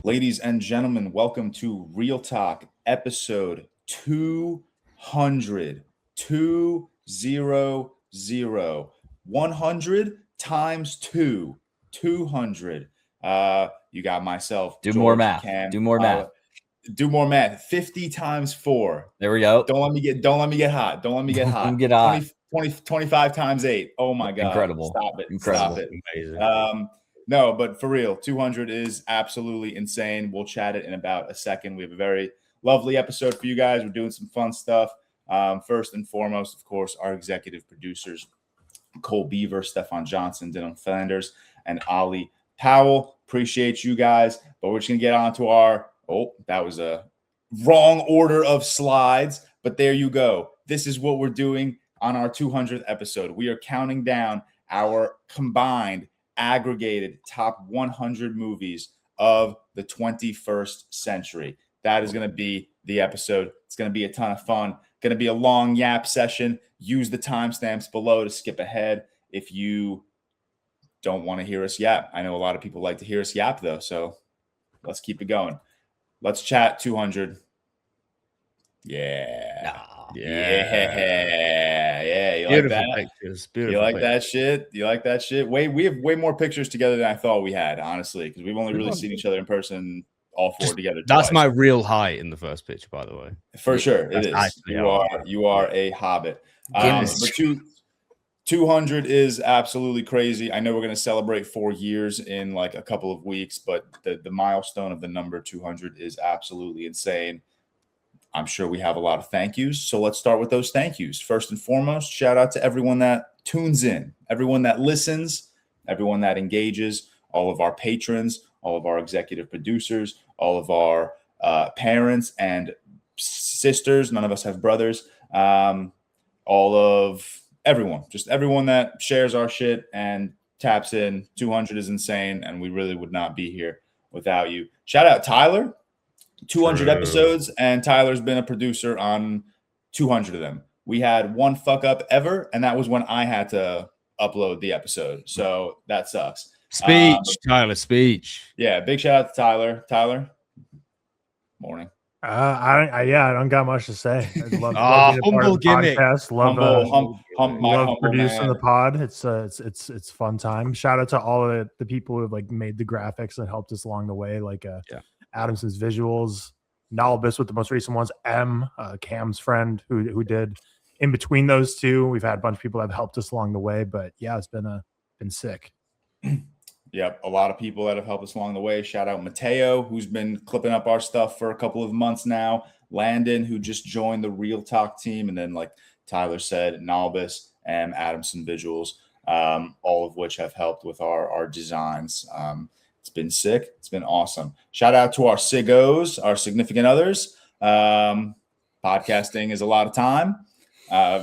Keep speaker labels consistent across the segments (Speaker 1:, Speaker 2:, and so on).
Speaker 1: Ladies and gentlemen, welcome to ReelTok episode 200. 200. 100 times 2. 200. You got myself.
Speaker 2: Do
Speaker 1: George,
Speaker 2: more math.
Speaker 1: Cam,
Speaker 2: Do more math.
Speaker 1: Do more math. 50 times 4.
Speaker 2: There we go.
Speaker 1: Don't let me get hot. Don't let me get hot.
Speaker 2: Get hot.
Speaker 1: 25 times 8. Oh my God.
Speaker 2: Incredible.
Speaker 1: Stop it.
Speaker 2: Incredible.
Speaker 1: Stop it.
Speaker 3: Amazing.
Speaker 1: No, but for real, 200 is absolutely insane. We'll chat it in about a second. We have a very lovely episode for you guys. We're doing some fun stuff. First and foremost, of course, our executive producers, Cole Beaver, Stefan Johnson, Dylan Flanders, and Ollie Powell. Appreciate you guys. But we're just going to get on to our that was a wrong order of slides, but there you go. This is what we're doing on our 200th episode. We are counting down our combined aggregated top 100 movies of the 21st century. That is going to be the episode. It's going to be a ton of fun. Going to be a long yap session. Use the timestamps below to skip ahead if you don't want to hear us yap. I know a lot of people like to hear us yap, though, so let's keep it going. Let's chat 200. Yeah. You like that?
Speaker 3: Pictures.
Speaker 1: You like that shit? You like that shit? We have way more pictures together than I thought we had, honestly, because we've only really seen each other in person, all four together.
Speaker 3: That's my real height in the first picture, by the way.
Speaker 1: For sure, it is. You are a hobbit. But 200 is absolutely crazy. I know we're going to celebrate 4 years in like a couple of weeks, but the milestone of the number 200 is absolutely insane. I'm sure we have a lot of thank yous. So let's start with those thank yous. First and foremost, shout out to everyone that tunes in, everyone that listens, everyone that engages, all of our patrons, all of our executive producers, all of our parents and sisters. None of us have brothers. All of everyone, just everyone that shares our shit and taps in. 200 is insane, and we really would not be here without you. Shout out Tyler. 200 episodes, and Tyler's been a producer on 200 of them. We had one fuck up ever, and that was when I had to upload the episode. So that sucks.
Speaker 3: Tyler, speech.
Speaker 1: Yeah, big shout out to Tyler. Tyler, morning.
Speaker 4: I don't got much to say. I love
Speaker 3: humble gimmick.
Speaker 4: Podcast. Love producing
Speaker 1: man.
Speaker 4: the pod. It's fun time. Shout out to all of the people who have like made the graphics that helped us along the way. Like Adamson's visuals, Nalbis with the most recent ones, Cam's friend who did in between those two. We've had a bunch of people that have helped us along the way, but yeah, it's been sick.
Speaker 1: Yep, a lot of people that have helped us along the way. Shout out Mateo, who's been clipping up our stuff for a couple of months now. Landon, who just joined the ReelTok team, and then like Tyler said, Nalbis and Adamson visuals, all of which have helped with our designs. It's been sick. It's been awesome. Shout out to our SIGOs, our significant others. Podcasting is a lot of time.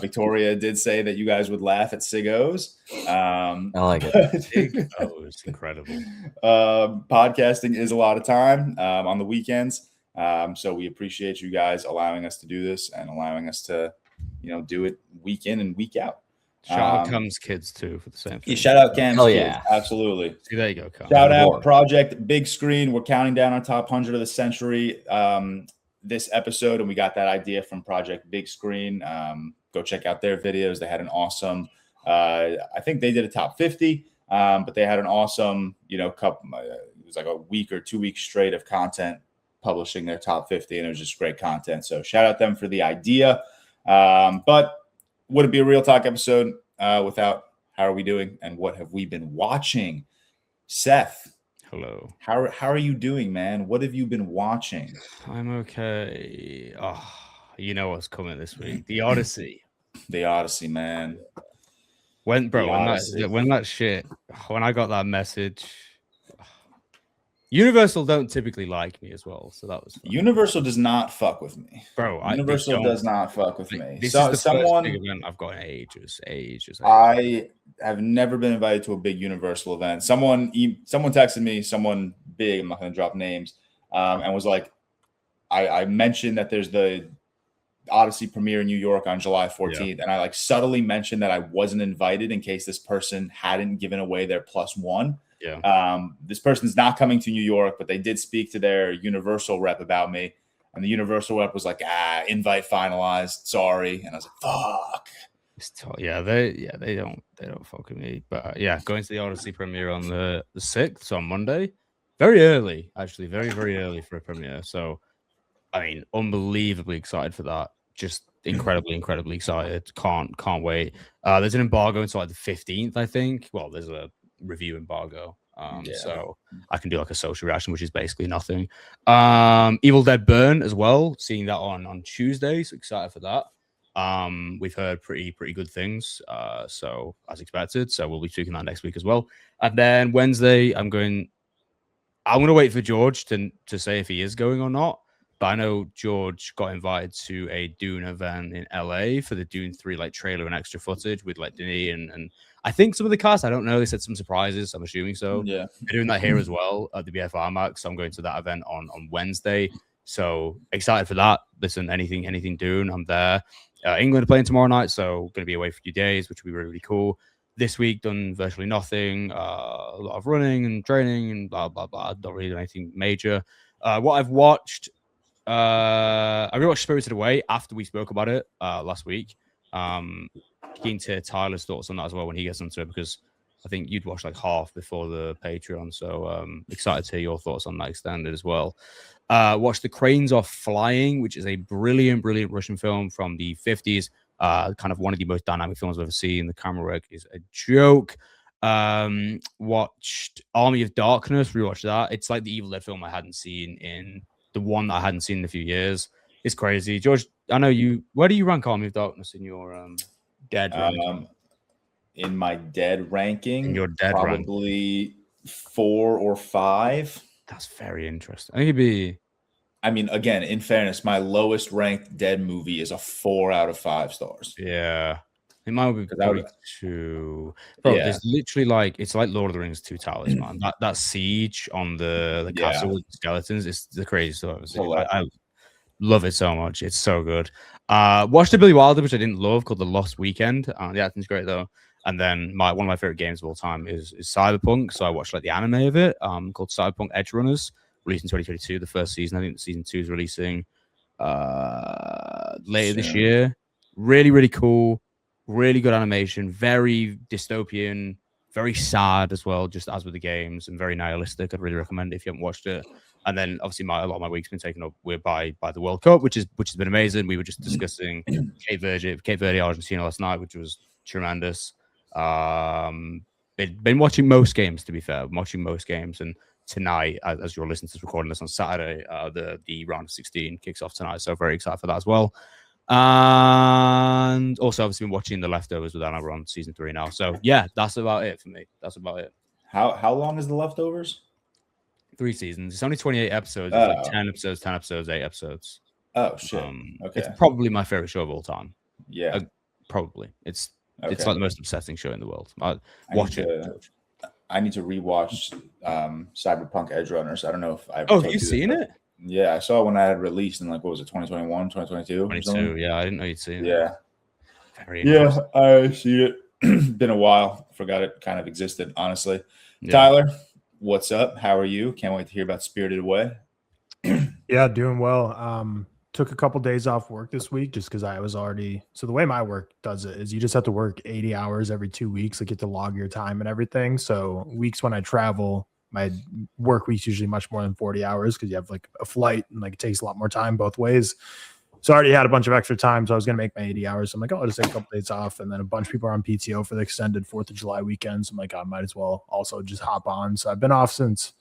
Speaker 1: Victoria did say that you guys would laugh at SIGOs.
Speaker 2: I like it.
Speaker 3: SIGOs, incredible.
Speaker 1: Podcasting is a lot of time on the weekends. So we appreciate you guys allowing us to do this and allowing us to, do it week in and week out.
Speaker 3: Shout out Cam's kids too for the same thing.
Speaker 1: Yeah, shout out Cam's kids.
Speaker 2: Yeah.
Speaker 1: Absolutely.
Speaker 3: See, there you go, Cam.
Speaker 1: Shout out Project Big Screen. We're counting down our top 100 of the century this episode, and we got that idea from Project Big Screen. Go check out their videos. They had an awesome I think they did a top 50, but they had an awesome, couple, it was like a week or 2 weeks straight of content publishing their top 50, and it was just great content. So shout out them for the idea. But would it be a ReelTok episode without how are we doing and what have we been watching? Seth,
Speaker 3: hello.
Speaker 1: How are you doing, man? What have you been watching?
Speaker 3: I'm okay. Oh, you know what's coming this week? The Odyssey.
Speaker 1: The Odyssey, man.
Speaker 3: When I got that message. Universal don't typically like me as well, so that was fun.
Speaker 1: Universal does not fuck with me,
Speaker 3: bro.
Speaker 1: Universal does not fuck with me.
Speaker 3: This is the first big event I've got in ages.
Speaker 1: I have never been invited to a big Universal event. Someone texted me, someone big. I'm not going to drop names, and was like, I mentioned that there's the Odyssey premiere in New York on July 14th. And I like subtly mentioned that I wasn't invited in case this person hadn't given away their +1. This person's not coming to New York, but they did speak to their Universal rep about me. And the Universal rep was like, invite finalized. Sorry. And I was like, fuck.
Speaker 3: They don't fuck with me. But going to the Odyssey premiere on the 6th, so on Monday. Very early, actually. Very, very early for a premiere. So I mean, unbelievably excited for that. Just incredibly, incredibly excited. Can't wait. There's an embargo until like the 15th, I think. Well, there's a review embargo. So I can do like a social reaction, which is basically nothing. Evil Dead Burn as well. Seeing that on Tuesday. So excited for that. We've heard pretty good things. So as expected. So we'll be tweaking that next week as well. And then Wednesday, I'm gonna wait for George to say if he is going or not. But I know George got invited to a Dune event in LA for the Dune 3 like trailer and extra footage with like Denis and I think some of the cast. I don't know. They said some surprises. I'm assuming so. Yeah, they're doing that here as well at the BFR Max. So I'm going to that event on Wednesday. So excited for that. Listen, anything Dune, I'm there. England are playing tomorrow night, so going to be away for a few days, which will be really, really cool. This week done virtually nothing. A lot of running and training and blah blah blah. Not really anything major. What I've watched. I rewatched Spirited Away after we spoke about it last week. Keen to hear Tyler's thoughts on that as well when he gets into it, because I think you'd watched like half before the Patreon. So excited to hear your thoughts on that extended as well. Watched The Cranes Are Flying, which is a brilliant Russian film from the 50s. Kind of one of the most dynamic films I've ever seen. The camera work is a joke. Watched Army of Darkness, rewatched that. It's like the Evil Dead film I hadn't seen in the one that I hadn't seen in a few years. It's crazy. George, I know you. Where do you rank Army of Darkness in your dead ranking?
Speaker 1: In my dead ranking,
Speaker 3: in your dead
Speaker 1: probably 4 or 5.
Speaker 3: That's very interesting. I think it'd be.
Speaker 1: I mean, again, in fairness, my lowest ranked dead movie is a 4 out of 5 stars.
Speaker 3: Yeah. It might be 2. Bro, there's literally like it's like Lord of the Rings 2 Towers, man. That siege on the castle with the skeletons is the craziest stuff I've ever seen. I love it so much. It's so good. Watched a Billy Wilder, which I didn't love, called The Lost Weekend. The acting's great though. And then one of my favorite games of all time is Cyberpunk. So I watched like the anime of it, called Cyberpunk Edge Runners, released in 2022. The first season, I think season 2 is releasing later this year. Really, really cool. Really good animation, very dystopian, very sad as well, just as with the games, and very nihilistic. I'd really recommend it if you haven't watched it. And then obviously a lot of my week's been taken up by the World Cup, which has been amazing. We were just discussing Cape Verde, Argentina last night, which was tremendous. Been watching most games, to be fair, and tonight, as you're listening to this, recording this on Saturday, the round of 16 kicks off tonight, so very excited for that as well. And also obviously been watching The Leftovers with Anna. We're on season 3 now. So yeah, that's about it for me. That's about it.
Speaker 1: How long is The Leftovers?
Speaker 3: 3 seasons. It's only 28 episodes. It's like 10 episodes, 8 episodes.
Speaker 1: Oh shit. Okay.
Speaker 3: It's probably my favorite show of all time.
Speaker 1: Yeah.
Speaker 3: Probably. It's like the most upsetting show in the world. Watch it.
Speaker 1: I need to rewatch Cyberpunk Edge Runners. I don't know if I've
Speaker 3: have you seen it?
Speaker 1: Yeah, I saw it when I had released in like, what was it, 2021, 2022?
Speaker 3: 22, yeah. I didn't know you'd seen it.
Speaker 1: Yeah. I see it. Been a while. Forgot it kind of existed, honestly. Yeah. Tyler, what's up? How are you? Can't wait to hear about Spirited Away.
Speaker 4: Yeah, doing well. Took a couple days off work this week just because I was already. So the way my work does it is you just have to work 80 hours every 2 weeks. Like you have to log your time and everything. So weeks when I travel, my work week's usually much more than 40 hours because you have like a flight and like it takes a lot more time both ways. So I already had a bunch of extra time. So I was going to make my 80 hours. So I'm like, I'll just take a couple days off. And then a bunch of people are on PTO for the extended 4th of July weekend. So I'm like, I might as well also just hop on. So I've been off since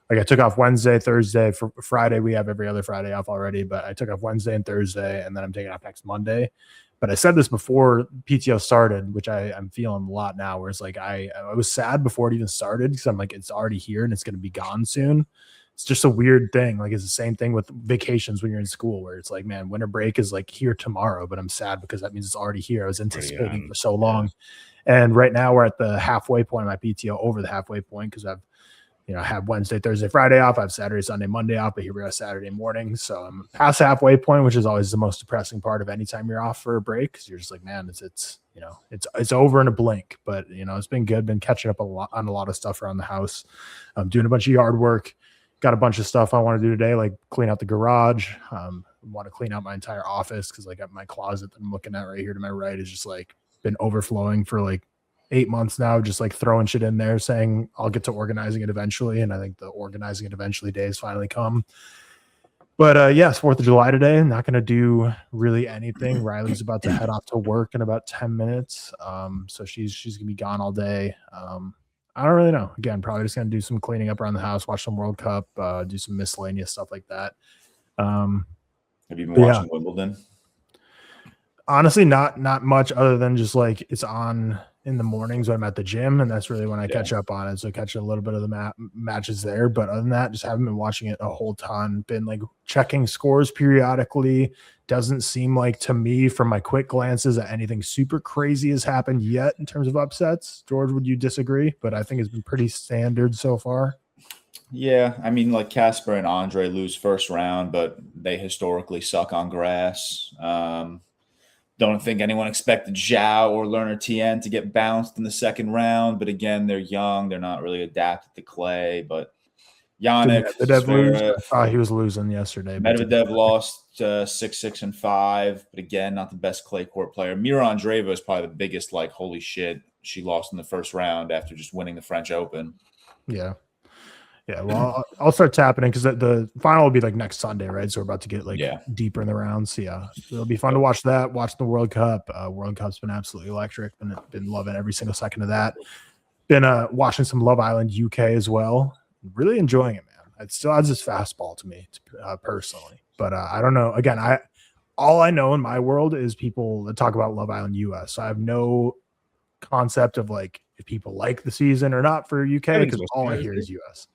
Speaker 4: like I took off Wednesday, Thursday. For Friday, we have every other Friday off already. But I took off Wednesday and Thursday. And then I'm taking off next Monday. But I said this before PTO started, which I'm feeling a lot now, where it's like I was sad before it even started because I'm like, it's already here and it's going to be gone soon. It's just a weird thing. Like it's the same thing with vacations when you're in school, where it's like, man, winter break is like here tomorrow, but I'm sad because that means it's already here. I was anticipating for so long. And right now we're at the halfway point of my PTO, over the halfway point, because I've I have Wednesday, Thursday, Friday off. I have Saturday, Sunday, Monday off, but here we are Saturday morning. So I'm past the halfway point, which is always the most depressing part of any time you're off for a break. Cause you're just like, man, it's over in a blink, but it's been good. Been catching up on a lot of stuff around the house. I'm doing a bunch of yard work. Got a bunch of stuff I want to do today, like clean out the garage. Want to clean out my entire office. Cause like my closet that I'm looking at right here to my right is just like been overflowing for like 8 months now, just like throwing shit in there saying I'll get to organizing it eventually. And I think the organizing it eventually days finally come. But yeah, it's 4th of July today. I'm not going to do really anything. Riley's about to head off to work in about 10 minutes. So she's going to be gone all day. I don't really know. Again, probably just going to do some cleaning up around the house, watch some World Cup, do some miscellaneous stuff like that.
Speaker 1: Have you been watching Wimbledon?
Speaker 4: Honestly, not much other than just like it's on in the mornings when I'm at the gym, and that's really when I catch up on it. So catch a little bit of the matches there, but other than that, just haven't been watching it a whole ton. Been like checking scores periodically. Doesn't seem like to me from my quick glances that anything super crazy has happened yet in terms of upsets. George, would you disagree? But I think it's been pretty standard so far.
Speaker 1: Yeah, I mean, like Casper and Andre lose first round, but they historically suck on grass. Don't think anyone expected Zhao or Lerner Tien to get bounced in the second round, but again, they're young. They're not really adapted to clay. But Yannick,
Speaker 4: he was losing yesterday.
Speaker 1: Medvedev lost 6-6 and 5, but again, not the best clay court player. Mira Andreeva is probably the biggest. Like, holy shit, she lost in the first round after just winning the French Open.
Speaker 4: Yeah. Yeah, well, I'll start tapping in because the final will be like next Sunday, right? So we're about to get deeper in the rounds. So yeah, it'll be fun to watch that. Watch the World Cup. World Cup's been absolutely electric. Been loving every single second of that. Been watching some Love Island UK as well. Really enjoying it, man. It still has this fastball to me personally, but I don't know. Again, all I know in my world is people that talk about Love Island US. So I have no concept of like if people like the season or not for UK because all I hear is US.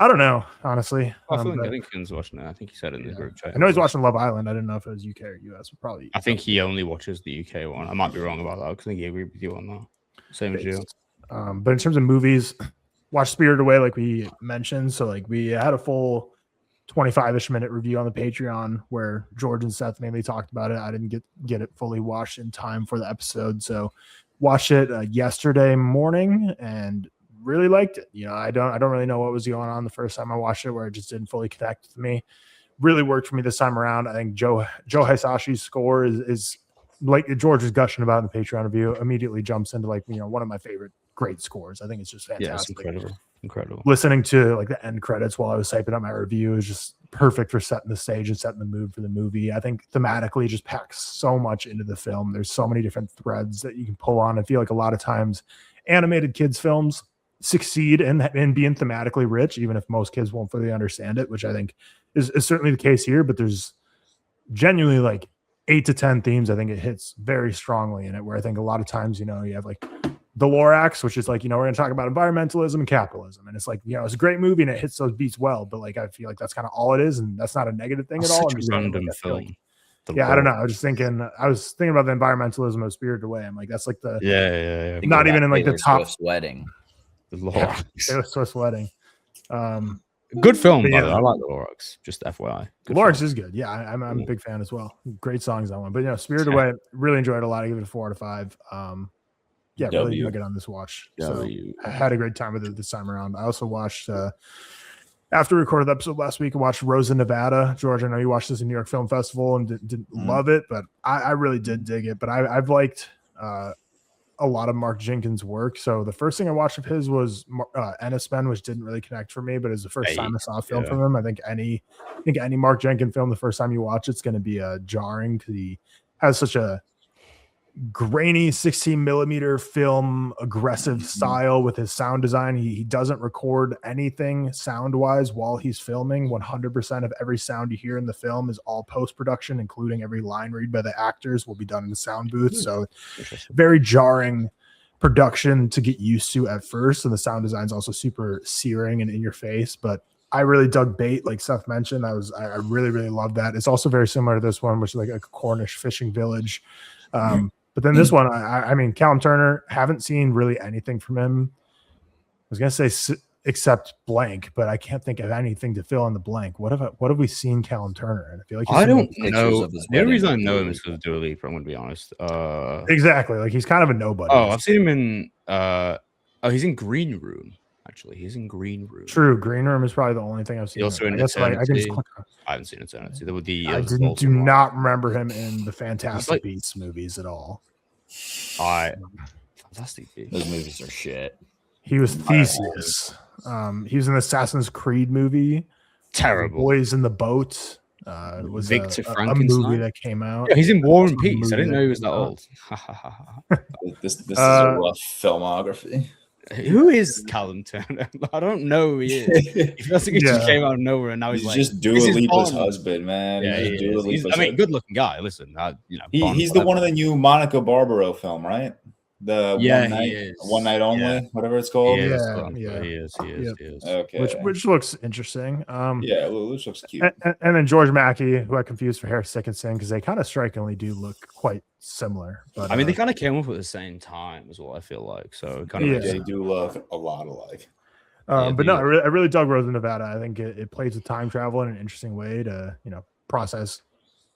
Speaker 4: I don't know, honestly.
Speaker 3: I think Finn's watching it. I think he said it in the group chat.
Speaker 4: I know he's watching Love Island. I didn't know if it was UK or US. Probably.
Speaker 3: I think he only watches the UK one. I might be wrong about that because I think he agreed with you on that. Same as you.
Speaker 4: But in terms of movies, watch Spirited Away like we mentioned. So like we had a full 25-ish minute review on the Patreon where George and Seth mainly talked about it. I didn't get it fully watched in time for the episode. So watched it yesterday morning and really liked it. I don't really know what was going on the first time I watched it where it just didn't fully connect with me. Really worked for me this time around. I think Joe Hisashi's score is like George was gushing about in the Patreon review, immediately jumps into like, one of my favorite great scores. I think it's just fantastic.
Speaker 3: Yeah, it's incredible.
Speaker 4: Listening to like the end credits while I was typing up my review is just perfect for setting the stage and setting the mood for the movie. I think thematically it just packs so much into the film. There's so many different threads that you can pull on. I feel like a lot of times animated kids films succeed in being thematically rich, even if most kids won't fully understand it, which I think is certainly the case here. But there's genuinely like 8 to 10 themes I think it hits very strongly in it, where I think a lot of times, you have like the Lorax, which is like, we're going to talk about environmentalism and capitalism. And it's like, it's a great movie and it hits those beats well, but like, I feel like that's kind of all it is. And that's not a negative thing at all.
Speaker 3: Such a random film.
Speaker 4: I don't know. I was thinking about the environmentalism of Spirited Away. I'm like, that's like the,
Speaker 3: yeah.
Speaker 4: Not even in like the top
Speaker 2: wedding.
Speaker 3: The Lorax.
Speaker 4: Taylor Swift's wedding.
Speaker 3: Good film, by the way. I like the Lorax. Just FYI.
Speaker 4: Lorax is good. Yeah, I'm a big fan as well. Great songs that one. But Spirited Away, really enjoyed it a lot. I give it a 4 out of 5. Really dug it on this watch. So I had a great time with it this time around. I also watched after we recorded the episode last week, I watched Rosa Nevada. George, I know you watched this in New York Film Festival and didn't love it, but I really did dig it. But I've liked a lot of Mark Jenkins' work. So the first thing I watched of his was Ennismen, which didn't really connect for me, but it's the first time I saw a film from him. I think any Mark Jenkins film, the first time you watch it's going to be jarring because he has such a grainy 16 millimeter film aggressive style with his sound design. He doesn't record anything sound wise while he's filming. 100% of every sound you hear in the film is all post-production, including every line read by the actors will be done in the sound booth. So very jarring production to get used to at first. And the sound design is also super searing and in your face, but I really dug Bait, like Seth mentioned. I really, really love that. It's also very similar to this one, which is like a Cornish fishing village. But then this one, I mean, Callum Turner, haven't seen really anything from him. I was going to say except blank, but I can't think of anything to fill in the blank. What have we seen Callum Turner? And I feel like
Speaker 3: I don't know. The only reason I know him is because of Dua Lipa. I'm going to be honest.
Speaker 4: Exactly, like he's kind of a nobody.
Speaker 3: Oh, I've seen him in. He's in Green Room. Actually, he's in Green Room.
Speaker 4: True, Green Room is probably the only thing I've seen.
Speaker 3: Also in Eternity. I haven't seen Eternity. There would be.
Speaker 4: I do not remember him in the Fantastic Beasts movies at all.
Speaker 3: Fantastic Beasts.
Speaker 2: Those movies are shit.
Speaker 4: He was Theseus. He was in the Assassin's Creed movie.
Speaker 3: Terrible.
Speaker 4: Boys in the Boat. It was
Speaker 3: Victor
Speaker 4: a
Speaker 3: Frankenstein
Speaker 4: movie that came out.
Speaker 3: Yeah, he's in War and Peace. I didn't know he was that old.
Speaker 1: This is a rough filmography.
Speaker 3: Who is Callum Turner? I don't know who he is. He feels like he just came out of nowhere and now he's like
Speaker 1: just Dua Lipa's husband, man.
Speaker 3: Yeah, good looking guy. Listen,
Speaker 1: he's the one in the new Monica Barbaro film, right? One night only, whatever it's called.
Speaker 3: He is.
Speaker 4: Okay, which looks interesting.
Speaker 1: Which looks cute.
Speaker 4: And then George Mackey, who I confused for Harris Dickinson, because they kind of strikingly do look quite similar. But
Speaker 3: I mean, they kind of came up at the same time, is what I feel like. So kind of
Speaker 1: they do look a lot alike.
Speaker 4: But no, I really dug Rose in Nevada. I think it plays with time travel in an interesting way to process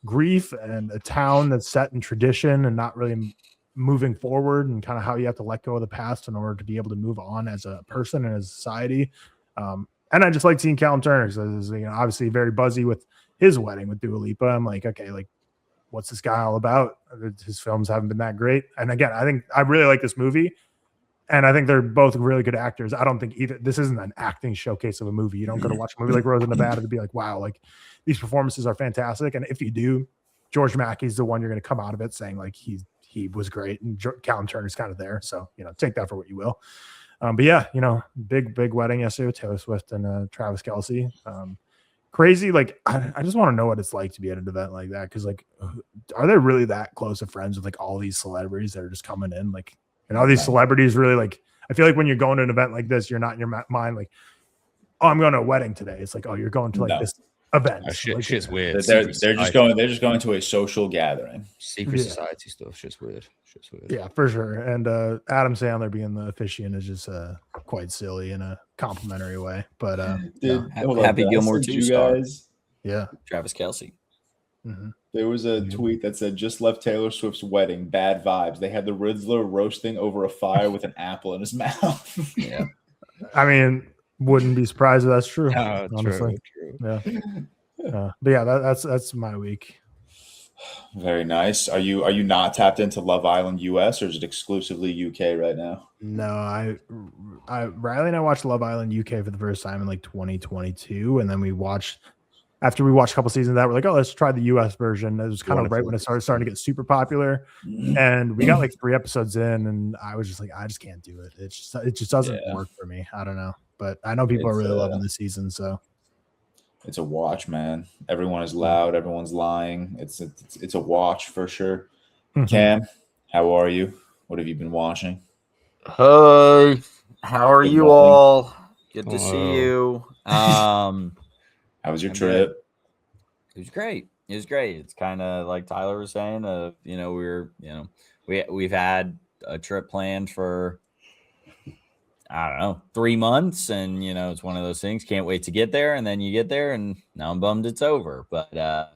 Speaker 4: grief and a town that's set in tradition and not really moving forward, and kind of how you have to let go of the past in order to be able to move on as a person and as a society. And I just like seeing Callum Turner because obviously very buzzy with his wedding with Dua Lipa. I'm like, okay, like what's this guy all about? His films haven't been that great. And again, I think I really like this movie, and I think they're both really good actors. I don't think this isn't an acting showcase of a movie. You don't go to watch a movie like Rose in Nevada to be like, wow, like these performances are fantastic. And if you do, George Mackey's the one you're going to come out of it saying like he was great, and Callum Turner's kind of there. So, take that for what you will. But yeah, big wedding yesterday with Taylor Swift and Travis Kelce. Crazy. Like, I just want to know what it's like to be at an event like that. Cause like, are they really that close of friends with like all these celebrities that are just coming in? Like, and all these celebrities really like, I feel like when you're going to an event like this, you're not in your mind like, oh, I'm going to a wedding today. It's like, oh, you're going to like this event.
Speaker 3: Shit's weird.
Speaker 1: They're just going to a social gathering.
Speaker 3: Secret society stuff. Shit's weird.
Speaker 4: Yeah, for sure. And Adam Sandler being the officiant is just quite silly in a complimentary way. But
Speaker 2: Happy Gilmore 2 guys.
Speaker 4: Yeah,
Speaker 2: Travis Kelce.
Speaker 4: Mm-hmm.
Speaker 1: There was a tweet that said, "Just left Taylor Swift's wedding. Bad vibes. They had the Riddler roasting over a fire with an apple in his mouth."
Speaker 2: Yeah,
Speaker 4: I mean, wouldn't be surprised if that's true. Honestly,
Speaker 3: true.
Speaker 4: Yeah. But yeah, that's my week.
Speaker 1: Very nice. Are you not tapped into Love Island US, or is it exclusively UK right now?
Speaker 4: No, Riley and I watched Love Island UK for the first time in like 2022, and then after we watched a couple seasons of that, we're like, oh, let's try the US version. It was kind of right when it started to get super popular, and we got like 3 episodes in, and I was just like, I just can't do it. It just doesn't work for me. I don't know, but I know people are really loving this season, so.
Speaker 1: It's a watch, man. Everyone is loud. Everyone's lying. It's a watch for sure. Cam, how are you? What have you been watching?
Speaker 2: Hey, how are you all? Good to see you. How
Speaker 1: was your trip?
Speaker 2: It was great. It's kind of like Tyler was saying. We've had a trip planned for, I don't know, 3 months, and it's one of those things. Can't wait to get there, and then you get there, and now I'm bummed it's over. But it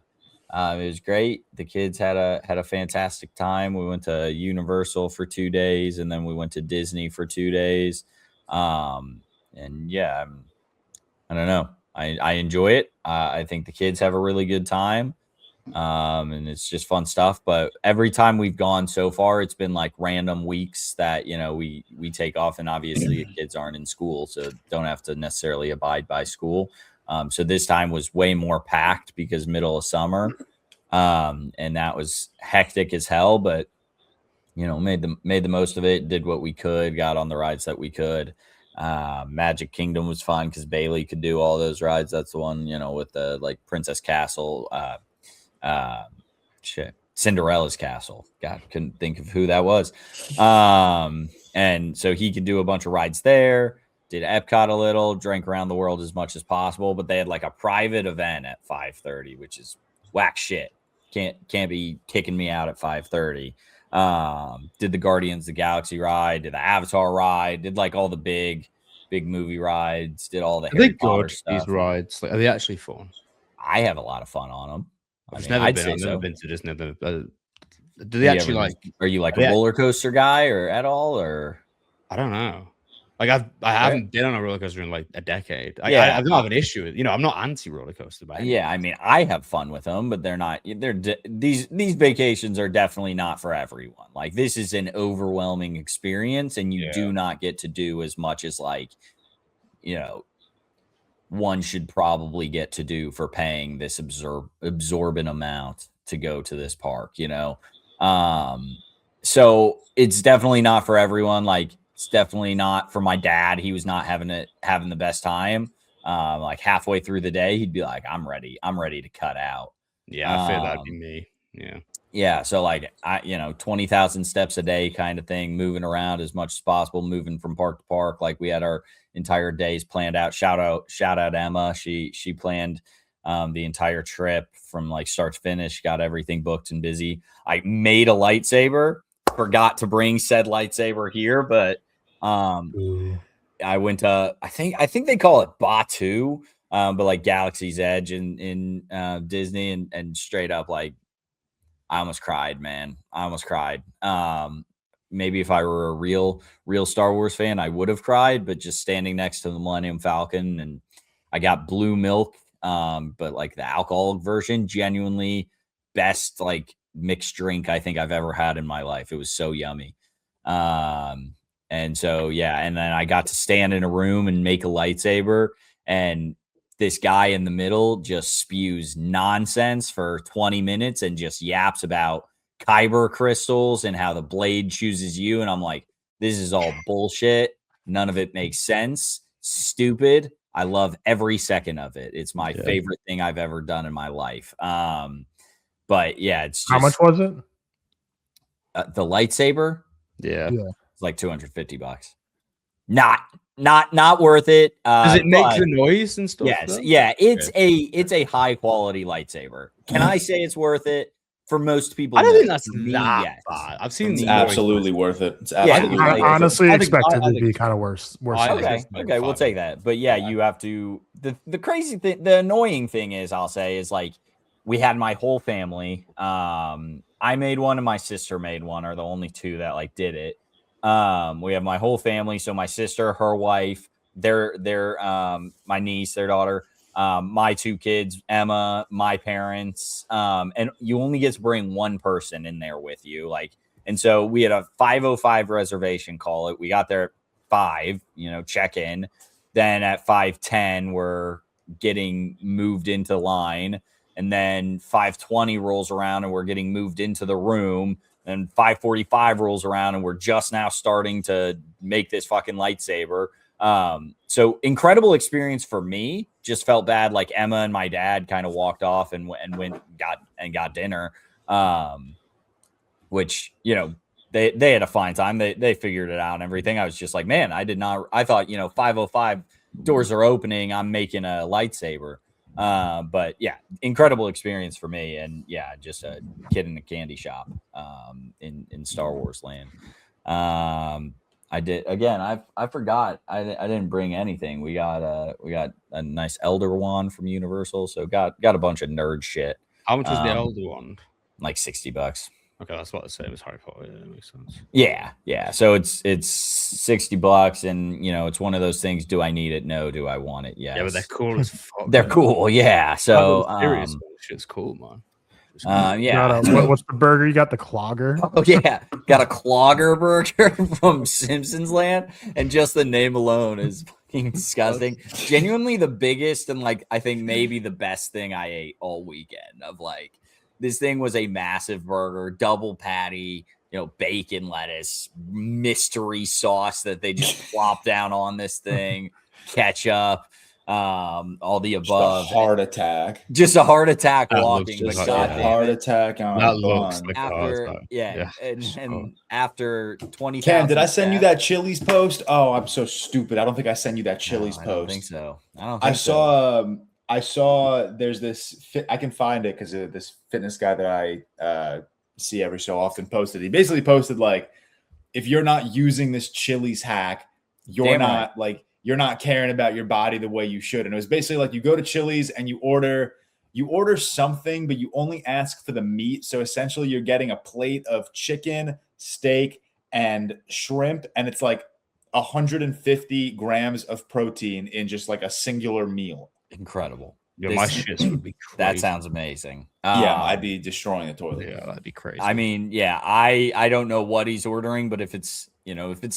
Speaker 2: was great. The kids had a fantastic time. We went to Universal for 2 days, and then we went to Disney for 2 days. And yeah, I don't know. I enjoy it. I think the kids have a really good time. And it's just fun stuff. But every time we've gone so far, it's been like random weeks that, we take off, and obviously the kids aren't in school, so don't have to necessarily abide by school. So this time was way more packed because middle of summer. And that was hectic as hell, but made the most of it, did what we could, got on the rides that we could. Magic Kingdom was fun because Bailey could do all those rides. That's the one, with the like Princess Castle, Cinderella's Castle. God, couldn't think of who that was. And so he could do a bunch of rides there, did Epcot a little, drank around the world as much as possible, but they had like a private event at 5:30, which is whack shit. Can't be kicking me out at 5:30. Did the Guardians of the Galaxy ride, did the Avatar ride, did like all the big big movie rides, did all the
Speaker 3: Are
Speaker 2: Harry
Speaker 3: they
Speaker 2: Potter
Speaker 3: good,
Speaker 2: stuff.
Speaker 3: these rides? Like, are they actually fun?
Speaker 2: I have a lot of fun on them.
Speaker 3: I've never been to Disney. Do they actually like?
Speaker 2: Are you like a roller coaster guy or at all, or?
Speaker 3: I don't know. Like I haven't been on a roller coaster in like a decade. I don't have an issue with. I'm not anti roller coaster.
Speaker 2: Yeah, I mean, I have fun with them, but they're not. These vacations are definitely not for everyone. Like, this is an overwhelming experience, and you do not get to do as much as like, one should probably get to do for paying this absorbent amount to go to this park. So it's definitely not for everyone. Like, it's definitely not for my dad. He was not having the best time. Like halfway through the day, he'd be like, I'm ready to cut out.
Speaker 3: Yeah, I feel that'd be me. Yeah.
Speaker 2: Yeah. So like 20,000 steps a day kind of thing, moving around as much as possible, moving from park to park. Like, we had our entire days planned out. Shout out Emma. She planned the entire trip from like start to finish, got everything booked and busy. I made a lightsaber, forgot to bring said lightsaber here, but I went to, I think they call it Batu, but like Galaxy's Edge in Disney, and straight up, like, I almost cried, man. I almost cried. Maybe if I were a real Star Wars fan, I would have cried, but just standing next to the Millennium Falcon, and I got blue milk, but like the alcoholic version, genuinely best like mixed drink I think I've ever had in my life. It was so yummy. And so, yeah. And then I got to stand in a room and make a lightsaber, and this guy in the middle just spews nonsense for 20 minutes and just yaps about kyber crystals and how the blade chooses you. And I'm like, this is all bullshit. None of it makes sense. Stupid. I love every second of it. It's my favorite thing I've ever done in my life. But yeah, it's just,
Speaker 4: how much was it?
Speaker 2: The lightsaber?
Speaker 3: Yeah.
Speaker 2: It's like $250. Not worth it.
Speaker 3: Does it make the noise and stuff?
Speaker 2: Yes. Though? Yeah. It's a high quality lightsaber. Can I say it's worth it? For most people,
Speaker 3: I don't think that's that bad. I've seen
Speaker 1: it's absolutely worth it. It's absolutely
Speaker 4: I honestly expected it to be kind of worse.
Speaker 2: Okay, we'll take that. But yeah, you have to. The crazy thing, the annoying thing is, I'll say, is like, we had my whole family. I made one and my sister made one, are the only two that like did it. We have my whole family. So my sister, her wife, their my niece, their daughter, my two kids, Emma, my parents, and you only get to bring one person in there with you. Like, and so we had a 5:05 reservation, call it. We got there at 5, check in. Then at 5:10, we're getting moved into line. And then 5:20 rolls around and we're getting moved into the room. And 5:45 rolls around and we're just now starting to make this fucking lightsaber. So incredible experience for me. Just felt bad. Like, Emma and my dad kind of walked off and got dinner. Which, they had a fine time. They figured it out and everything. I was just like, man, I thought, 5:05 doors are opening. I'm making a lightsaber. But yeah, incredible experience for me. And yeah, just a kid in a candy shop, in Star Wars land. I did again. I forgot. I didn't bring anything. We got a nice Elder Wand from Universal. So got a bunch of nerd shit.
Speaker 3: How much was the Elder Wand?
Speaker 2: Like $60.
Speaker 3: Okay, that's what I say. It was Harry Potter. Yeah, that makes sense.
Speaker 2: Yeah. So it's $60, and it's one of those things. Do I need it? No. Do I want it? Yes.
Speaker 3: Yeah, but they're cool as fuck.
Speaker 2: They're cool. Yeah. So
Speaker 3: shit's cool, man.
Speaker 2: Yeah.
Speaker 4: What's the burger? You got the clogger?
Speaker 2: Oh yeah, got a clogger burger from Simpsons Land, and just the name alone is fucking disgusting. Genuinely the biggest and like I think maybe the best thing I ate all weekend. Of like, this thing was a massive burger, double patty, bacon, lettuce, mystery sauce that they just plop down on this thing, ketchup. All the above.
Speaker 1: Just a heart attack.
Speaker 2: Just a heart attack walking.
Speaker 1: Just a heart attack on
Speaker 3: that looks like
Speaker 2: and after 20.
Speaker 1: Cam, did I send you that Chili's post? Oh, I'm so stupid. I don't think I sent you that Chili's post.
Speaker 2: I don't think so.
Speaker 1: I saw there's this I can find it because this fitness guy that I see every so often posted. He basically posted like, if you're not using this Chili's hack, you're not like you're not caring about your body the way you should. And it was basically like you go to Chili's and you order something, but you only ask for the meat. So essentially you're getting a plate of chicken, steak, and shrimp. And it's like 150 grams of protein in just like a singular meal.
Speaker 2: Incredible.
Speaker 3: Yeah, my shit would be crazy.
Speaker 2: That sounds amazing.
Speaker 1: Yeah, I'd be destroying the toilet.
Speaker 3: Yeah, that'd be crazy.
Speaker 2: I mean, yeah, I don't know what he's ordering, but if it's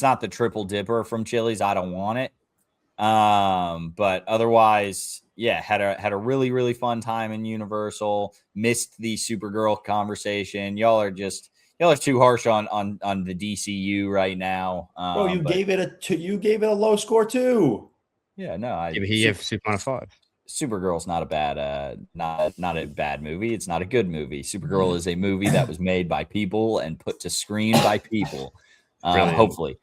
Speaker 2: not the triple dipper from Chili's, I don't want it. But otherwise, yeah, had a really, really fun time in Universal. Missed the Supergirl conversation. Y'all are too harsh on the DCU right now.
Speaker 1: You gave it a low score too.
Speaker 2: Yeah, no,
Speaker 3: he gave Superman a 5.
Speaker 2: Supergirl's not a bad movie. It's not a good movie. Supergirl is a movie that was made by people and put to screen by people. Hopefully.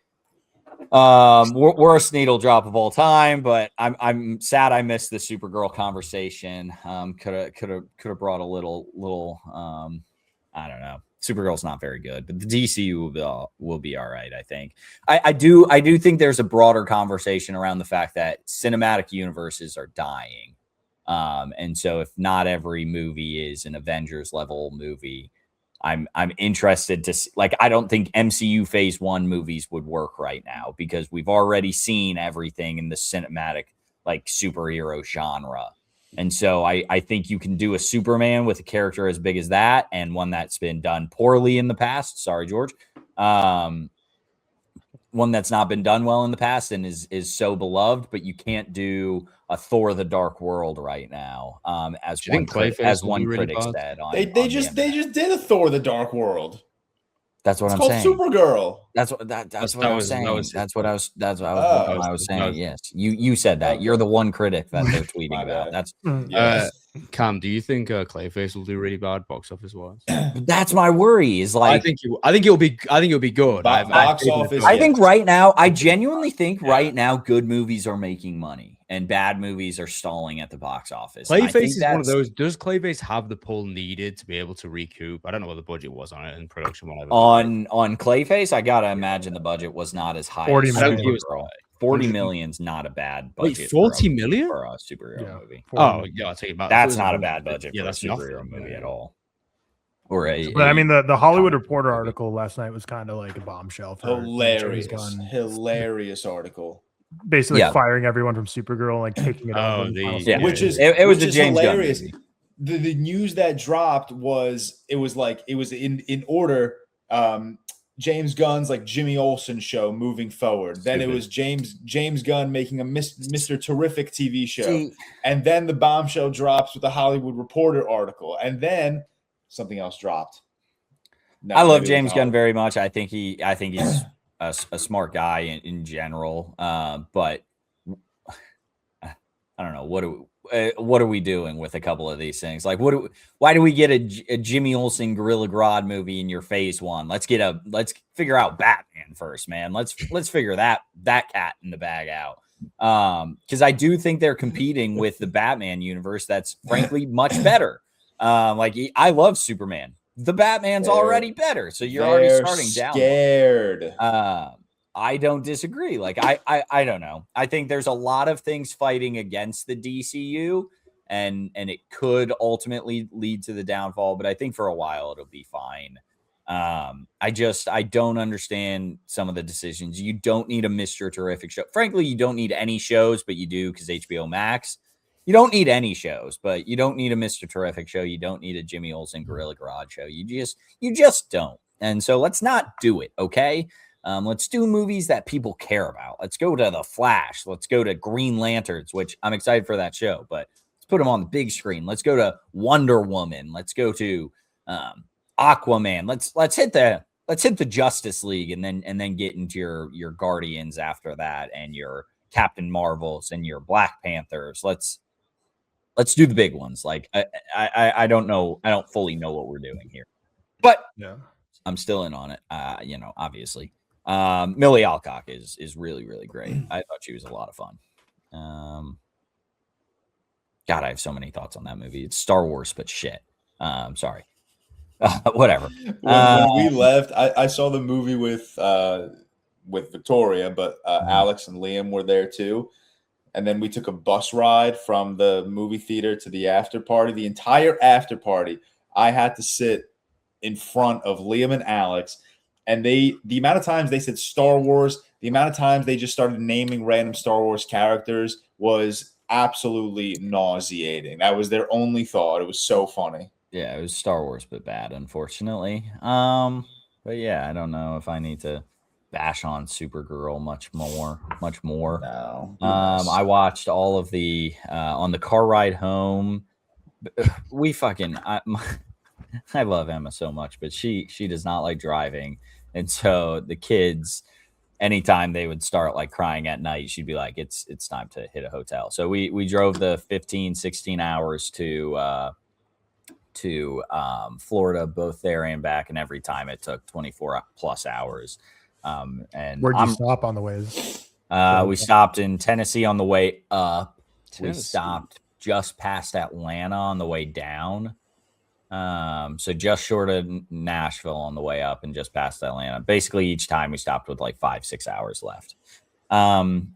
Speaker 2: Worst needle drop of all time, but I'm sad I missed the Supergirl conversation. Could have brought a little I don't know. Supergirl's not very good, but the DCU will be all right. I think. I do think there's a broader conversation around the fact that cinematic universes are dying. And so if not every movie is an Avengers level movie, I'm interested to see, like, I don't think MCU phase 1 movies would work right now because we've already seen everything in the cinematic, like, superhero genre. And so I think you can do a Superman with a character as big as that and one that's been done poorly in the past. Sorry, George. One that's not been done well in the past and is so beloved, but you can't do a Thor: The Dark World right now. As one critic said,
Speaker 1: they just did a Thor: The Dark World.
Speaker 2: That's what I'm saying.
Speaker 1: It's called Supergirl.
Speaker 2: That's what I was saying. That's what I was saying. Yes, you said that. You're the one critic that they're tweeting about. That's
Speaker 3: Cam. Do you think Clayface will do really bad box office wise?
Speaker 2: That's my worry. Is like
Speaker 3: I think it'll be good.
Speaker 1: Box office.
Speaker 2: I think right now, I genuinely think right now, good movies are making money and bad movies are stalling at the box office.
Speaker 3: Clayface is one of those. Does Clayface have the pull needed to be able to recoup? I don't know what the budget was on it in production.
Speaker 2: On Clayface, I gotta imagine the budget was not as high.
Speaker 4: 40 million.
Speaker 2: 40 million's not a bad budget.
Speaker 3: Wait, 40 million
Speaker 2: for a superhero movie.
Speaker 3: Oh, yeah, I'll take it back.
Speaker 2: That's not a bad budget for a superhero movie at all.
Speaker 4: But I mean, the Hollywood Reporter article last night was kind of like a bombshell.
Speaker 1: Hilarious article.
Speaker 4: Basically firing everyone from Supergirl and like taking it over.
Speaker 1: Which is
Speaker 2: James
Speaker 1: hilarious.
Speaker 2: Gunn
Speaker 1: The news that dropped was in order. James Gunn's like Jimmy Olsen show moving forward. Then it was James Gunn making a Mr. Terrific TV show. And then the bombshell drops with the Hollywood Reporter article. And then something else dropped.
Speaker 2: I love James Gunn very much. I think he's a smart guy in general. But I don't know. What are we doing with a couple of these things? Like, why do we get a Jimmy Olsen Gorilla Grodd movie in your phase 1? Let's figure out Batman first, man. Let's figure that cat in the bag out. Because I do think they're competing with the Batman universe that's frankly much better. I love Superman. The Batman's already better, so you're already starting down.
Speaker 1: Scared.
Speaker 2: I don't disagree. Like, I don't know. I think there's a lot of things fighting against the DCU, and it could ultimately lead to the downfall. But I think for a while it'll be fine. I don't understand some of the decisions. You don't need a Mr. Terrific show. Frankly, you don't need any shows, but you do because HBO Max. You don't need any shows, but you don't need a Mr. Terrific show. You don't need a Jimmy Olsen Gorilla Grodd show. You just don't. And so let's not do it, okay? Let's do movies that people care about. Let's go to The Flash. Let's go to Green Lanterns, which I'm excited for that show, but let's put them on the big screen. Let's go to Wonder Woman. Let's go to Aquaman. Let's hit the Justice League and then get into your Guardians after that and your Captain Marvels and your Black Panthers. Let's do the big ones. Like I don't know. I don't fully know what we're doing here, but I'm still in on it. Obviously. Millie Alcock is really, really great. I thought she was a lot of fun. God, I have so many thoughts on that movie. It's Star Wars, but shit. Sorry. Whatever.
Speaker 1: When we left, I saw the movie with with Victoria, but Alex and Liam were there too. And then we took a bus ride from the movie theater to the after party. The entire after party, I had to sit in front of Liam and Alex. And the amount of times they said Star Wars, the amount of times they just started naming random Star Wars characters was absolutely nauseating. That was their only thought. It was so funny.
Speaker 2: Yeah, it was Star Wars, but bad, unfortunately. But yeah, I don't know if I need to bash on Supergirl much more.
Speaker 1: No.
Speaker 2: I watched all of the on the car ride home. I love Emma so much, but she does not like driving. And so the kids, anytime they would start like crying at night, she'd be like, it's time to hit a hotel. So we drove the 16 hours to Florida, both there and back. And every time it took 24 plus hours. And
Speaker 4: where'd you stop on the way?
Speaker 2: We stopped in Tennessee on the way up.
Speaker 3: Tennessee.
Speaker 2: We stopped just past Atlanta on the way down. So just short of Nashville on the way up and just past Atlanta. Basically each time we stopped with like 5-6 hours left. And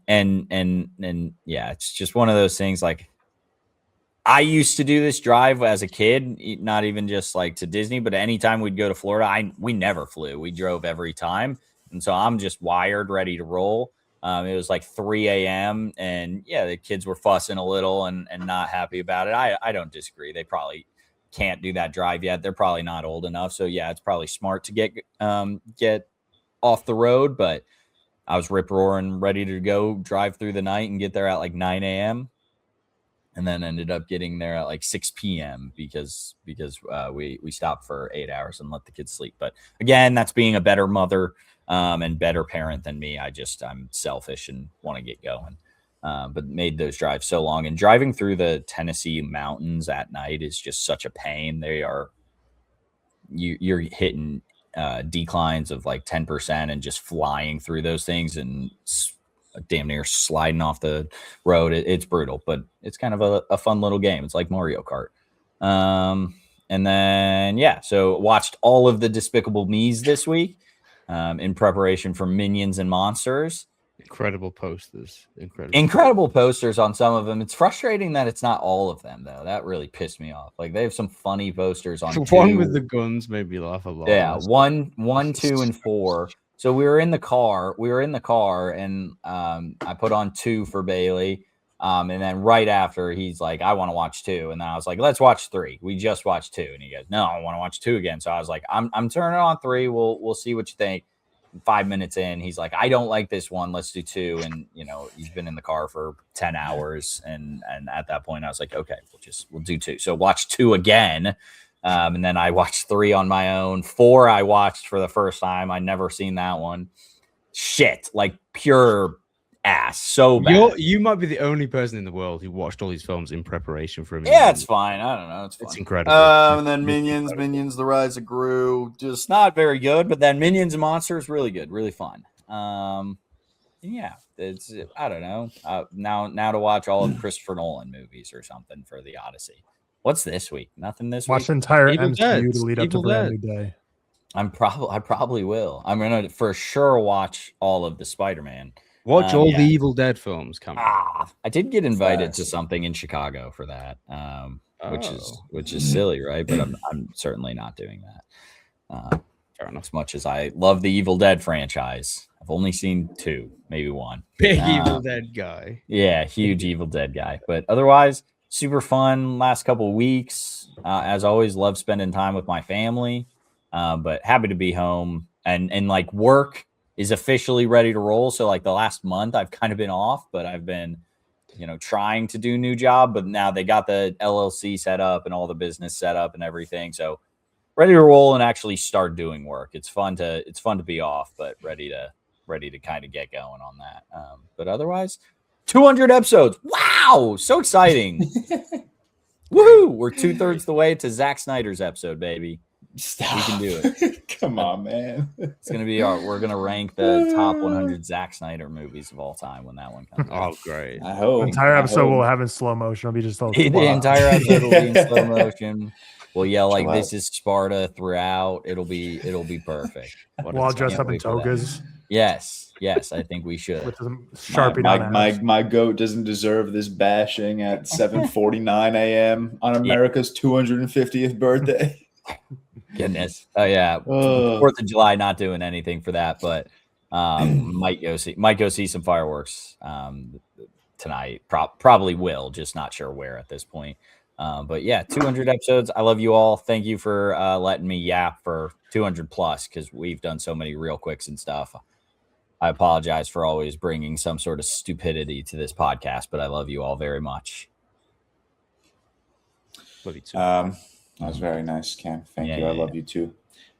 Speaker 2: yeah, it's just one of those things. Like, I used to do this drive as a kid, not even just like to Disney, but anytime we'd go to Florida, we never flew. We drove every time. And so I'm just wired, ready to roll. It was like 3 a.m. and yeah, the kids were fussing a little and not happy about it. I don't disagree. They probably can't do that drive yet. They're probably not old enough. So yeah, it's probably smart to get off the road, but I was rip roaring, ready to go drive through the night and get there at like 9 a.m. and then ended up getting there at like 6 p.m. because we stopped for 8 hours and let the kids sleep. But again, that's being a better mother and better parent than me. I'm selfish and want to get going. But made those drives so long, and driving through the Tennessee mountains at night is just such a pain. You're hitting declines of like 10% and just flying through those things and damn near sliding off the road. It's brutal, but it's kind of a fun little game. It's like Mario Kart. And then, yeah, so watched all of the Despicable Me's this week in preparation for Minions and Monsters.
Speaker 3: Incredible posters.
Speaker 2: Incredible posters on some of them. It's frustrating that it's not all of them, though. That really pissed me off. Like, they have some funny posters on
Speaker 3: one with the guns made me laugh a lot.
Speaker 2: Yeah, 1, 2, and 4. So we were in the car, and I put on 2 for Bailey. And then right after, he's like, I want to watch 2. And then I was like, let's watch 3. We just watched 2. And he goes, no, I want to watch 2 again. So I was like, I'm turning on 3. We'll see what you think. 5 minutes in, he's like, I don't like this one. Let's do 2. And, he's been in the car for 10 hours. And at that point, I was like, okay, we'll do 2. So watch 2 again. And then I watched 3 on my own. 4 I watched for the first time. I'd never seen that one. Shit, like pure ass. So bad.
Speaker 3: You might be the only person in the world who watched all these films in preparation for a
Speaker 2: movie. Yeah, it's fine. I don't know.
Speaker 3: It's incredible.
Speaker 2: And then Minions, The Rise of Gru, just not very good. But then Minions and Monsters, really good, really fun. Yeah, I don't know. Now to watch all of Christopher Nolan movies or something for the Odyssey. What's this week? Nothing this week.
Speaker 4: Watch the entire MCU to lead up to Brand New Day.
Speaker 2: I probably will. I'm gonna for sure watch all of the Spider-Man.
Speaker 3: Watch all the Evil Dead films coming.
Speaker 2: I did get invited to something in Chicago for that, which is silly, right? But I'm certainly not doing that. Fair enough. As much as I love the Evil Dead franchise, I've only seen 2, maybe 1.
Speaker 3: Big Evil Dead guy.
Speaker 2: Yeah, huge Evil Dead guy. But otherwise, super fun last couple of weeks. As always, love spending time with my family. But happy to be home and like work is officially ready to roll. So like the last month I've kind of been off, but I've been, trying to do a new job, but now they got the LLC set up and all the business set up and everything. So ready to roll and actually start doing work. It's fun to be off, but ready to kind of get going on that. But otherwise 200 episodes. Wow. So exciting. Woohoo. We're 2/3 the way to Zack Snyder's episode, baby.
Speaker 1: Stop.
Speaker 2: We can do it.
Speaker 1: Come on, man.
Speaker 2: It's gonna be we're gonna rank the top 100 Zack Snyder movies of all time when that one comes out.
Speaker 3: Oh, great!
Speaker 1: I hope
Speaker 4: the entire episode will have in slow motion. It'll be just
Speaker 2: the entire episode will be in slow motion. We'll yell like "This is Sparta" throughout. It'll be perfect.
Speaker 4: We'll all dressed up in togas.
Speaker 2: Yes, I think we should.
Speaker 4: With some Sharpie on
Speaker 1: my goat doesn't deserve this bashing at 7:49 a.m. on America's 250th birthday.
Speaker 2: Goodness. Oh yeah. 4th of July, not doing anything for that, but might go see some fireworks tonight. Probably will, just not sure where at this point. But yeah, 200 episodes. I love you all. Thank you for letting me yap for 200 plus, because we've done so many real quicks and stuff. I apologize for always bringing some sort of stupidity to this podcast, but I love you all very much.
Speaker 3: Love you too.
Speaker 1: That was very nice, Cam. Thank you. I love you too.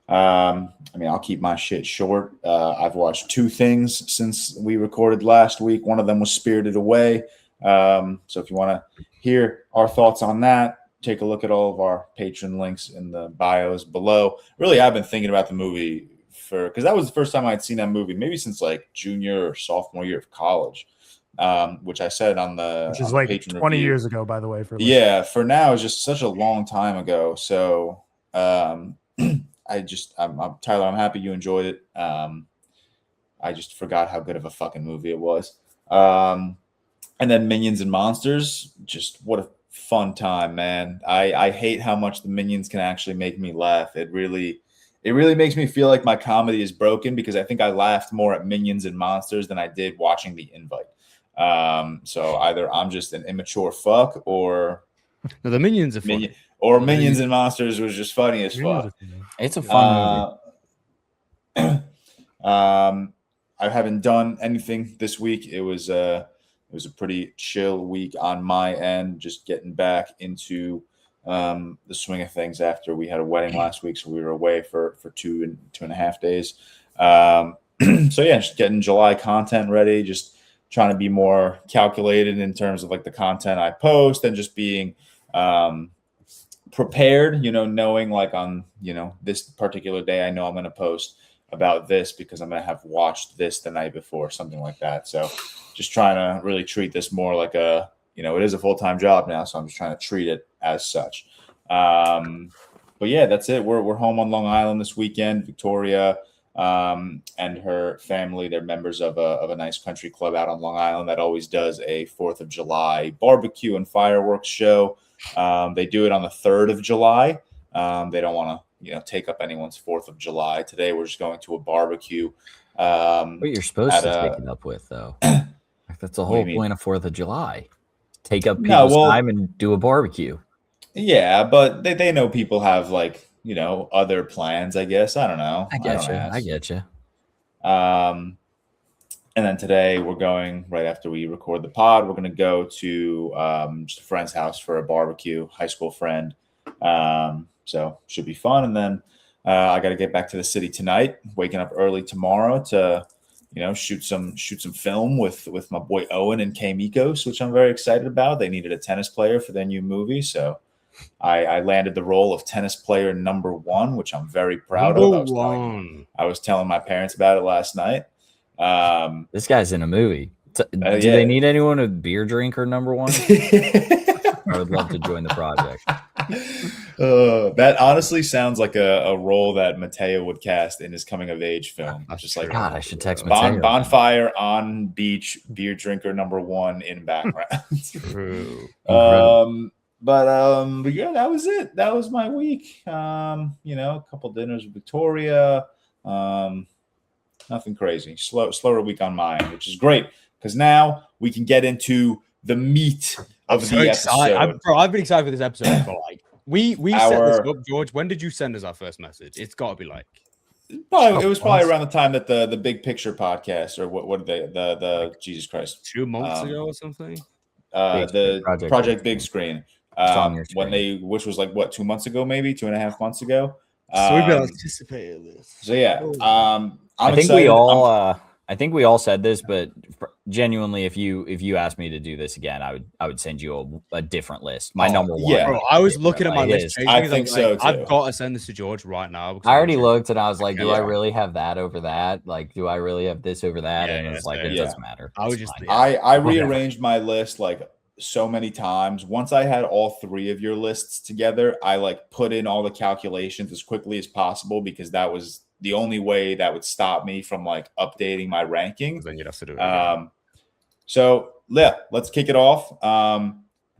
Speaker 1: I mean, I'll keep my shit short. I've watched 2 things since we recorded last week. One of them was Spirited Away. So if you want to hear our thoughts on that, take a look at all of our Patreon links in the bios below. Really, I've been thinking about the movie because that was the first time I'd seen that movie, maybe since like junior or sophomore year of college, which I said on the
Speaker 4: which is like
Speaker 1: Patreon
Speaker 4: 20
Speaker 1: review.
Speaker 4: years ago, by the way.
Speaker 1: For now, it's just such a long time ago. So I'm Tyler. I'm happy you enjoyed it. I just forgot how good of a fucking movie it was. And then Minions and Monsters, just what a fun time, man. I hate how much the Minions can actually make me laugh. It really makes me feel like my comedy is broken, because I think I laughed more at Minions and Monsters than I did watching The Invite. So either I'm just an immature fuck, or
Speaker 3: no, the Minions are funny.
Speaker 1: Minions and Monsters was just funny as fuck.
Speaker 2: It's a fun
Speaker 1: movie. I haven't done anything this week. It was a pretty chill week on my end, just getting back into the swing of things after we had a wedding last week. So we were away for 2.5 days. So yeah, just getting July content ready, just trying to be more calculated in terms of like the content I post, and just being prepared, knowing like on, this particular day, I know I'm going to post about this because I'm going to have watched this the night before, something like that. So just trying to really treat this more like it is a full-time job now. So I'm just trying to treat it as such. But yeah, that's it. We're home on Long Island this weekend. Victoria and her family, they're members of a nice country club out on Long Island that always does a 4th of July barbecue and fireworks show. They do it on the 3rd of July. They don't want to, take up anyone's 4th of July. Today, we're just going to a barbecue.
Speaker 2: What you're supposed to take it up with, though. That's the whole point of 4th of July. Take up people's time and do a barbecue.
Speaker 1: Yeah, but they know people have like, other plans, I guess. I don't know.
Speaker 2: I get you.
Speaker 1: And then today we're going, right after we record the pod, we're going to go to just a friend's house for a barbecue, high school friend. So should be fun. And then I got to get back to the city tonight, waking up early tomorrow to, shoot some film with my boy Owen and K Mikos, which I'm very excited about. They needed a tennis player for their new movie. So I landed the role of tennis player number 1, which I'm very proud of. I was telling my parents about it last night.
Speaker 2: This guy's in a movie. Do they need anyone a beer drinker number 1? I would love to join the project.
Speaker 1: That honestly sounds like a role that Mateo would cast in his coming of age film. Just like,
Speaker 2: God, I should text Mateo.
Speaker 1: Bonfire on beach, beer drinker number 1 in background.
Speaker 3: True.
Speaker 1: But yeah, that was it. That was my week. A couple dinners with Victoria. Nothing crazy. Slower week on mine, which is great because now we can get into the meat of the episode.
Speaker 3: I've been excited for this episode for like we set this up, George. When did you send us our first message? It's got to be like
Speaker 1: it was probably around the time that the Big Picture podcast, or what the Jesus Christ,
Speaker 3: 2 months ago or something.
Speaker 1: The Project Big Screen. Which was like 2 months ago, maybe 2.5 months ago.
Speaker 3: So we've been anticipating this.
Speaker 1: So yeah,
Speaker 2: I think we all said this, but genuinely, if you asked me to do this again, I would send you a different list. My number 1.
Speaker 1: Yeah,
Speaker 3: bro, I was looking at my list.
Speaker 1: I think so too.
Speaker 3: I've got to send this to George right now.
Speaker 2: I already looked and I was like, do I really have that over that? Like, do I really have this over that? And it's like, it doesn't matter.
Speaker 1: I rearranged my list like so many times. Once I had all 3 of your lists together, I like put in all the calculations as quickly as possible because that was the only way that would stop me from like updating my ranking.
Speaker 3: Then you'd have to do it again.
Speaker 1: So yeah, let's kick it off.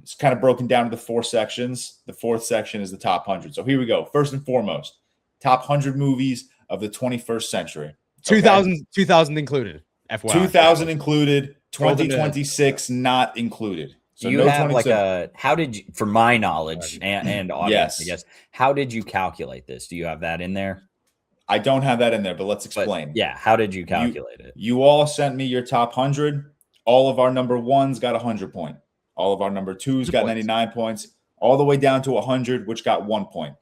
Speaker 1: It's kind of broken down to the 4 sections. The 4th section is the top 100. So here we go. First and foremost, top 100 movies of the 21st century.
Speaker 3: 2000 included. FYI.
Speaker 1: 2000 included. 2026 not included. So
Speaker 2: you have like how did you, for my knowledge and audience, I guess, how did you calculate this? Do you have that in there?
Speaker 1: I don't have that in there, but let's explain.
Speaker 2: Yeah, how did you calculate it?
Speaker 1: You all sent me your top 100. All of our number 1s got 100 point. All of our number 2s got 99 points, all the way down to 100, which got 1 point.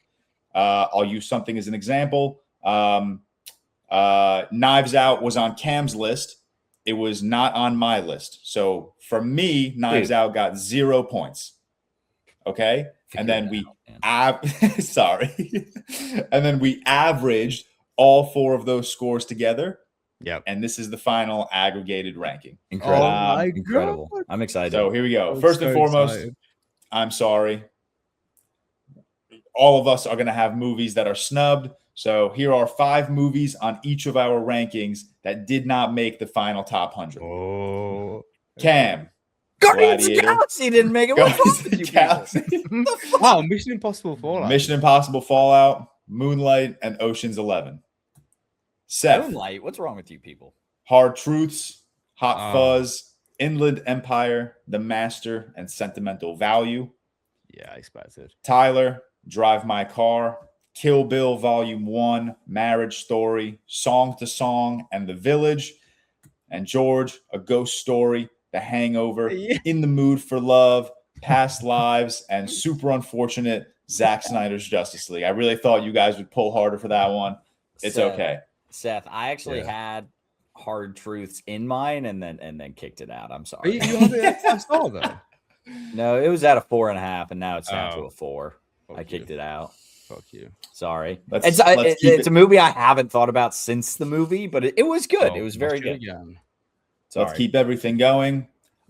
Speaker 1: I'll use something as an example. Knives Out was on Cam's list. It was not on my list. So for me, Knives Out got 0 points. Okay. And then we sorry. And then we averaged all 4 of those scores together.
Speaker 3: Yep.
Speaker 1: And this is the final aggregated ranking.
Speaker 2: Incredible. Incredible. I'm excited.
Speaker 1: So here we go. First and foremost, I'm sorry. All of us are going to have movies that are snubbed. So here are 5 movies on each of our rankings that did not make the final top 100.
Speaker 3: Oh,
Speaker 1: Cam.
Speaker 2: Guardians of the Galaxy didn't make it. What's wrong with you people?
Speaker 3: Wow, Mission Impossible Fallout.
Speaker 1: Mission Impossible Fallout, Moonlight, and Ocean's 11. Seth.
Speaker 2: Moonlight. What's wrong with you people?
Speaker 1: Hard Truths, Hot Fuzz, Inland Empire, The Master, and Sentimental Value.
Speaker 3: Yeah, I expected.
Speaker 1: Tyler, Drive My Car, Kill Bill Volume 1, Marriage Story, Song to Song, and The Village. And George, A Ghost Story, The Hangover, In the Mood for Love, Past Lives, and super unfortunate Zack Snyder's Justice League. I really thought you guys would pull harder for that one. It's okay.
Speaker 2: Seth, I actually had Hard Truths in mine and then kicked it out. I'm sorry.
Speaker 3: You have it at 5 star though?
Speaker 2: No, it was at a 4.5, and now it's down to a 4. I kicked it out.
Speaker 3: Fuck you.
Speaker 2: Sorry. It's a movie I haven't thought about since the movie, but it was good. It was very good.
Speaker 1: So let's keep everything going.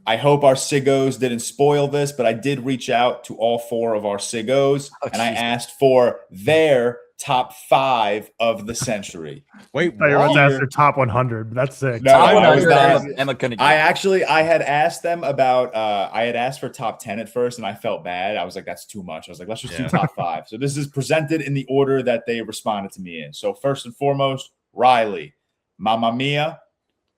Speaker 1: I hope our Siggos didn't spoil this, but I did reach out to all 4 of our Siggos, and I asked for their top 5 of the century.
Speaker 4: Wait, you were about to ask their top 100. That's sick.
Speaker 1: No, I was not.
Speaker 2: Emma couldn't.
Speaker 1: I had asked them about. I had asked for top 10 at first, and I felt bad. I was like, "That's too much." I was like, "Let's just do top 5." So this is presented in the order that they responded to me in. So first and foremost, Riley, Mamma Mia,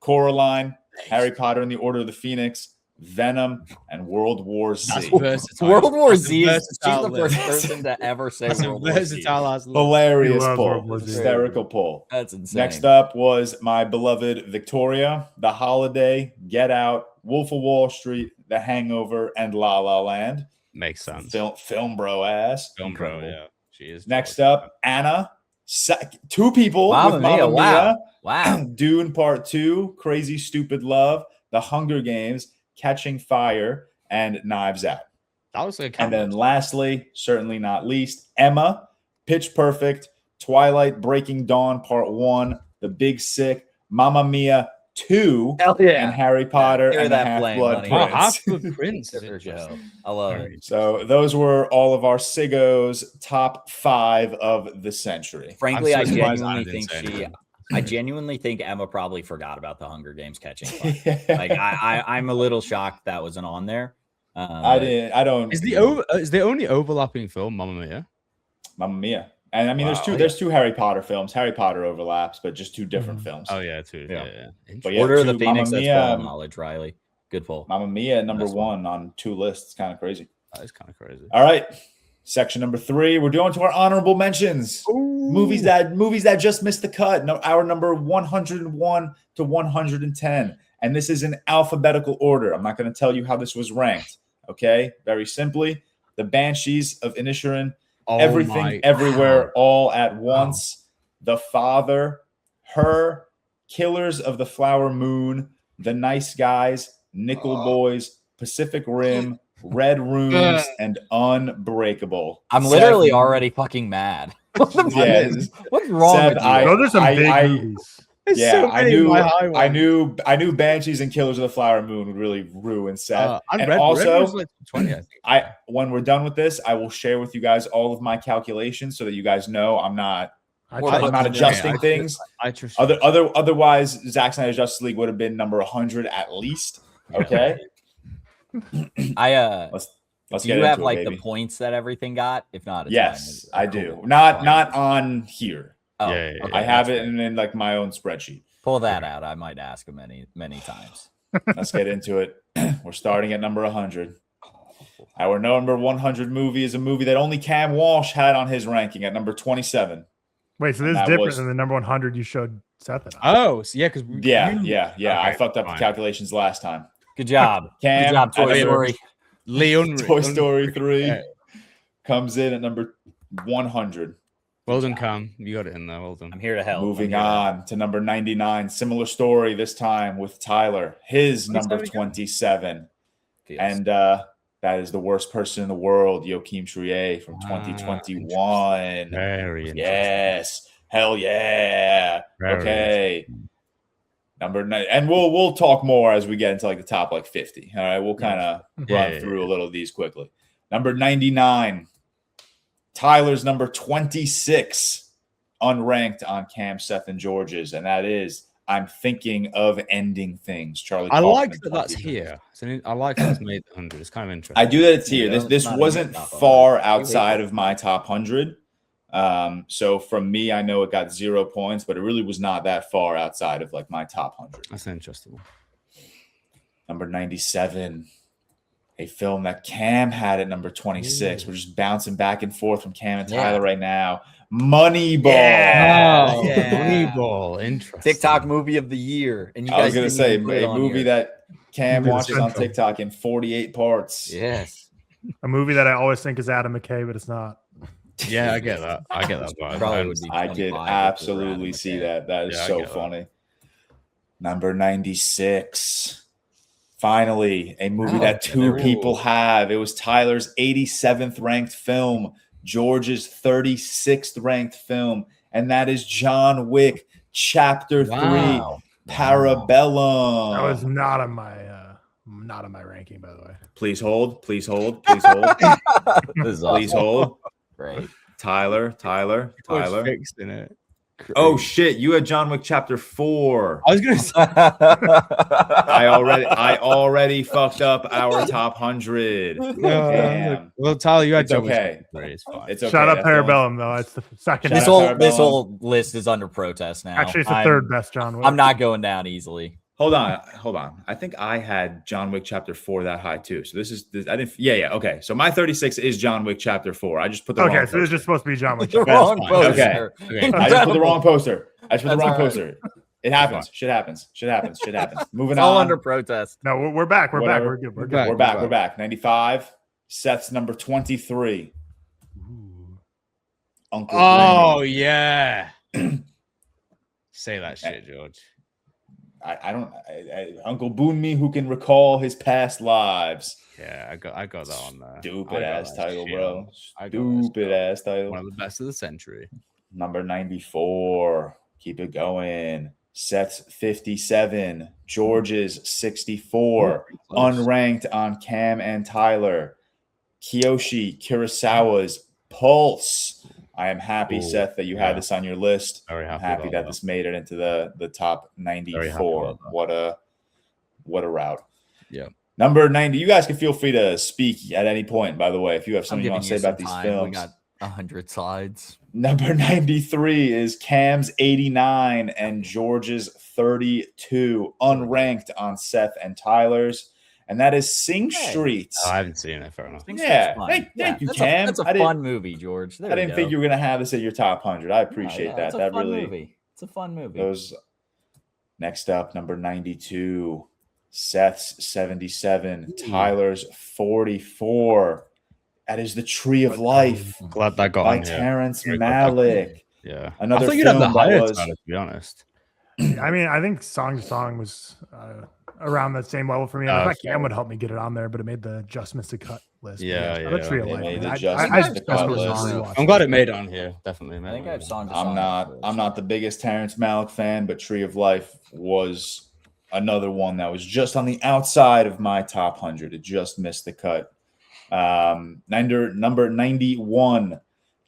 Speaker 1: Coraline, Harry Potter and the Order of the Phoenix, Venom, and World War Z.
Speaker 2: World War Z. She's the first person to ever say World War Z.
Speaker 1: Hilarious pull. Hysterical pull.
Speaker 2: That's insane.
Speaker 1: Next up was my beloved Victoria, The Holiday, Get Out, Wolf of Wall Street, The Hangover, and La La Land.
Speaker 3: Makes sense.
Speaker 1: Film bro ass.
Speaker 3: Film bro, yeah. She is.
Speaker 1: Next up, Anna. 2 people with Mamma Mia.
Speaker 2: Wow.
Speaker 1: Dune Part 2, Crazy Stupid Love, The Hunger Games, Catching Fire, and Knives Out.
Speaker 3: That was like
Speaker 1: and then lastly, certainly not least, Emma, Pitch Perfect, Twilight Breaking Dawn Part 1, The Big Sick, Mamma Mia 2, and Harry Potter and the Half-Blood Prince.
Speaker 3: Half-Blood Prince.
Speaker 2: I love it.
Speaker 1: So those were all of our Siggos' top 5 of the century.
Speaker 2: Frankly, I genuinely think Emma probably forgot about the Hunger Games Catching Fire. Like I'm a little shocked that wasn't on there.
Speaker 1: I don't.
Speaker 3: Is the only overlapping film Mamma Mia?
Speaker 1: Mamma Mia, and I mean, there's 2 Harry Potter films. Harry Potter overlaps, but just 2 different films.
Speaker 3: Oh yeah, 2. Yeah.
Speaker 1: But
Speaker 2: Order of the Phoenix. That's full knowledge, Riley. Good pull.
Speaker 1: Mamma Mia number 1 on 2 lists. Kind of crazy.
Speaker 3: That is kind of crazy.
Speaker 1: All right. Section number 3, we're doing to our honorable mentions. Movies that just missed the cut. No, our number 101 to 110. And this is in alphabetical order. I'm not going to tell you how this was ranked. Okay. Very simply, The Banshees of Inisherin, Everything, Everywhere, All at Once, The Father, Her, Killers of the Flower Moon, The Nice Guys, Nickel Boys, Pacific Rim, Red Rooms, and Unbreakable.
Speaker 2: I'm literally already fucking mad. What's wrong with you?
Speaker 4: Those are some big movies.
Speaker 1: I knew Banshees and Killers of the Flower Moon would really ruin Seth. And also, like 20, I think. When we're done with this, I will share with you guys all of my calculations so that you guys know I'm not I'm not adjusting things. Otherwise, Zack Snyder's Justice League would have been number 100 at least. Okay.
Speaker 2: Let's do you have like the points that everything got? If not, it's
Speaker 1: yes, I do. Not on here.
Speaker 2: Oh,
Speaker 3: yeah.
Speaker 2: Okay,
Speaker 1: I have it in like my own spreadsheet.
Speaker 2: Pull that out. I might ask him many times.
Speaker 1: Let's get into it. We're starting at number 100. Our number 100 movie is a movie that only Cam Walsh had on his ranking at number 27.
Speaker 4: Wait, so this is different than the number 100 you showed Seth and I.
Speaker 3: Oh, so because
Speaker 1: okay, I fucked up the calculations last time.
Speaker 2: Good job,
Speaker 1: Cam.
Speaker 2: Good job, Toy Story.
Speaker 1: Toy Story 3 comes in at number 100.
Speaker 3: Well done, Cam. You got it in there. Well done.
Speaker 2: I'm here to help.
Speaker 1: Moving on to number 99. Similar story this time with Tyler. His number 27. And that is the worst person in the world, Joachim Trier from 2021.
Speaker 3: Very interesting.
Speaker 1: Yes. Hell yeah. Okay. Number 9. And we'll talk more as we get into like the top like 50. All right. We'll kind of run through a little of these quickly. Number 99. Tyler's number 26. Unranked on Cam, Seth, and George's. And that is I'm Thinking of Ending Things. Charlie.
Speaker 3: I like that that's here. I like that it's made 100. It's kind of interesting.
Speaker 1: I do that it's here. This wasn't far outside of my top 100. So from me, I know it got 0 points, but it really was not that far outside of like my top 100.
Speaker 3: That's interesting.
Speaker 1: Number 97. A film that Cam had at number 26. We're just bouncing back and forth from Cam and Tyler right now. Moneyball.
Speaker 3: Moneyball. Interesting.
Speaker 2: TikTok movie of the year. And you
Speaker 1: I was going to say a movie that Cam watches on
Speaker 4: Central.
Speaker 1: TikTok in 48 parts.
Speaker 2: Yes.
Speaker 4: A movie that I always think is Adam McKay, but it's not.
Speaker 3: Yeah, I get that.
Speaker 2: Probably would be
Speaker 1: I could absolutely see that. That is so funny. Number 96. Finally, a movie that two people have. It was Tyler's 87th ranked film, George's 36th ranked film, and that is John Wick Chapter 3, Parabellum.
Speaker 4: That was not on my ranking, by the way.
Speaker 1: Please hold. Please hold. Please hold. Please hold.
Speaker 2: Great.
Speaker 1: Tyler.
Speaker 3: Fixing it.
Speaker 1: Oh shit! You had John Wick Chapter 4.
Speaker 3: I was gonna say.
Speaker 1: I already fucked up our top 100.
Speaker 3: Well, Tyler, you had
Speaker 1: It's okay.
Speaker 3: It's fine.
Speaker 1: It's okay.
Speaker 4: Shout out Parabellum, though. It's the second.
Speaker 2: This whole list is under protest now.
Speaker 4: Actually, it's the third best John Wick.
Speaker 2: I'm not going down easily.
Speaker 1: Hold on. I think I had John Wick Chapter 4 that high too. So this. I didn't. Yeah. Okay. So my 36 is John Wick Chapter 4. I just put the wrong.
Speaker 4: Okay, so this is just supposed to be John Wick.
Speaker 2: The wrong poster.
Speaker 1: Okay. I just put the wrong poster. It happens. Shit happens. Moving on.
Speaker 2: All under protest.
Speaker 4: No, we're back. We're back. We're good.
Speaker 1: We're back. 95. Seth's number 23. Uncle.
Speaker 3: Oh yeah. Say that shit, George.
Speaker 1: I don't. Uncle Boon Me, who can recall his past lives.
Speaker 3: Yeah, I got that on there.
Speaker 1: Stupid ass title, bro.
Speaker 3: One
Speaker 1: Title.
Speaker 3: of the best of the century.
Speaker 1: Number 94. Keep it going. Seth's 57. George's 64. Unranked on Cam and Tyler. Kiyoshi Kurosawa's Pulse. I am happy, Seth, that you had this on your list.
Speaker 3: Very
Speaker 1: I'm happy that this made it into the top 94. What a route.
Speaker 3: Yeah.
Speaker 1: Number 90. You guys can feel free to speak at any point, by the way, if you have something you want to say about these films.
Speaker 2: We got 100 slides.
Speaker 1: Number 93 is Cam's 89 and George's 32, unranked on Seth and Tyler's. And that is Sing Street.
Speaker 3: Oh, I haven't seen it. Fair enough.
Speaker 1: Yeah. Thank you, Cam.
Speaker 2: That's a fun movie, George.
Speaker 1: I didn't think you were going to have this at your top 100. I appreciate that. That really.
Speaker 2: Movie. It's a fun movie.
Speaker 1: Next up, number 92, Seth's 77, Tyler's 44. That is The Tree of Life.
Speaker 3: Glad that got
Speaker 1: by
Speaker 3: on here.
Speaker 1: Terrence Malick.
Speaker 3: Yeah.
Speaker 1: Another
Speaker 3: I think you'd have the highest, to be honest.
Speaker 4: I mean, I think Song to Song was around that same level for me. I thought Cam would help me get it on there, but it made the adjustments to cut list. That's real life.
Speaker 3: I'm glad it made it on here. Definitely.
Speaker 2: I think I have Song to
Speaker 1: Song. I'm not the biggest Terrence Malick fan, but Tree of Life was another one that was just on the outside of my top 100. It just missed the cut. Number 91,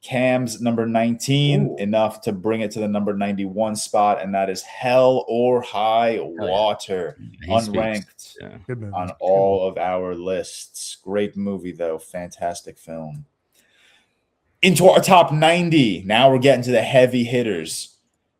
Speaker 1: Cam's number 19, enough to bring it to the number 91 spot, and that is Hell or High Water, unranked on all of our lists. Great movie, though. Fantastic film. Into our top 90. Now we're getting to the heavy hitters.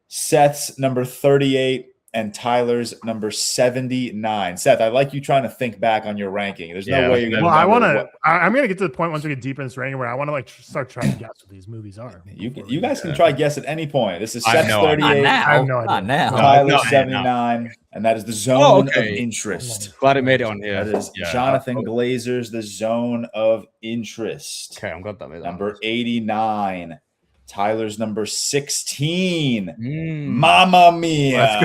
Speaker 1: Seth's number 38 and Tyler's number 79. Seth, I like you trying to think back on your ranking. There's no way you're going to.
Speaker 4: Well, I'm going to get to the point once we get deeper in this ranking where I want to like start trying to guess what these movies are.
Speaker 1: You guys can try guess at any point. This is Seth's 38.
Speaker 2: I have no idea. Not now.
Speaker 1: Tyler's 79, and that is the zone of interest.
Speaker 3: Glad it made it on here.
Speaker 1: That is Jonathan Glazer's The Zone of Interest.
Speaker 3: Okay, I'm glad that made it.
Speaker 1: Number 89. Tyler's number 16. Mamma Mia.
Speaker 4: Let's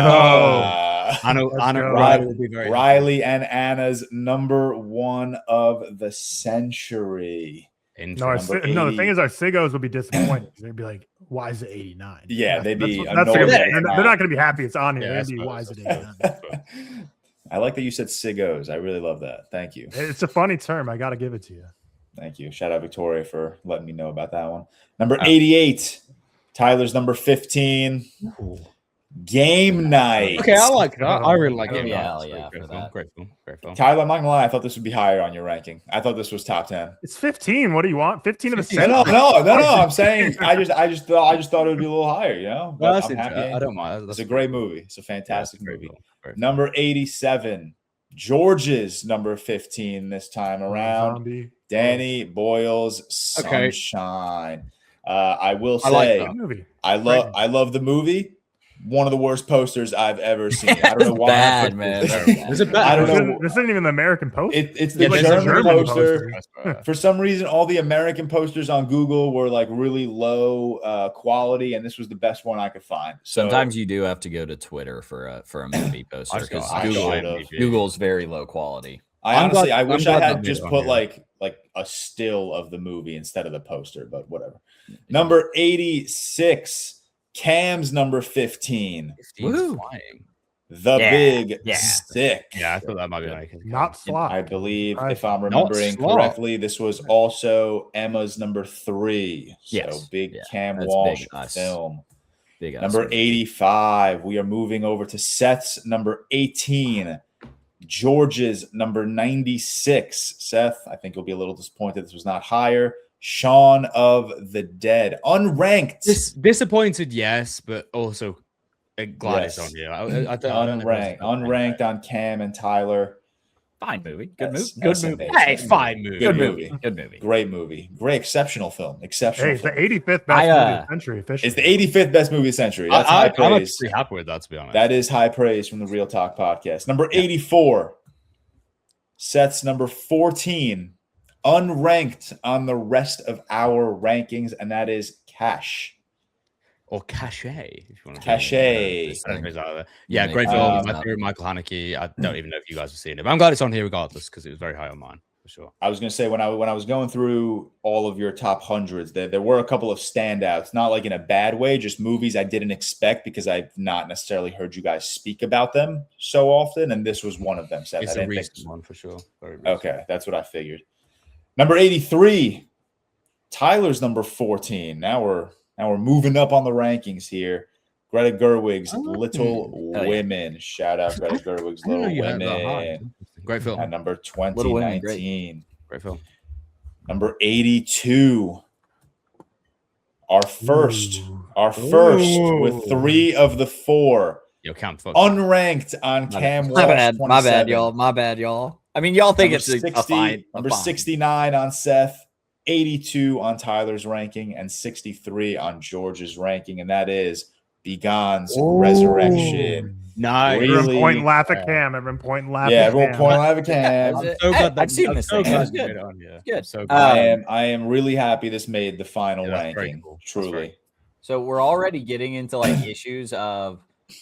Speaker 4: go.
Speaker 1: Riley and Anna's number 1 of the century.
Speaker 4: No, the thing is, our Sigos will be disappointed. They'd be like, "Why is it 89?"
Speaker 1: Yeah, they'd be.
Speaker 4: They're not going to be happy it's on here. They'd be, "Why is it 89?"
Speaker 1: I like that you said Sigos. I really love that. Thank you.
Speaker 4: It's a funny term. I got to give it to you.
Speaker 1: Thank you. Shout out Victoria for letting me know about that one. Number 88. Tyler's number 15. Game Night.
Speaker 3: Okay, I like that. I really like Game
Speaker 2: Night.
Speaker 3: Yeah, great film.
Speaker 1: Tyler, I'm not gonna lie. I thought this would be higher on your ranking. I thought this was top 10.
Speaker 4: It's 15. What do you want? 15 of the century?
Speaker 1: No. I'm saying I just thought it would be a little higher. You know,
Speaker 3: but I'm happy. I don't mind.
Speaker 1: It's a great movie. It's a fantastic movie. Number 87. George's number 15 this time around. Danny Boyle's Sunshine. I will say, I love the movie. One of the worst posters I've ever seen. I don't know why.
Speaker 2: Bad, man.
Speaker 1: Is it bad? I don't know.
Speaker 4: This isn't even the American poster.
Speaker 1: It's the German poster. For some reason, all the American posters on Google were like really low quality, and this was the best one I could find. So,
Speaker 2: sometimes you do have to go to Twitter for a movie poster because Google's very low quality.
Speaker 1: I wish I had just put like a still of the movie instead of the poster, but whatever. Number 86. Cam's number 15. The Big Stick.
Speaker 3: Yeah, I thought that might be like
Speaker 4: not flop.
Speaker 1: I believe, if I'm remembering correctly, this was also Emma's number 3. So big Cam Walsh film. Number 85. We are moving over to Seth's number 18. George's number 96. Seth, I think you'll be a little disappointed this was not higher. Shaun of the Dead, unranked.
Speaker 3: Disappointed, yes, but also glad it's on here.
Speaker 1: Unranked on Cam and Tyler.
Speaker 2: Fine movie. Good movie.
Speaker 3: Hey, fine movie.
Speaker 2: Good movie.
Speaker 1: Great movie. Great, exceptional film. Exceptional.
Speaker 4: Hey, it's the 85th best movie of the century. Officially.
Speaker 1: It's the 85th best movie of the century. That's high praise.
Speaker 3: I'm pretty happy with that, to be honest.
Speaker 1: That is high praise from the ReelTok Podcast. Number 84. Seth's number 14. Unranked on the rest of our rankings, and that is Cash.
Speaker 3: Or Cachet, if you want to.
Speaker 1: Cachet.
Speaker 3: Yeah, great film. My favorite Michael Haneke. I don't even know if you guys have seen it, but I'm glad it's on here regardless because it was very high on mine for sure.
Speaker 1: I was going to say when I was going through all of your top hundreds, there were a couple of standouts, not like in a bad way, just movies I didn't expect because I've not necessarily heard you guys speak about them so often, and this was one of them. Seth.
Speaker 3: It's a recent one for sure.
Speaker 1: Okay, that's what I figured. Number 83, Tyler's number 14. Now we're moving up on the rankings here. Greta Gerwig's Little Women. Shout out Greta Gerwig's Little Women.
Speaker 3: Great film.
Speaker 1: At number 2019.
Speaker 3: Great film.
Speaker 1: Number 82. Our first with 3 of the 4.
Speaker 3: Yo, Cam,
Speaker 1: unranked on Cam Walsh.
Speaker 2: My bad, y'all. I mean, y'all think it's a fine.
Speaker 1: Number 69 on Seth, 82 on Tyler's ranking, and 63 on George's ranking, and that is Begone's Resurrection.
Speaker 3: Nice.
Speaker 1: Really,
Speaker 4: everyone point and laugh at Cam. Everyone point and laugh.
Speaker 1: Yeah, everyone point and laugh at Cam.
Speaker 3: I'm so glad
Speaker 2: I've seen this thing.
Speaker 3: It's
Speaker 2: good.
Speaker 3: So
Speaker 1: I am really happy this made the final ranking.
Speaker 3: Cool.
Speaker 1: Truly.
Speaker 2: So we're already getting into like issues of.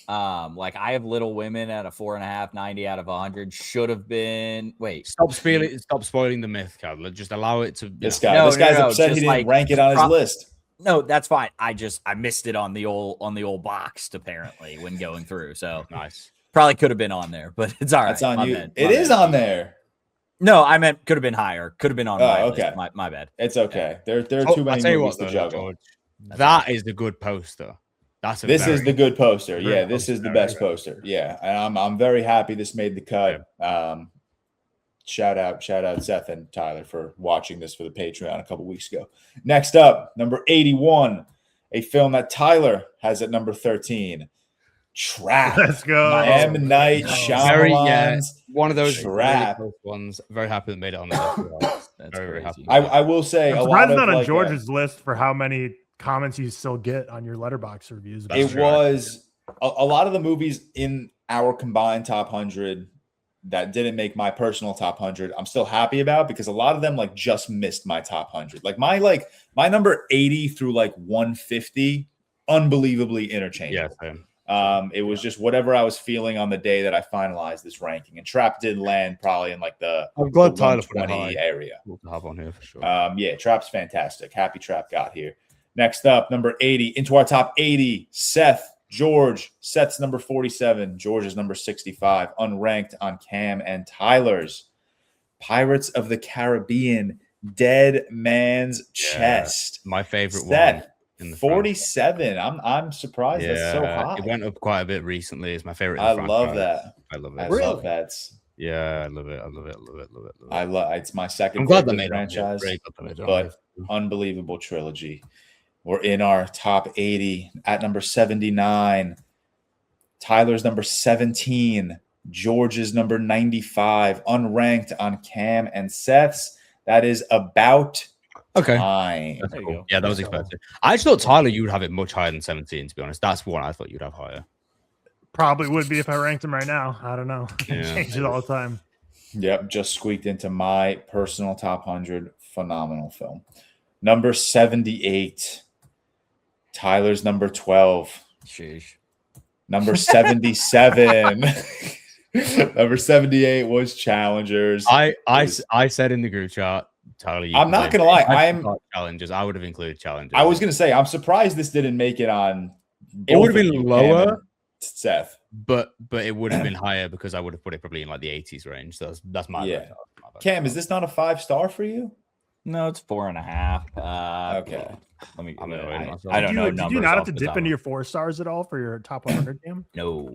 Speaker 2: Like I have Little Women at a 4.5, 90 out of 100. Should have been. Wait,
Speaker 3: stop spoiling the myth, Cal. Just allow it to.
Speaker 1: This guy's upset he didn't rank it on his list.
Speaker 2: No, that's fine. I missed it on the old box apparently when going through. So
Speaker 3: nice.
Speaker 2: Probably could have been on there, but it's all right.
Speaker 1: That's on you. It is on there.
Speaker 2: No, I meant could have been higher. Could have been on my list.
Speaker 1: Okay.
Speaker 2: My bad.
Speaker 1: It's okay. There are too many movies to juggle.
Speaker 3: George, that is the good poster.
Speaker 1: This is the good poster. Yeah, this is the best poster. Yeah, and I'm very happy this made the cut.
Speaker 3: Yeah.
Speaker 1: Shout out Seth and Tyler for watching this for the Patreon a couple weeks ago. Next up, number 81, a film that Tyler has at number 13. Trap.
Speaker 4: Let's go.
Speaker 1: M. Night Shyamalan's
Speaker 3: one of those
Speaker 1: Trap.
Speaker 3: really ones. Very happy that made it on the list. Very happy.
Speaker 1: I will say
Speaker 4: I'm
Speaker 1: a
Speaker 4: surprised
Speaker 1: lot
Speaker 4: not
Speaker 1: of
Speaker 4: on George's list for how many comments you still get on your Letterboxd reviews.
Speaker 1: It was a lot of the movies in our combined top 100 that didn't make my personal top 100. I'm still happy about because a lot of them like just missed my top 100. Like my number 80 through like 150, unbelievably interchangeable.
Speaker 3: Yeah.
Speaker 1: It was just whatever I was feeling on the day that I finalized this ranking, and Trap did land probably in like the
Speaker 3: I'm glad Tyler put it
Speaker 1: 120 area.
Speaker 3: We'll have on here for sure.
Speaker 1: Yeah, Trap's fantastic. Happy Trap got here. Next up, number 80 into our top 80. Seth, George. Seth's number 47. George's number 65. Unranked on Cam and Tyler's. Pirates of the Caribbean. Dead Man's Chest.
Speaker 3: My favorite
Speaker 1: Seth,
Speaker 3: one. In the
Speaker 1: 47. I'm surprised that's so high.
Speaker 3: It went up quite a bit recently. It's my favorite.
Speaker 1: I love that.
Speaker 3: I love it.
Speaker 1: I love that.
Speaker 3: Yeah, I love it.
Speaker 1: It's my second
Speaker 3: I'm glad they
Speaker 1: favorite
Speaker 3: made
Speaker 1: franchise,
Speaker 3: it.
Speaker 1: but unbelievable trilogy. We're in our top 80 at number 79. Tyler's number 17. George's number 95. Unranked on Cam and Seth's. That is About Time.
Speaker 3: That's cool. Yeah, that was expected. I just thought, Tyler, you would have it much higher than 17, to be honest. That's one I thought you'd have higher.
Speaker 4: Probably would be if I ranked him right now. I don't know.
Speaker 3: Yeah.
Speaker 4: It changes all the time.
Speaker 1: Yep, just squeaked into my personal top 100. Phenomenal film. Number 78. Tyler's number 12.
Speaker 2: Sheesh.
Speaker 1: Number 77. Number 78 was Challengers.
Speaker 3: I said in the group chat, Tyler,
Speaker 1: I'm not gonna lie.
Speaker 3: Challengers. I would have included Challengers.
Speaker 1: I was gonna say I'm surprised this didn't make it on.
Speaker 3: It would have been lower,
Speaker 1: Seth,
Speaker 3: but it would have been higher because I would have put it probably in like the 80s range. So that's my
Speaker 1: bad. Cam, is this not a 5-star for you?
Speaker 2: No, it's 4.5.
Speaker 1: Okay.
Speaker 2: Let me.
Speaker 4: I don't know. Did you not have to dip into your 4 stars at all for your top 100 game?
Speaker 2: No,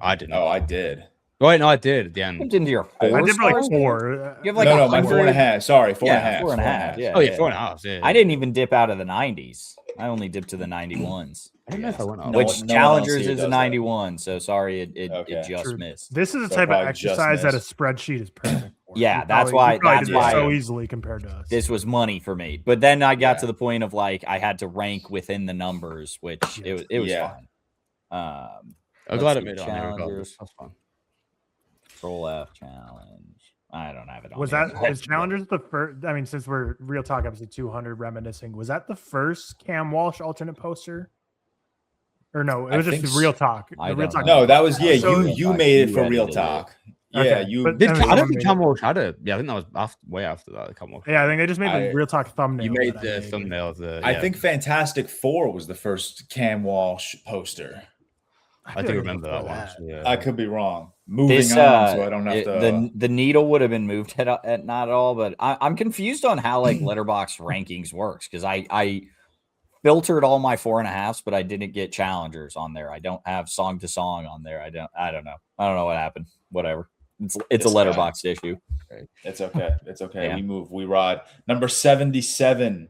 Speaker 3: I didn't.
Speaker 1: Oh, I did.
Speaker 3: Wait, no, I did at the end.
Speaker 2: Dipped into your 4
Speaker 4: I did like
Speaker 2: stars?
Speaker 4: 4.
Speaker 2: You have like
Speaker 1: no, my 4.5. Sorry, 4.5.
Speaker 2: Yeah, 4.5. Yeah.
Speaker 3: Oh yeah, 4.5. Yeah.
Speaker 2: I didn't even dip out of the 90s. I only dipped to the 91s.
Speaker 3: I don't know if I went off.
Speaker 2: Which Challengers is a 91. So sorry, it just missed.
Speaker 4: This is the type of exercise that a spreadsheet is perfect for.
Speaker 2: Yeah, that's why
Speaker 4: so easily compared to us.
Speaker 2: This was money for me. But then I got to the point of like I had to rank within the numbers, which it was fun.
Speaker 3: I'm glad it made it on there regardless. That's fun.
Speaker 2: Control F challenge. I don't have it on.
Speaker 4: Was Challengers the first? I mean, since we're Real Talk episode 200 reminiscing, was that the first Cam Walsh alternate poster? Or no, it was just the Real Talk.
Speaker 1: No, that was you made it for Real Talk. Yeah, you.
Speaker 3: I don't think Cam Walsh had it. Yeah, I think that was way after that. Cam Walsh.
Speaker 4: Yeah, I think they just made the Real Talk thumbnail.
Speaker 3: You made the thumbnail of the.
Speaker 1: I think Fantastic Four was the first Cam Walsh poster.
Speaker 3: I do remember that one. Yeah.
Speaker 1: I could be wrong. Moving on, so I don't have to.
Speaker 2: The needle would have been moved at not at all, but I'm confused on how like Letterboxd rankings works because I filtered all my 4.5s, but I didn't get Challengers on there. I don't have Song to Song on there. I don't know. I don't know what happened. Whatever. It's a Letterboxd issue.
Speaker 1: It's okay. It's okay. Yeah. We move. We ride. Number 77.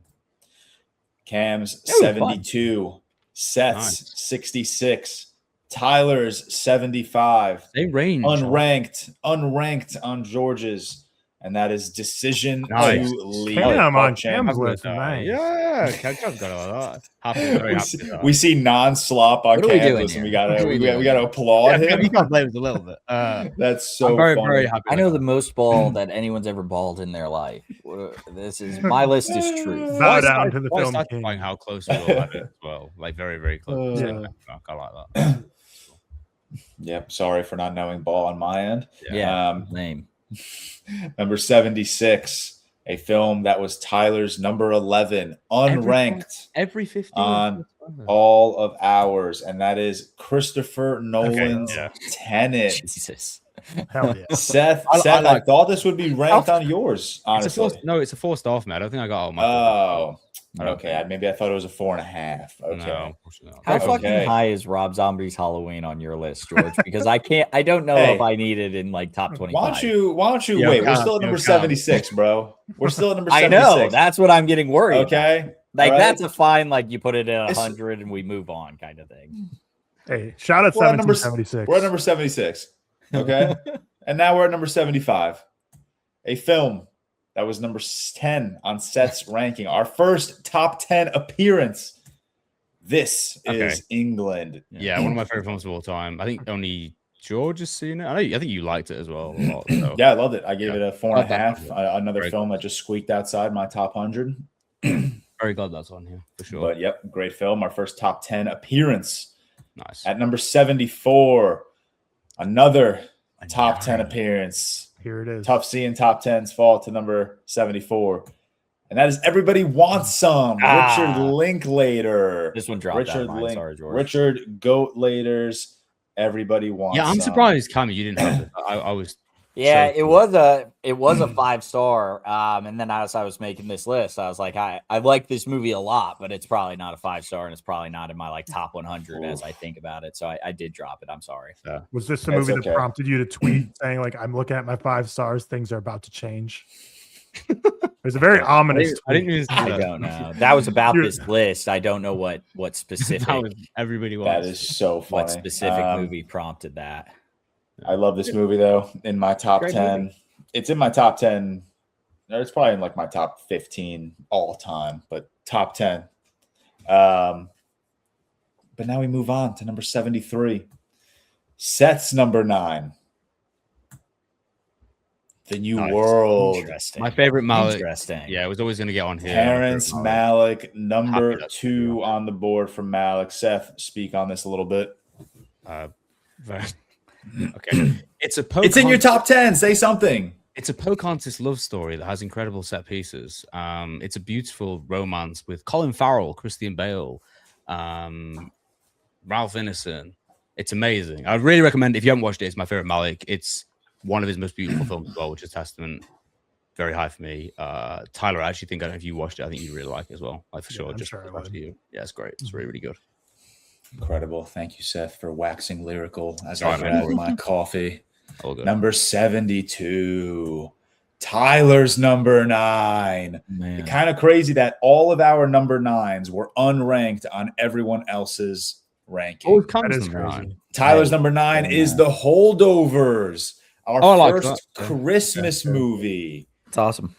Speaker 1: Cam's 72. Fun. Seth's 66. Tyler's 75.
Speaker 3: They range.
Speaker 1: Unranked on George's. And that is Decision to Leave.
Speaker 4: Damn, on Cam's list. Nice.
Speaker 3: Yeah, Cam's got all that.
Speaker 1: We see non-slop on Cam's, and we gotta applaud him.
Speaker 3: You can't blame us a little bit.
Speaker 1: That's so
Speaker 3: very,
Speaker 1: funny.
Speaker 3: very happy.
Speaker 2: I know the most bald that anyone's ever balled in their life. My list is true.
Speaker 4: Bow down to the film king.
Speaker 3: How close we were at it as well. Like very, very close. I like that.
Speaker 1: Yep. Sorry for not knowing ball on my end.
Speaker 2: Name.
Speaker 1: Number 76, a film that was Tyler's number 11, unranked
Speaker 3: every 50
Speaker 1: on all of ours, and that is Christopher Nolan's Tenet.
Speaker 2: Jesus.
Speaker 4: Hell yeah.
Speaker 1: Seth, I thought this would be ranked on yours, honestly.
Speaker 3: It's a 4-star for me. I don't think I got all my.
Speaker 1: Oh, okay. Maybe I thought it was a 4.5. Okay.
Speaker 3: No,
Speaker 2: How fucking high is Rob Zombie's Halloween on your list, George? Because I don't know if I need it in like top 25.
Speaker 1: Why don't you wait? We're still at number 76, bro. We're still at number 76.
Speaker 2: I know. That's what I'm getting worried
Speaker 1: about.
Speaker 2: Like, that's a fine, like, you put it at 100 and we move on kind of thing.
Speaker 4: Hey, shout out 1776.
Speaker 1: We're at number 76. Okay. And now we're at number 75. A film that was number 10 on Seth's ranking. Our first top 10 appearance. This is England.
Speaker 3: Yeah, one of my favorite films of all time. I think only George has seen it. I think you liked it as well a lot. So.
Speaker 1: Yeah, I loved it. I gave it a 4.5. Another film that just squeaked outside my top 100.
Speaker 3: Very glad that's on here for sure.
Speaker 1: But yep, great film. Our first top 10 appearance.
Speaker 3: Nice.
Speaker 1: At number 74, another top 10 appearance.
Speaker 4: Here it is.
Speaker 1: Tough seeing top 10s fall to number 74. And that is Everybody Wants Some. Richard Linklater.
Speaker 2: This one dropped out of mine. Sorry, George.
Speaker 1: Richard Goatlater's Everybody Wants Some.
Speaker 3: Yeah, I'm surprised, Carmi, you didn't have it. I was.
Speaker 2: Yeah, it was a 5-star. And then as I was making this list, I was like, I like this movie a lot, but it's probably not a 5-star, and it's probably not in my like top 100 as I think about it. So I did drop it. I'm sorry.
Speaker 4: Was this the movie that prompted you to tweet saying like, I'm looking at my 5 stars, things are about to change? There's a very ominous.
Speaker 2: I don't know. That was about this list. I don't know what specific.
Speaker 3: Everybody was.
Speaker 1: That is so funny.
Speaker 2: What specific movie prompted that?
Speaker 1: I love this movie though. In my top 10, it's in my top 10. It's probably in like my top 15 all time, but top 10. But now we move on to number 73. Seth's number 9. The New World.
Speaker 2: Interesting.
Speaker 3: My favorite Malik.
Speaker 2: Interesting.
Speaker 3: Yeah, it was always going to get on here.
Speaker 1: Terrence Malick, number 2 on the board from Malick. Seth, speak on this a little bit.
Speaker 3: Okay.
Speaker 1: It's in your top 10. Say something.
Speaker 3: It's a Pocahontas love story that has incredible set pieces. It's a beautiful romance with Colin Farrell, Christian Bale, Ralph Ineson. It's amazing. I really recommend it. If you haven't watched it, it's my favorite Malick. It's one of his most beautiful films as well, which is testament. Very high for me. Tyler, I actually think, I don't know if you watched it, I think you'd really like it as well. Like for sure. Just watch it. Yeah, it's great. It's really, really good.
Speaker 1: Incredible. Thank you, Seth, for waxing lyrical as I grab my coffee. Number 72. Tyler's number 9. It's kind of crazy that all of our number 9s were unranked on everyone else's ranking.
Speaker 3: That is crazy.
Speaker 1: Tyler's number 9 is The Holdovers, our first Christmas movie.
Speaker 2: It's awesome.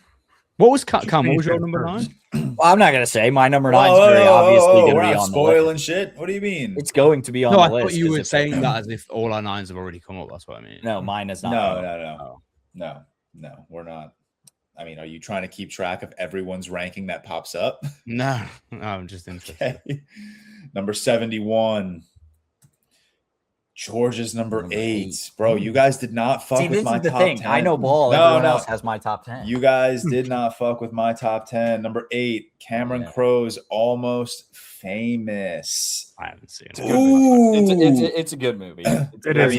Speaker 3: What was Cam? What was your number 9?
Speaker 2: Well, I'm not gonna say my number 9 is very obviously going to be on
Speaker 1: spoiling
Speaker 2: the list.
Speaker 1: Shit. What do you mean?
Speaker 2: It's going to be on the list.
Speaker 3: No, I thought you were saying that as if all our 9s have already come up. That's what I mean.
Speaker 2: No, mine is not.
Speaker 1: No, we're not. I mean, are you trying to keep track of everyone's ranking that pops up?
Speaker 3: No, I'm just interested.
Speaker 1: Okay. Number 71. George's number 8. Bro, you guys did not fuck with my top 10.
Speaker 2: I know ball. Everyone else has my top 10.
Speaker 1: You guys did not fuck with my top 10. Number 8, Cameron Crowe's Almost Famous.
Speaker 3: I haven't seen it.
Speaker 2: It's a good movie.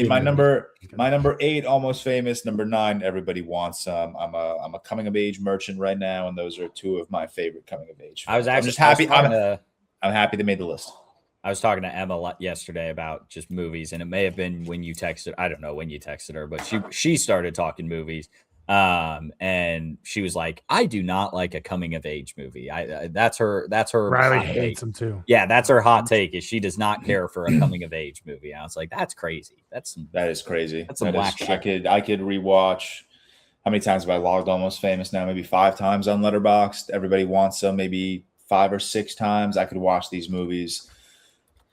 Speaker 1: My number 8, Almost Famous. Number 9, Everybody Wants Some. I'm a coming of age merchant right now, and those are 2 of my favorite coming of age.
Speaker 2: I was actually
Speaker 1: just happy. I'm happy they made the list.
Speaker 2: I was talking to Emma yesterday about just movies, and it may have been when you texted. I don't know when you texted her, but she started talking movies, and she was like, "I do not like a coming of age movie." That's her.
Speaker 4: Riley hates them too.
Speaker 2: Yeah, that's her hot take. Is she does not care for a coming of age movie. I was like, that's crazy. That is crazy. That's some whack shit.
Speaker 1: I could rewatch. How many times have I logged Almost Famous now? Maybe 5 times on Letterboxd. Everybody Wants Some. Maybe 5 or 6 times. I could watch these movies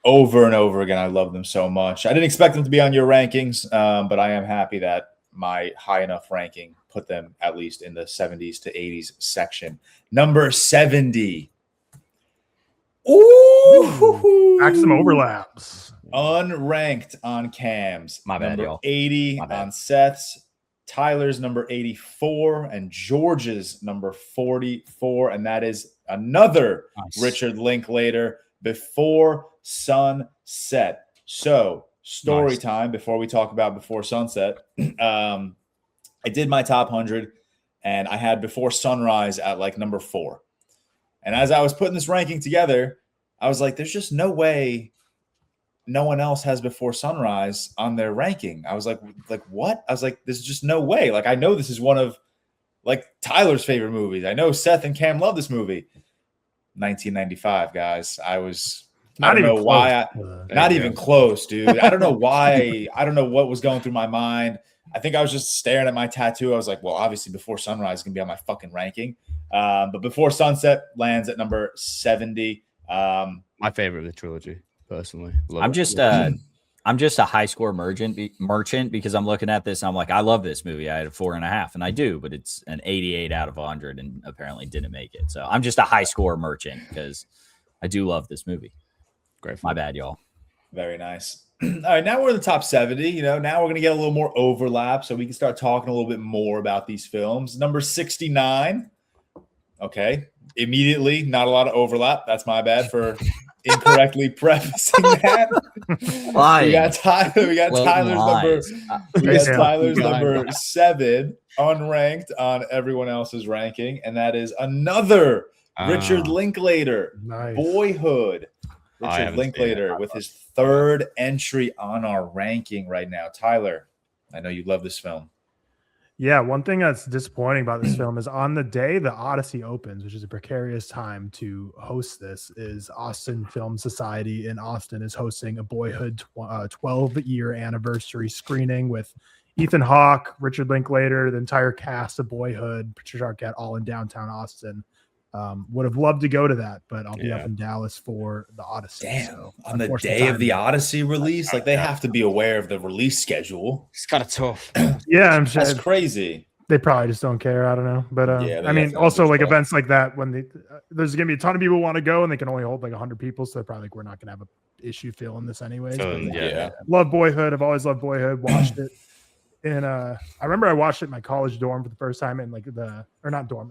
Speaker 1: over and over again. I love them so much. I didn't expect them to be on your rankings, but I am happy that my high enough ranking put them at least in the 70s to 80s section. Number 70. Ooh,
Speaker 4: back some overlaps.
Speaker 1: Unranked on Cam's.
Speaker 2: My bad,
Speaker 1: number
Speaker 2: y'all.
Speaker 1: 80 on Seth's. Tyler's number 84 and George's number 44, and that is another Richard Linklater, Before Sunset. So story time before we talk about Before Sunset. I did my top 100, and I had Before Sunrise at like number 4. And as I was putting this ranking together, I was like, there's just no way no one else has Before Sunrise on their ranking. I was like what? I was like, there's just no way. Like, I know this is one of like Tyler's favorite movies. I know Seth and Cam love this movie. 1995, guys. I don't know why. Not even close, dude. I don't know why. I don't know what was going through my mind. I think I was just staring at my tattoo. I was like, well, obviously Before Sunrise is going to be on my fucking ranking. But Before Sunset lands at number 70.
Speaker 3: My favorite of the trilogy, personally.
Speaker 2: I'm just a high score merchant because I'm looking at this and I'm like, I love this movie. I had a 4.5, and I do, but it's an 88 out of 100 and apparently didn't make it. So I'm just a high score merchant because I do love this movie.
Speaker 3: Great.
Speaker 2: My bad, y'all.
Speaker 1: Very nice. All right, now we're in the top 70. Now we're going to get a little more overlap so we can start talking a little bit more about these films. Number 69. Okay. Immediately, not a lot of overlap. That's my bad for incorrectly prefacing that. We got Tyler's number 7 unranked on everyone else's ranking, and that is another Richard Linklater.
Speaker 4: Nice.
Speaker 1: Boyhood. Richard Linklater with his 3rd entry on our ranking right now. Tyler, I know you love this film.
Speaker 4: Yeah, one thing that's disappointing about this film is on the day the Odyssey opens, which is a precarious time to host this, is Austin Film Society in Austin is hosting a Boyhood 12-year anniversary screening with Ethan Hawke, Richard Linklater, the entire cast of Boyhood, Patricia Arquette, all in downtown Austin. Would have loved to go to that, but I'll be up in Dallas for the Odyssey.
Speaker 1: Damn,
Speaker 4: so
Speaker 1: on the day of the Odyssey release, like they have to be aware of the release schedule.
Speaker 3: It's kind of tough.
Speaker 4: Yeah, I'm sure
Speaker 1: That's crazy.
Speaker 4: They probably just don't care. I don't know, but I mean, also like events like that when there's gonna be a ton of people want to go and they can only hold like 100 people, so they're probably like, we're not gonna have an issue filling this anyways. Love Boyhood. I've always loved Boyhood. Watched it. And I remember I watched it in my college dorm for the first time in like in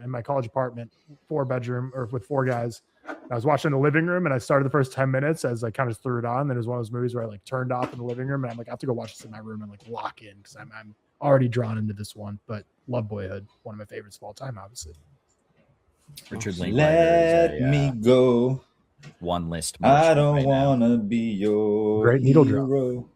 Speaker 4: my college apartment, 4-bedroom or with 4 guys. I was watching in the living room and I started the first 10 minutes as I kind of threw it on. Then it was one of those movies where I like turned off in the living room and I'm like, I have to go watch this in my room and like lock in because I'm already drawn into this one. But love Boyhood, one of my favorites of all time, obviously.
Speaker 2: Richard Linklater.
Speaker 1: Let me go.
Speaker 2: One list.
Speaker 1: I don't want to be your
Speaker 4: great needle
Speaker 1: hero.
Speaker 4: drop.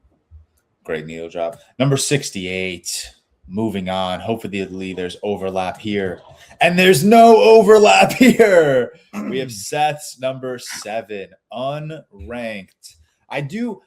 Speaker 1: Great needle drop. Number 68. Moving on. Hopefully there's overlap here. And there's no overlap here. We have Seth's number 7, unranked. I do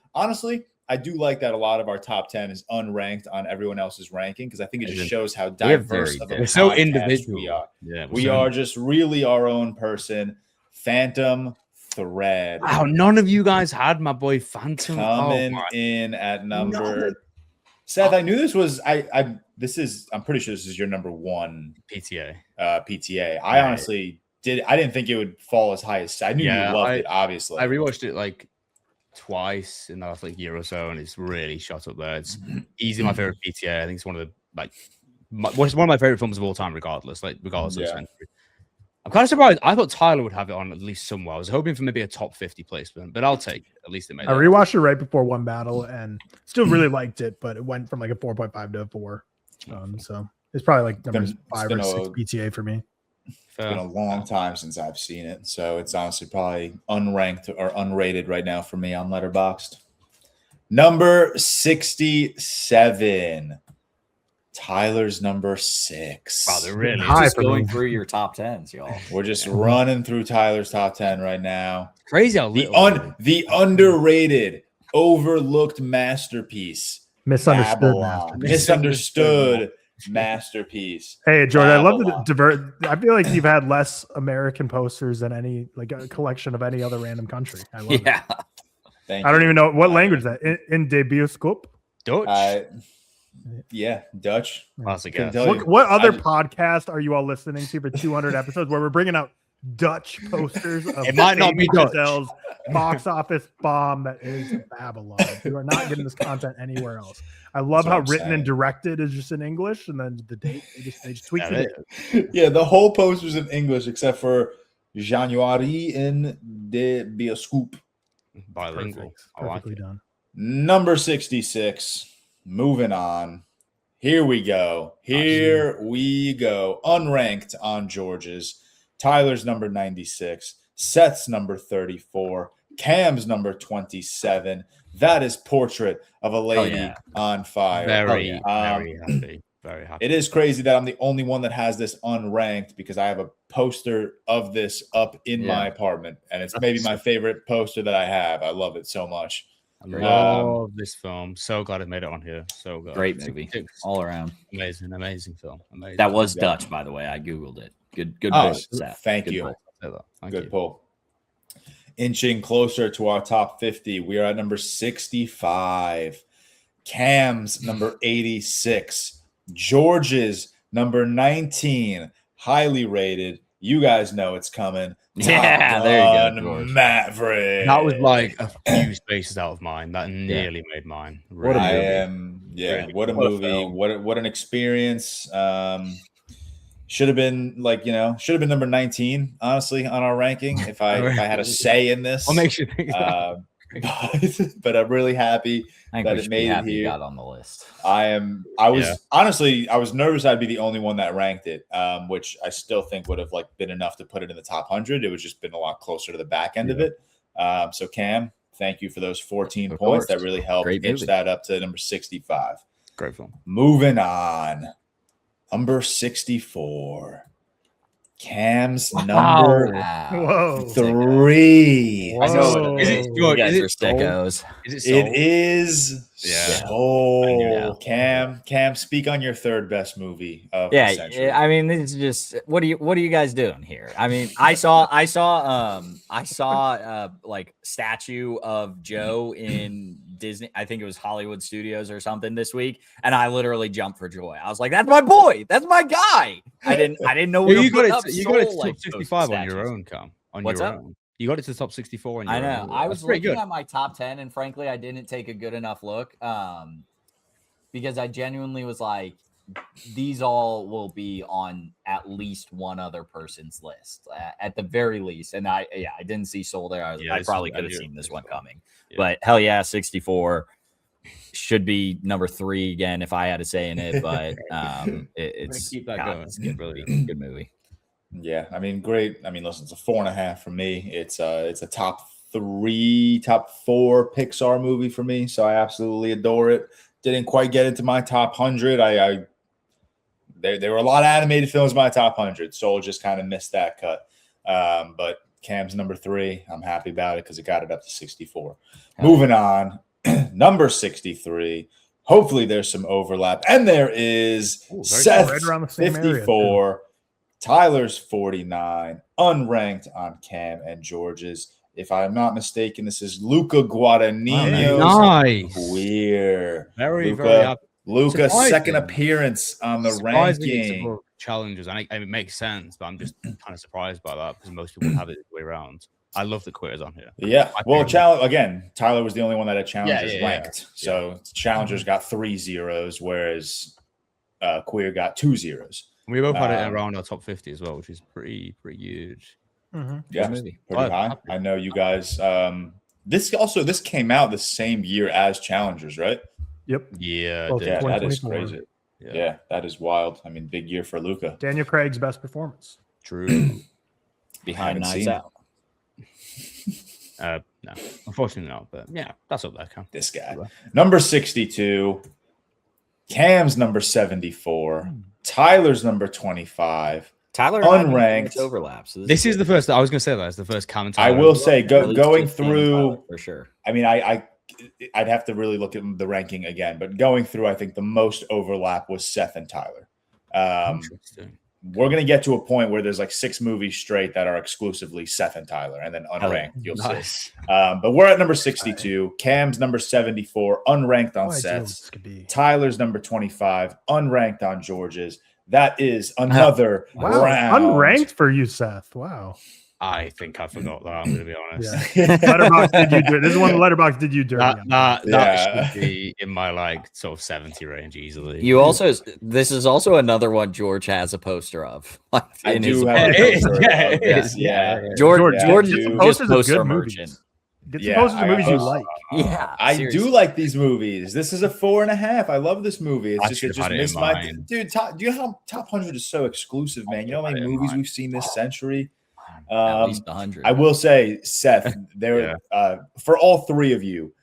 Speaker 1: like that a lot of our top 10 is unranked on everyone else's ranking because I think it just shows how diverse of a podcast
Speaker 3: so individual
Speaker 1: we are.
Speaker 3: Yeah,
Speaker 1: we are just really our own person. Phantom Thread.
Speaker 3: Wow, none of you guys had my boy Phantom
Speaker 1: coming in at number. Seth, I knew this was. I'm pretty sure this is your number 1
Speaker 3: PTA.
Speaker 1: PTA. I honestly didn't think it would fall as high as. I knew you loved it. Obviously,
Speaker 3: I rewatched it like twice in the last like year or so, and it's really shot up there. It's easily my favorite PTA. I think it's one of the one of my favorite films of all time, regardless of century. I'm kind of surprised. I thought Tyler would have it on at least somewhere. I was hoping for maybe a top 50 placement, but I'll take it. At least it made it.
Speaker 4: I rewatched it right before One Battle and still really liked it, but it went from like a 4.5 to a 4. So it's probably like number 5 or 6 PTA for me.
Speaker 1: It's been a long time since I've seen it, so it's honestly probably unranked or unrated right now for me on Letterboxd. Number 67. Tyler's number 6.
Speaker 2: Wow, they're really just going through your top 10s, y'all.
Speaker 1: We're just running through Tyler's top 10 right now.
Speaker 3: Crazy how
Speaker 1: the underrated, overlooked masterpiece. Misunderstood masterpiece.
Speaker 4: Hey, Jordan, I love the divert. I feel like you've had less American posters than any like a collection of any other random country. I love it. I don't even know what language that in de bioscoop.
Speaker 3: Dutch.
Speaker 1: Yeah, Dutch.
Speaker 4: What other podcast are you all listening to for 200 episodes where we're bringing out Dutch posters of
Speaker 3: it might not be Dutch.
Speaker 4: Box office bomb that is Babylon. You are not getting this content anywhere else. I love how written and directed is just in English, and then the date they just tweak it.
Speaker 1: Yeah, the whole poster's in English except for January in de bioscoop.
Speaker 3: Bilingual.
Speaker 4: Perfectly done.
Speaker 1: Number 66. Moving on. Here we go. Unranked on George's. Tyler's number 96. Seth's number 34. Cam's number 27. That is Portrait of a Lady on Fire.
Speaker 3: Very happy. Very happy.
Speaker 1: It is crazy that I'm the only one that has this unranked because I have a poster of this up in my apartment, and it's maybe my favorite poster that I have. I love it so much.
Speaker 3: I love this film. So glad it made it on here. So good.
Speaker 2: Great movie. All around.
Speaker 3: Amazing film. Amazing.
Speaker 2: That was Dutch, by the way. I Googled it. Good pull, Seth.
Speaker 1: Thank you. Good pull. Inching closer to our top 50. We are at number 65. Cam's number 86. George's number 19, highly rated. You guys know it's coming.
Speaker 2: Yeah, there you go, George.
Speaker 1: Maverick.
Speaker 3: That was like a few spaces out of mine. That nearly made mine.
Speaker 1: What a movie. What a movie. What an experience. Should have been number 19, honestly, on our ranking if I had a say in this.
Speaker 3: What makes you think that?
Speaker 1: But I'm really happy that it made it here.
Speaker 2: Got on the list.
Speaker 1: I was nervous I'd be the only one that ranked it, which I still think would have been enough to put it in the top 100. It would just been a lot closer to the back end of it. So Cam, thank you for those 14 points. That really helped inch that up to number 65.
Speaker 3: Great film.
Speaker 1: Moving on, number 64. Cam's number 3.
Speaker 2: I know.
Speaker 3: Is it George? Is it
Speaker 2: Stickos?
Speaker 1: It is. Yeah. Cam, speak on your third best movie of the century.
Speaker 2: I mean, it's just what are you guys doing here? I mean, I saw like statue of Joe in Disney. I think it was Hollywood Studios or something this week, and I literally jumped for joy. I was like, "That's my boy. That's my guy." I didn't know.
Speaker 3: You got it to top 65 on your own, Cam.
Speaker 2: What's up?
Speaker 3: You got it to the top 64 on your own.
Speaker 2: I know. I was looking at my top 10, and frankly, I didn't take a good enough look because I genuinely was like, these all will be on at least one other person's list at the very least. And I didn't see Soul there. I probably could have seen this one coming. Yeah. But hell yeah, 64 should be number 3 again if I had a say in it. But it's
Speaker 3: keep that going.
Speaker 2: It's a really good movie.
Speaker 1: Yeah, I mean, great. I mean, listen, it's a 4.5 for me. It's a top 4 Pixar movie for me, so I absolutely adore it. Didn't quite get into my top 100. There were a lot of animated films in my top 100. Soul just kind of missed that cut. But Cam's number 3. I'm happy about it because it got it up to 64. Moving on, number 63. Hopefully, there's some overlap, and there is. Seth right around the same 54. Area, Tyler's 49, unranked on Cam and George's. If I'm not mistaken, this is Luca Guadagnino's Queer.
Speaker 3: Very happy.
Speaker 1: Luca's second appearance on the ranking.
Speaker 3: Challenges, and it makes sense, but I'm just kind of surprised by that because most people have it the way around. I love the Queers on here.
Speaker 1: Yeah, well, again, Tyler was the only one that had Challengers ranked. So Challengers got 3 zeros, whereas Queer got 2 zeros.
Speaker 3: We both had it around our top 50 as well, which is pretty huge.
Speaker 1: Mm-hmm. Yeah, pretty high. I know you guys. This came out the same year as Challengers, right?
Speaker 4: Yep.
Speaker 3: Yeah.
Speaker 1: Yeah, that is crazy. Yeah, that is wild. I mean, big year for Luca.
Speaker 4: Daniel Craig's best performance.
Speaker 3: True.
Speaker 2: Behind Knives Out.
Speaker 3: No, unfortunately not. But yeah, that's up there, Cam.
Speaker 1: This guy, number 62. Cam's number 74. Tyler's number 25.
Speaker 2: Tyler
Speaker 1: unranked
Speaker 2: overlap. So
Speaker 3: this is the first. I was going to say that. It's the first Cam and Tyler.
Speaker 1: I will say going through
Speaker 2: for sure.
Speaker 1: I mean, I'd have to really look at the ranking again, but going through, I think the most overlap was Seth and Tyler. We're going to get to a point where there's like 6 movies straight that are exclusively Seth and Tyler, and then unranked. You'll see. But we're at number 62. Cam's number 74, unranked on Seth's. Tyler's number 25, unranked on George's. That is another round.
Speaker 4: Unranked for you, Seth. Wow.
Speaker 3: I think I forgot that. I'm going to be honest.
Speaker 4: Yeah. Letterboxd did you dirty. This is one Letterboxd did you dirty.
Speaker 3: That should be in my 70 range easily.
Speaker 2: This is also another one George has a poster of.
Speaker 1: I do have a poster of this. Yeah.
Speaker 2: George is just poster merchant.
Speaker 4: Get some posters of movies you like.
Speaker 2: Yeah,
Speaker 1: I
Speaker 2: seriously.
Speaker 1: do like these movies. This is a 4.5. I love this movie. It's
Speaker 3: I
Speaker 1: just
Speaker 3: should
Speaker 1: it
Speaker 3: have
Speaker 1: just
Speaker 3: had it
Speaker 1: missed
Speaker 3: in
Speaker 1: my
Speaker 3: mind.
Speaker 1: dude. Do you know how top 100 is so exclusive, man? You know how many
Speaker 3: had it in
Speaker 1: movies
Speaker 3: mind.
Speaker 1: we've seen this century.
Speaker 2: At least 100.
Speaker 1: I will say, Seth, there
Speaker 3: Yeah.
Speaker 1: for all three of you,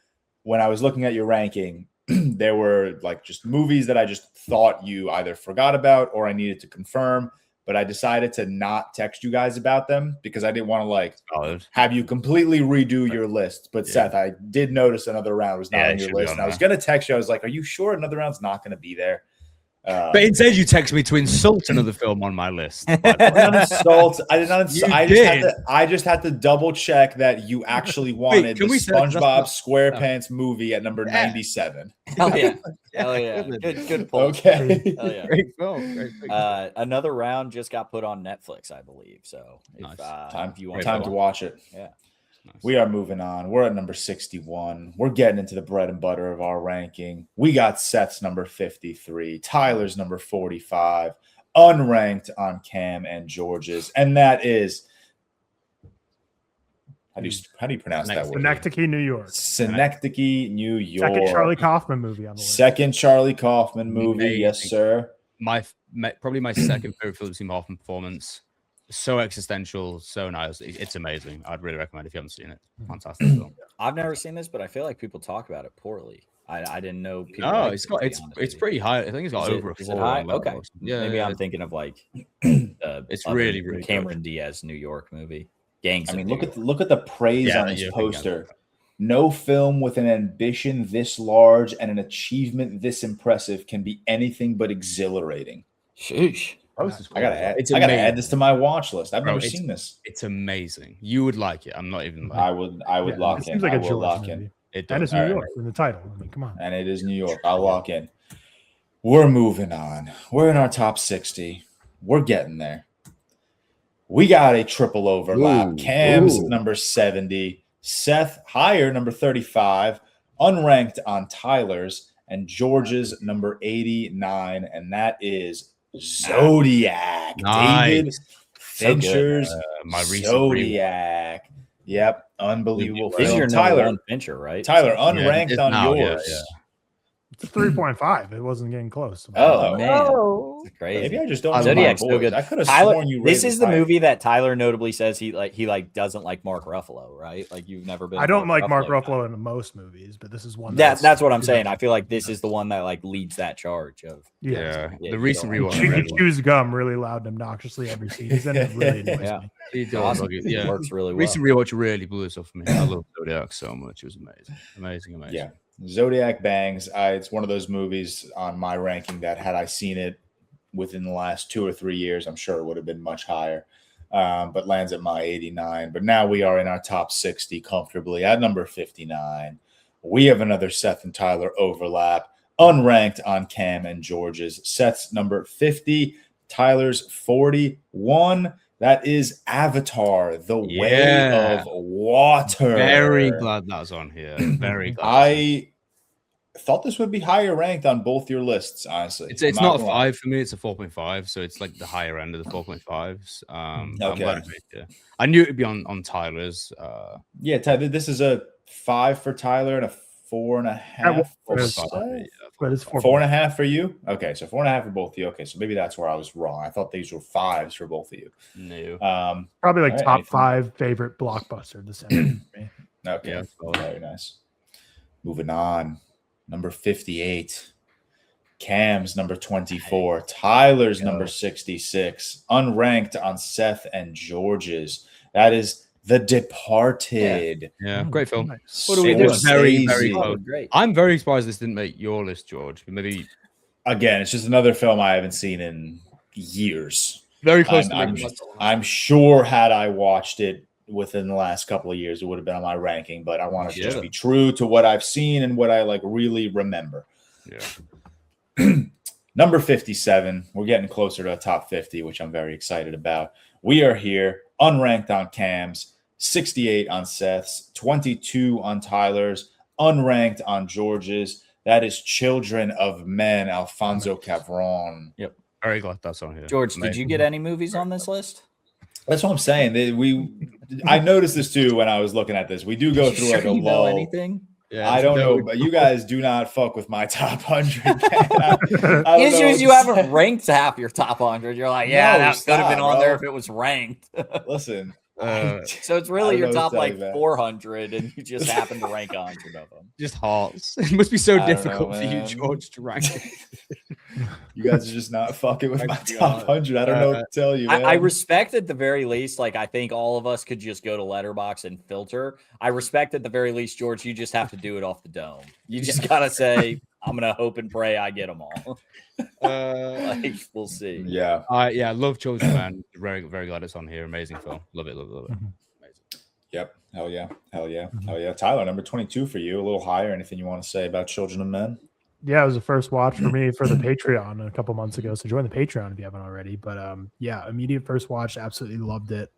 Speaker 1: when I was looking at your ranking, there were like just movies that I just thought you either forgot about or I needed to confirm. But I decided to not text you guys about them because I didn't want to like have you completely redo your list. But Seth, I did notice Another Round was not on your list. And I was going to text you. I was like, are you sure Another Round's not going to be there?
Speaker 3: But instead, you text me to insult another film on my list.
Speaker 1: I did not insult. I did not insult. I just had to double check that you actually wanted the SpongeBob SquarePants movie at number 97.
Speaker 2: Hell yeah. Hell yeah. Good pull.
Speaker 1: Okay.
Speaker 2: Hell yeah.
Speaker 3: Great film.
Speaker 2: Another Round just got put on Netflix, I believe. So
Speaker 3: Nice.
Speaker 2: if you want
Speaker 1: Time to watch it.
Speaker 2: Yeah.
Speaker 3: Nice.
Speaker 1: We are moving on. We're at number 61. We're getting into the bread and butter of our ranking. We got Seth's number 53, Tyler's number 45, unranked on Cam and George's, and that is how do you pronounce that word?
Speaker 4: Synecdoche, New York.
Speaker 1: Synecdoche, New York.
Speaker 4: Second Charlie Kaufman movie on the list.
Speaker 1: Second Charlie Kaufman movie,
Speaker 3: Amazing.
Speaker 1: yes, sir.
Speaker 3: Probably my second favorite Philip Seymour Hoffman performance. So existential, so nice. It's amazing. I'd really recommend if you haven't seen it. Fantastic film.
Speaker 2: I've never seen this, but I feel like people talk about it poorly. I didn't know. People
Speaker 3: No,
Speaker 2: liked
Speaker 3: it's pretty high. I think it's got over a 4.
Speaker 2: Is it high? Okay.
Speaker 3: Yeah,
Speaker 2: maybe
Speaker 3: yeah.
Speaker 2: I'm thinking of like
Speaker 3: It's really
Speaker 2: Cameron Diaz New York movie. Gangs.
Speaker 1: I mean,
Speaker 2: of New
Speaker 1: look at the praise on this
Speaker 3: yeah,
Speaker 1: poster. No film with an ambition this large and an achievement this impressive can be anything but exhilarating.
Speaker 2: Sheesh.
Speaker 1: I gotta add this to my watch list. I've never seen this.
Speaker 3: It's amazing. You would like it. I'm not even.
Speaker 1: I would lock in.
Speaker 4: Seems like
Speaker 1: I
Speaker 4: a
Speaker 1: will
Speaker 4: George
Speaker 1: lock
Speaker 4: movie.
Speaker 1: in.
Speaker 3: It
Speaker 4: And
Speaker 3: does.
Speaker 4: it's New York in the title. I mean, come on.
Speaker 1: And it is New York. I'll lock in. We're moving on. We're in our top 60. We're getting there. We got a triple overlap. Cam's number 70. Seth higher, number 35. Unranked on Tyler's. And George's number 89. And that is Zodiac.
Speaker 3: Nice.
Speaker 1: David Fincher's
Speaker 3: my recent
Speaker 1: Zodiac. Yep. Unbelievable
Speaker 2: This is
Speaker 1: film.
Speaker 2: your
Speaker 1: Tyler,
Speaker 2: number one Fincher, right?
Speaker 1: Tyler, unranked on yours.
Speaker 4: It's a 3.5. It wasn't getting close.
Speaker 1: Oh,
Speaker 2: man. It's crazy.
Speaker 1: Maybe I just don't know
Speaker 2: Zodiac's
Speaker 1: my
Speaker 2: so
Speaker 1: boys.
Speaker 2: good.
Speaker 1: I could have
Speaker 2: Tyler,
Speaker 1: sworn you
Speaker 2: this
Speaker 1: rated
Speaker 2: is the
Speaker 1: higher.
Speaker 2: movie that Tyler notably says he doesn't like Mark Ruffalo, right? Like you've never been.
Speaker 4: I don't like Mark
Speaker 2: guy.
Speaker 4: Ruffalo in most movies, but this is one.
Speaker 2: That's what I'm saying. I feel like this is the one that like leads that charge of.
Speaker 3: Yeah.
Speaker 2: Yeah,
Speaker 3: The recent
Speaker 2: you
Speaker 3: rewatch.
Speaker 4: He chews gum really loud and obnously every scene. He's in it really annoys
Speaker 2: Yeah.
Speaker 4: me.
Speaker 3: He does.
Speaker 2: Awesome.
Speaker 3: Yeah.
Speaker 2: It works really well.
Speaker 3: Recent rewatch really blew this up for me. I love Zodiac so much. It was amazing.
Speaker 1: Yeah. Zodiac bangs. It's one of those movies on my ranking that had I seen it within the last 2 or 3 years, I'm sure it would have been much higher, but lands at my 89. But now we are in our top 60 comfortably at number 59. We have another Seth and Tyler overlap, unranked on Cam and George's. Seth's number 50, Tyler's 41. That is Avatar, The Way of Water.
Speaker 3: Very glad that was on here. Very glad.
Speaker 1: I thought this would be higher ranked on both your lists, honestly.
Speaker 3: It's not a 5 for me. It's a 4.5. So it's like the higher end of the 4.5s. I'm glad it made it. I knew it would be on Tyler's.
Speaker 1: Yeah, Tyler, this is a 5 for Tyler and a 4.5 for Seth.
Speaker 4: But it's
Speaker 1: 4.5 for you? Okay, so 4.5 for both of you. Okay, so maybe that's where I was wrong. I thought these were 5s for both of you.
Speaker 3: No.
Speaker 4: Probably like
Speaker 1: all right,
Speaker 4: top 5 favorite blockbuster December for me.
Speaker 1: Okay,
Speaker 3: Yeah.
Speaker 1: very nice. Moving on. Number 58. Cam's number 24. Tyler's number 66. Unranked on Seth and George's. That is The Departed.
Speaker 3: Yeah, great film.
Speaker 4: Nice.
Speaker 2: What do we
Speaker 3: It
Speaker 2: do?
Speaker 3: was very, very
Speaker 1: Scorsese.
Speaker 3: close.
Speaker 2: Great.
Speaker 3: I'm very surprised this didn't make your list, George. Maybe
Speaker 1: Again, it's just another film I haven't seen in years.
Speaker 3: very close to
Speaker 1: I'm
Speaker 3: making my list.
Speaker 1: I'm sure had I watched it within the last couple of years, it would have been on my ranking, but I want to just be true to what I've seen and what I like really remember.
Speaker 3: Yeah.
Speaker 1: Number 57. We're getting closer to a top 50, which I'm very excited about. We are here, unranked on Cam's, 68 on Seth's, 22 on Tyler's, unranked on George's. That is Children of Men, Alfonso Cuarón.
Speaker 3: Very glad that's on here.
Speaker 2: George, did you get any movies on this list?
Speaker 1: That's what I'm saying. I noticed this too when I was looking at this. We do go through like a lull.
Speaker 2: Anything?
Speaker 3: Yeah,
Speaker 1: I don't know, but you guys do not fuck with my top 100.
Speaker 2: The issue is you haven't ranked half your top 100. You're like, yeah, that could have been on there if it was ranked.
Speaker 1: Listen.
Speaker 2: So it's really your top like 400, and you just happen to rank 100 of them.
Speaker 3: Just hearts. It must be so difficult for you, George, to rank.
Speaker 1: You guys are just not fucking with my top 100. I don't know what to tell you, man.
Speaker 2: I respect at the very least, like I think all of us could just go to Letterboxd and filter. I respect at the very least, George, you just have to do it off the dome. You just gotta say, I'm gonna hope and pray I get them all. Like, we'll see.
Speaker 1: Yeah.
Speaker 3: I love Children, man. Very, very glad it's on here. Amazing film. Love it. Amazing.
Speaker 1: Yep. Hell yeah. Tyler, number 22 for you. A little higher. Anything you want to say about Children of Men?
Speaker 4: Yeah, it was the first watch for me for the Patreon a couple months ago. So join the Patreon if you haven't already. But yeah, immediate first watch, absolutely loved it.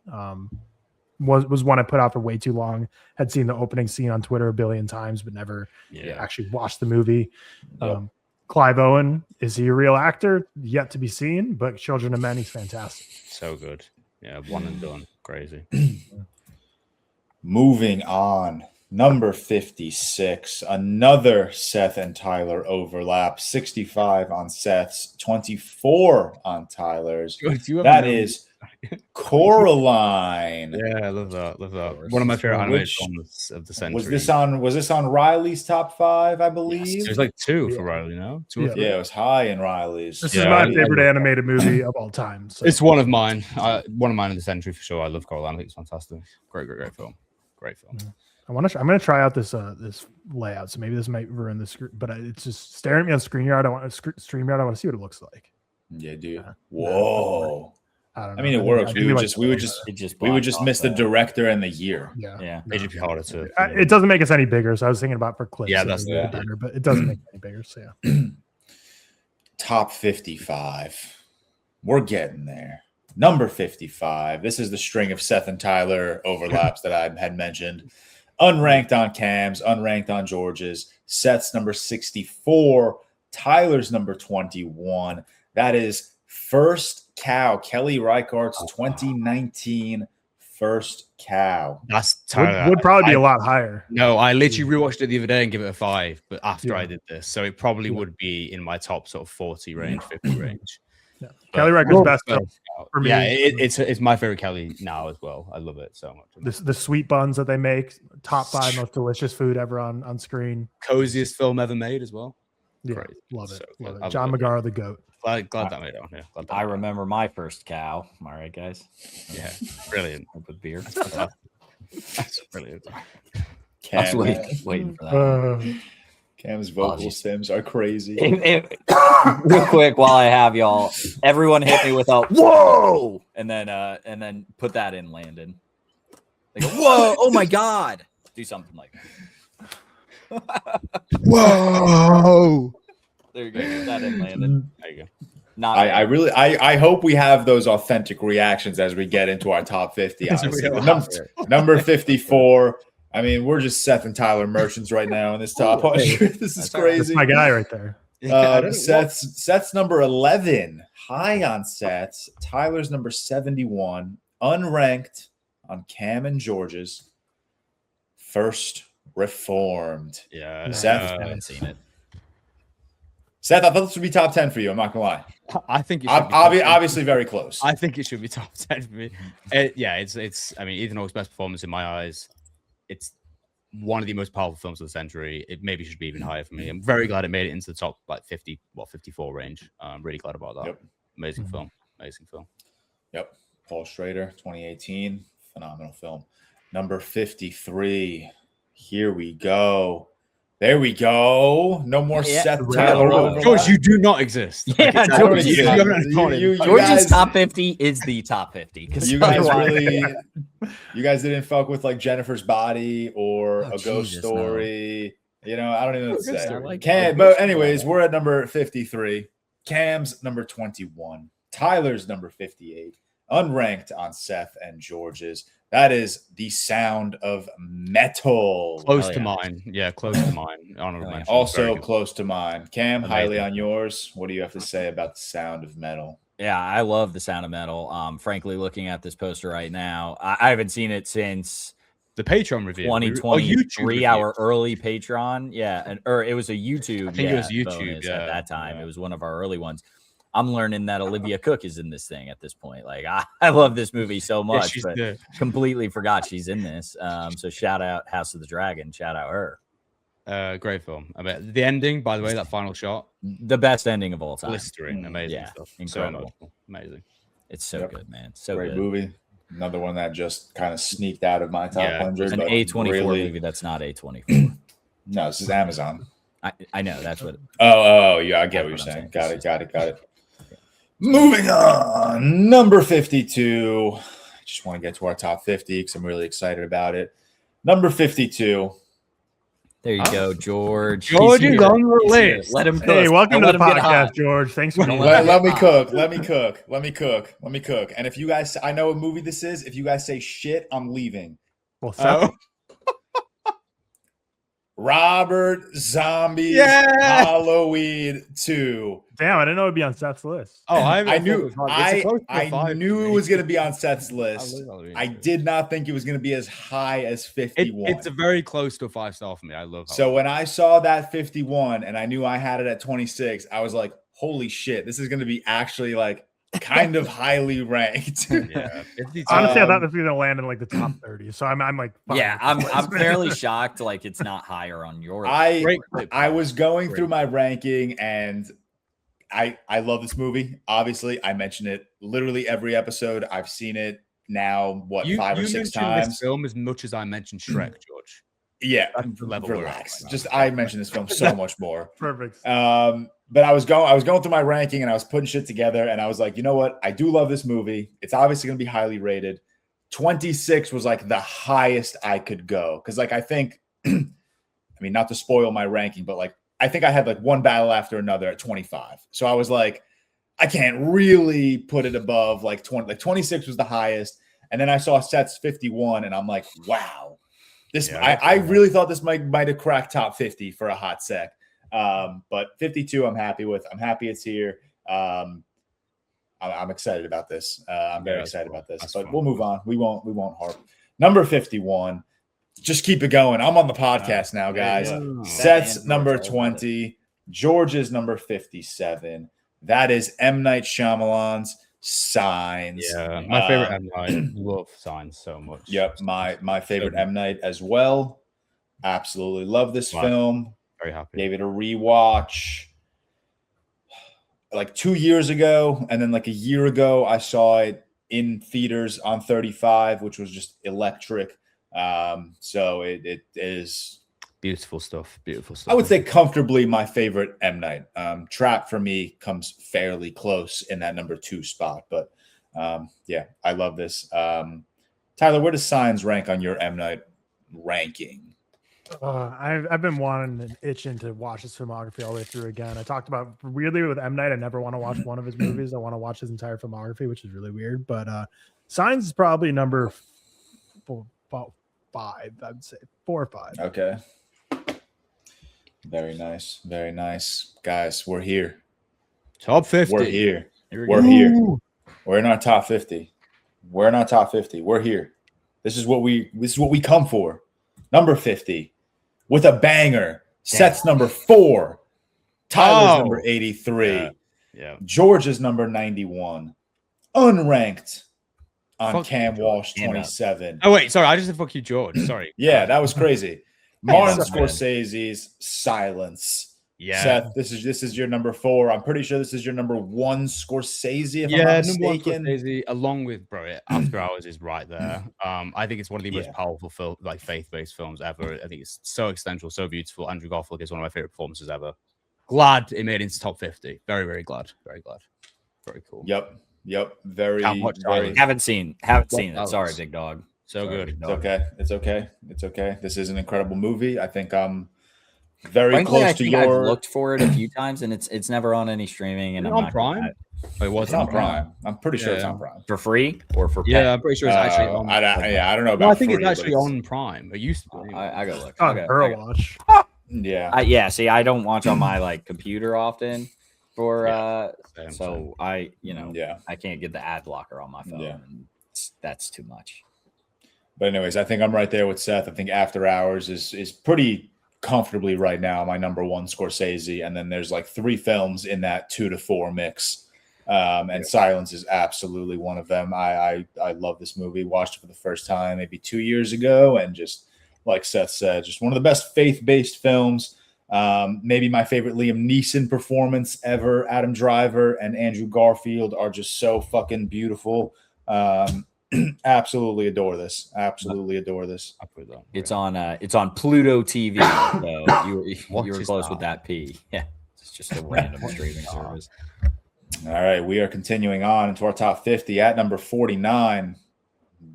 Speaker 4: Was one I put out for way too long. Had seen the opening scene on Twitter a billion times, but never actually watched the movie.
Speaker 1: Yep.
Speaker 4: Clive Owen, is he a real actor? Yet to be seen, but Children of Men, he's fantastic.
Speaker 3: So good. Yeah, one and done. Crazy.
Speaker 1: Moving on. Number 56. Another Seth and Tyler overlap. 65 on Seth's, 24 on Tyler's. That is Coraline.
Speaker 3: Yeah, I love that. One of my favorite animated films of the century.
Speaker 1: Was this on Riley's top 5, I believe?
Speaker 3: Yes, there's like 2 for Riley now. 2 or 3.
Speaker 1: Yeah, it was high in Riley's.
Speaker 4: This is my favorite animated movie of all time. So.
Speaker 3: It's one of mine. One of mine in the century for sure. I love Coraline. I think it's fantastic. Great film. Great film.
Speaker 4: I'm gonna try out this layout. So maybe this might ruin the screen, but it's just staring at me on StreamYard. I want to see what it looks like.
Speaker 1: Yeah, dude. Whoa.
Speaker 4: I don't know.
Speaker 1: I mean, it works. We would just miss the director and the year.
Speaker 2: Yeah.
Speaker 3: It'd be harder to.
Speaker 4: It doesn't make us any bigger. So I was thinking about for clips.
Speaker 3: Yeah, that's
Speaker 4: bigger, but it doesn't make it any bigger. So yeah.
Speaker 1: Top 55. We're getting there. Number 55. This is the string of Seth and Tyler overlaps that I had mentioned. Unranked on Cam's, unranked on George's. Seth's number 64. Tyler's number 21. That is First Cow. Kelly Reichardt's 2019 First Cow.
Speaker 3: That's Tyler.
Speaker 4: Would probably be a lot higher.
Speaker 3: No, I literally rewatched it the other day and give it a 5, but after I did this. So it probably would be in my top sort of 40 range, 50 range.
Speaker 4: Yeah. Kelly Reichardt's best for me.
Speaker 3: Yeah, it's my favorite Kelly now as well. I love it so much.
Speaker 4: The sweet buns that they make, top 5 most delicious food ever on screen.
Speaker 3: Coziest film ever made as well.
Speaker 4: Yeah,
Speaker 3: great.
Speaker 4: Love it.
Speaker 3: So
Speaker 4: love it. John McGarr, the GOAT.
Speaker 3: Glad that made it on here.
Speaker 2: I remember my first cow. All right, guys.
Speaker 3: Yeah, brilliant.
Speaker 2: With beer.
Speaker 3: That's brilliant.
Speaker 2: I was waiting for that.
Speaker 1: Cam's vocal sims are crazy.
Speaker 2: Real quick, while I have y'all, everyone hit me with a whoa, and then put that in, Landon. They go, whoa! Oh my god! Do something like that.
Speaker 3: Whoa!
Speaker 2: There you go. Put that in, Landon. There you go.
Speaker 1: I hope we have those authentic reactions as we get into our top 50. Number 54. I mean, we're just Seth and Tyler merchants right now in this top 100. This is crazy.
Speaker 4: That's my guy right there.
Speaker 1: Seth's number 11, high on Seth's. Tyler's number 71, unranked on Cam and George's. First Reformed.
Speaker 3: Yeah,
Speaker 1: Seth,
Speaker 2: I haven't seen it.
Speaker 1: Seth, I thought this would be top 10 for you. I'm not gonna lie.
Speaker 3: I think it
Speaker 1: should be obviously very close.
Speaker 3: I think it should be top 10 for me. It's. I mean, Ethan Hawke's best performance in my eyes. It's one of the most powerful films of the century. It maybe should be even higher for me. I'm very glad it made it into the top 54 range. I'm really glad about that.
Speaker 1: Yep.
Speaker 3: Amazing film.
Speaker 1: Yep. Paul Schrader, 2018, phenomenal film. Number 53. Here we go. There we go. No more Seth Tyler.
Speaker 3: George, you do not exist.
Speaker 2: Yeah,
Speaker 3: George,
Speaker 2: George's top 50 is the top 50.
Speaker 1: You guys you guys didn't fuck with like Jennifer's Body or A Ghost Story. No. You know, I don't even know what to say. But anyways, we're at number 53. Cam's number 21. Tyler's number 58. Unranked on Seth and George's. That is The Sound of Metal.
Speaker 3: Close to mine. Yeah, close to mine.
Speaker 1: Also close to mine. Cam, highly on yours. What do you have to say about The Sound of Metal?
Speaker 2: Yeah, I love The Sound of Metal. Frankly, looking at this poster right now, I haven't seen it since
Speaker 3: the Patreon review.
Speaker 2: 2020, 3-hour early Patreon. Yeah, or it was a YouTube.
Speaker 3: I think it was YouTube
Speaker 2: at that time. It was one of our early ones. I'm learning that Olivia Cook is in this thing at this point. Like I love this movie so much, but completely forgot she's in this. So shout out House of the Dragon. Shout out her.
Speaker 3: Great film. I mean, the ending, by the way, that final shot,
Speaker 2: the best ending of all time.
Speaker 3: Blistering, amazing stuff.
Speaker 2: Incredible,
Speaker 3: so amazing.
Speaker 2: It's so good, man. So
Speaker 1: great
Speaker 2: good
Speaker 1: movie. Another one that just kind of sneaked out of my top 100.
Speaker 2: An A24 movie that's not A24.
Speaker 1: No, this is Amazon.
Speaker 2: I know that's what.
Speaker 1: Oh, yeah, I get what you're saying. Got it. Moving on, number 52. I just want to get to our top 50 because I'm really excited about it. Number 52.
Speaker 2: There you go, George.
Speaker 3: George is on the list.
Speaker 2: Let him cook.
Speaker 4: Hey, welcome to the podcast, George. Thanks for
Speaker 1: let me cook. Let me cook. And if you guys, I know what movie this is. If you guys say shit, I'm leaving.
Speaker 4: Well, Seth.
Speaker 1: Robert Zombie's Halloween 2.
Speaker 4: Damn, I didn't know it'd be on Seth's list.
Speaker 1: Oh, I knew it was going to be on Seth's list. I did not think it was going to be as high as 51.
Speaker 3: It's a very close to a 5-star for me. I love Halloween.
Speaker 1: So when I saw that 51 and I knew I had it at 26, I was like, holy shit, this is going to be actually like kind of highly ranked.
Speaker 3: Yeah.
Speaker 4: Honestly, I thought this was gonna land in like the top 30. So I'm like,
Speaker 2: I'm fairly shocked. Like it's not higher on yours.
Speaker 1: I was going through my ranking and I love this movie. Obviously, I mention it literally every episode. I've seen it now, 5 or 6 times.
Speaker 3: This film as much as I mentioned Shrek, George.
Speaker 1: Yeah, relax. I mentioned this film so much more.
Speaker 4: Perfect.
Speaker 1: But I was going through my ranking and I was putting shit together and I was like, you know what? I do love this movie. It's obviously going to be highly rated. 26 was like the highest I could go. Cause like, I think, I mean, not to spoil my ranking, but like, I think I had like one battle after another at 25. So I was like, I can't really put it above like 20, like 26 was the highest. And then I saw Seth's 51 and I'm like, wow, I really thought this might have cracked top 50 for a hot sec. But 52 I'm happy with. I'm happy it's here. I'm excited about this. I'm very excited about this. But we'll move on. We won't harp. Number 51. Just keep it going. I'm on the podcast now, guys. Seth's number 20. George's number 57. That is M. Night Shyamalan's Signs.
Speaker 3: Yeah, my favorite M. Night. I love Signs so much.
Speaker 1: Yep, my favorite M. Night as well. Absolutely love this film.
Speaker 3: Very happy.
Speaker 1: Gave it a rewatch like 2 years ago, and then like a year ago, I saw it in theaters on 35, which was just electric. So it is
Speaker 3: beautiful stuff.
Speaker 1: I would say comfortably my favorite M. Night. Trap for me comes fairly close in that number 2 spot, but yeah, I love this. Tyler, where does Signs rank on your M. Night ranking?
Speaker 4: I've been wanting and itching to watch his filmography all the way through again. I talked about weirdly with M. Night, I never want to watch one of his movies. I want to watch his entire filmography, which is really weird. But Signs is probably number 4, 5. I'd say 4 or 5.
Speaker 1: Okay. Very nice. Very nice. Guys, we're here.
Speaker 3: Top 50.
Speaker 1: We're here. We're here. We're in our top 50. We're in our top 50. We're here. This is what we come for. Number 50. With a banger. Seth's number 4. Tyler's number 83.
Speaker 3: Yeah.
Speaker 1: George's number 91. Unranked on Cam Walsh 27.
Speaker 3: Oh, wait. Sorry. I just said fuck you, George. Sorry.
Speaker 1: Yeah, that was crazy. Martin Scorsese's Silence.
Speaker 3: Yeah.
Speaker 1: Seth, this is your number 4. I'm pretty sure this is your number 1 Scorsese, if I'm not mistaken.
Speaker 3: Number 1 Scorsese, along with After Hours is right there. I think it's one of the most powerful faith-based films ever. I think it's so existential, so beautiful. Andrew Garfield is one of my favorite performances ever. Glad it made it into top 50. Very, very glad. Very glad. Very cool.
Speaker 1: Yep. Very.
Speaker 2: Haven't seen it. Sorry, big dog.
Speaker 3: Good.
Speaker 1: It's okay. This is an incredible movie. I think I'm very
Speaker 2: Frankly,
Speaker 1: close to your.
Speaker 2: I've looked for it a few times, and it's never on any streaming. And I'm
Speaker 3: on Prime.
Speaker 1: It's on Prime. I'm pretty sure it's on Prime
Speaker 2: for free or for.
Speaker 3: Yeah, I'm pretty sure it's actually on.
Speaker 1: I don't know about.
Speaker 3: I think it's actually on Prime. It used to be.
Speaker 2: I gotta look.
Speaker 4: Watch.
Speaker 1: Yeah.
Speaker 2: See, I don't watch on my computer often. for
Speaker 3: same.
Speaker 2: I I can't get the ad blocker on my phone.
Speaker 1: Yeah.
Speaker 2: And that's too much.
Speaker 1: But anyways, I think I'm right there with Seth. I think After Hours is pretty comfortably right now my number one Scorsese, and then there's like 3 films in that 2 to 4 mix. And Silence is absolutely one of them. I love this movie. Watched it for the first time maybe 2 years ago, and just like Seth said, just one of the best faith-based films. Maybe my favorite Liam Neeson performance ever. Adam Driver and Andrew Garfield are just so fucking beautiful. Absolutely adore this. Absolutely adore this.
Speaker 2: It's on Pluto TV. So you were close with that P. Yeah, it's just a random streaming service.
Speaker 1: All right, we are continuing on into our top 50 at number 49.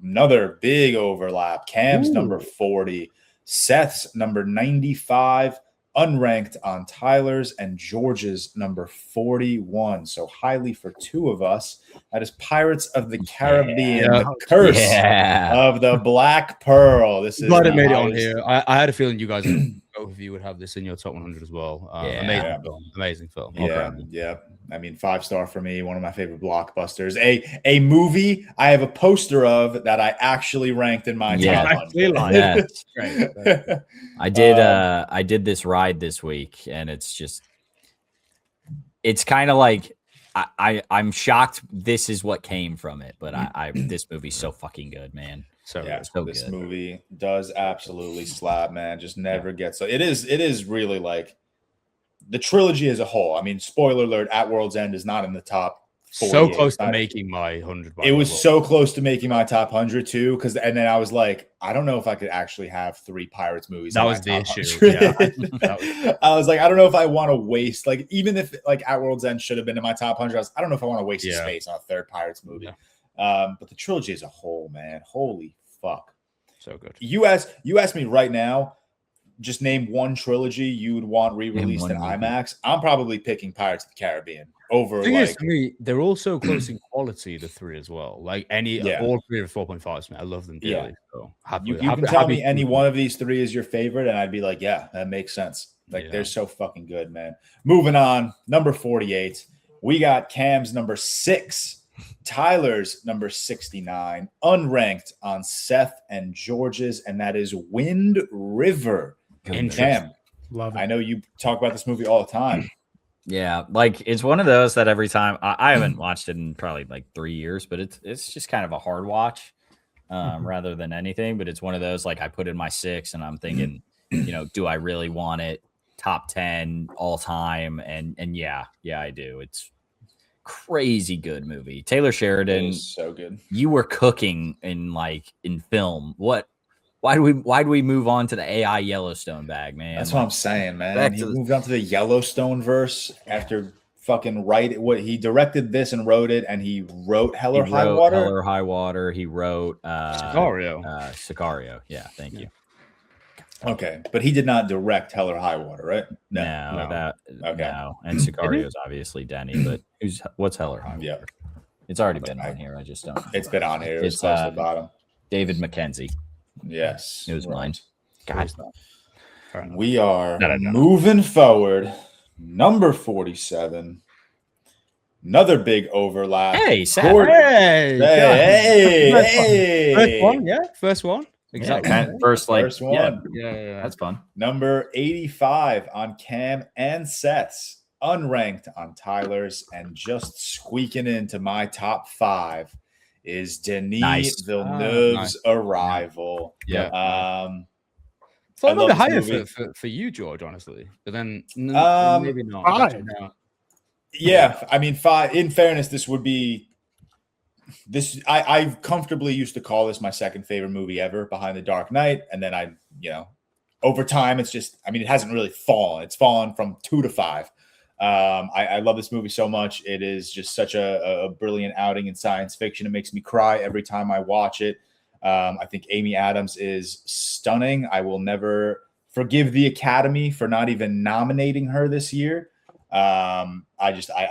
Speaker 1: Another big overlap. Cam's number 40, Seth's number 95, unranked on Tyler's, and George's number 41. So highly for 2 of us. That is Pirates of the Caribbean, The Curse of the Black Pearl. This is
Speaker 3: glad it made it on here. I had a feeling you guys, both of you, would have this in your top 100 as well. Amazing film.
Speaker 1: Yeah. I mean, 5-star for me. One of my favorite blockbusters. A movie I have a poster of that I actually ranked in my top 100.
Speaker 2: Right. I did this ride this week, and it's kind of like I'm shocked this is what came from it, but this movie's so fucking good, man. So
Speaker 1: this movie does absolutely slap, man. Just never gets it is really like the trilogy as a whole. I mean, spoiler alert, At World's End is not in the top 48.
Speaker 3: So close to making my 100.
Speaker 1: It was so close to making my top 100 too, and then I was like, I don't know if I could actually have 3 Pirates movies.
Speaker 3: That was the issue. Yeah.
Speaker 1: I was like, I don't know if I want to waste, like, even if like At World's End should have been in my top 100, I don't know if I want to waste the space on a 3rd Pirates movie. Yeah. But the trilogy as a whole, man, holy fuck,
Speaker 3: so good.
Speaker 1: You asked me right now, just name one trilogy you would want re-released in IMAX. I'm probably picking Pirates of the Caribbean over.
Speaker 3: They're all so close in quality, the 3 as well. Like all 3 are 4.5s. I love them dearly. Yeah. So
Speaker 1: you can tell me any one of these 3 is your favorite, and I'd be like, yeah, that makes sense. Like they're so fucking good, man. Moving on, number 48, we got Cam's number 6. Tyler's number 69, unranked on Seth and George's, and that is Wind River. Cam,
Speaker 4: love it.
Speaker 1: I know you talk about this movie all the time.
Speaker 2: Yeah, like it's one of those that every time I haven't watched it in probably like 3 years, but it's just kind of a hard watch rather than anything. But it's one of those like I put in my 6 and I'm thinking, do I really want it top 10 all time? And yeah, I do. It's crazy good movie. Taylor Sheridan,
Speaker 1: so good.
Speaker 2: You were cooking in film. Why do we move on to the AI Yellowstone bag, man?
Speaker 1: That's what I'm saying, man. He moved on to the Yellowstone verse after fucking he directed this and wrote it, and he wrote Hell or High Water.
Speaker 2: He wrote
Speaker 3: Sicario.
Speaker 2: Sicario. Yeah, thank you.
Speaker 1: Okay, but he did not direct Hell or High Water, right?
Speaker 2: No. And Sicario is obviously Denny, but what's Hell or High Water? Yeah. It's already been on here. I just don't.
Speaker 1: It's been on here. It's close to the bottom.
Speaker 2: David Mackenzie.
Speaker 1: Yes,
Speaker 2: it was mine. God,
Speaker 1: we are moving forward. Number 47. Another big overlap.
Speaker 2: Hey, Seth.
Speaker 1: Hey.
Speaker 3: First one, yeah. First one.
Speaker 2: Exactly. Yeah, first one.
Speaker 3: Yeah.
Speaker 2: That's fun.
Speaker 1: Number 85 on Cam and Seth's, unranked on Tyler's, and just squeaking into my top 5 is Denis Villeneuve's Arrival.
Speaker 3: Yeah. So I remember higher for you, George, honestly. But then maybe not.
Speaker 4: 5.
Speaker 1: Yeah, I mean, 5. In fairness, this would be this. I comfortably used to call this my second favorite movie ever, behind The Dark Knight, and then over time, it's just. I mean, it hasn't really fallen. It's fallen from 2 to 5. I love this movie so much. It is just such a brilliant outing in science fiction. It makes me cry every time I watch it. I think Amy Adams is stunning. I will never forgive the Academy for not even nominating her this year. I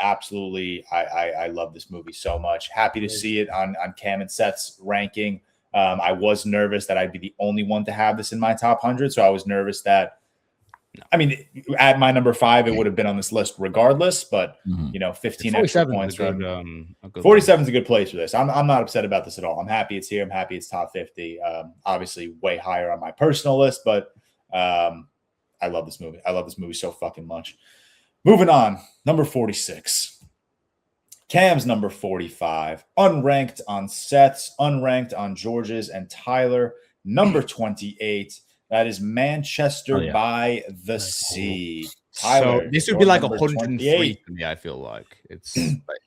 Speaker 1: absolutely love this movie so much. Happy to see it on Cam and Seth's ranking. I was nervous that I'd be the only one to have this in my top 100. So I was nervous that
Speaker 3: No.
Speaker 1: I mean, at my number 5, it would have been on this list regardless, but 15 extra points from 47 is a good place for this. I'm not upset about this at all. I'm happy it's here. I'm happy it's top 50. Obviously way higher on my personal list, but I love this movie. I love this movie so fucking much. Moving on, number 46. Cam's number 45. Unranked on Seth's, unranked on George's and Tyler. Number 28. That is Manchester by the Sea. Tyler,
Speaker 3: so this would be like 103 for me, I feel like. It's like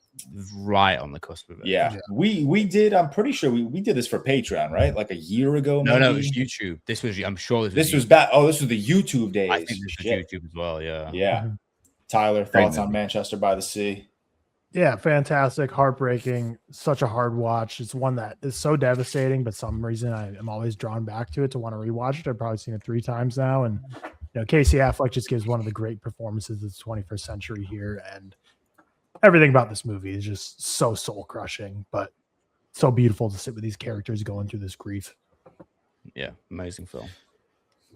Speaker 3: right on the cusp of it.
Speaker 1: Yeah. We did, I'm pretty sure we did this for Patreon, right? Like a year ago, maybe?
Speaker 3: No, it was YouTube. This was, I'm sure
Speaker 1: this was back. Oh, this was the YouTube days.
Speaker 3: I think this was YouTube as well, yeah.
Speaker 1: Yeah. Tyler, thoughts on Manchester by the Sea?
Speaker 4: Yeah, fantastic, heartbreaking, such a hard watch. It's one that is so devastating, but some reason I am always drawn back to it to want to rewatch it. I've probably seen it 3 times now, and Casey Affleck just gives one of the great performances of the 21st century here, and everything about this movie is just so soul crushing, but so beautiful to sit with these characters going through this grief.
Speaker 3: Yeah, amazing film.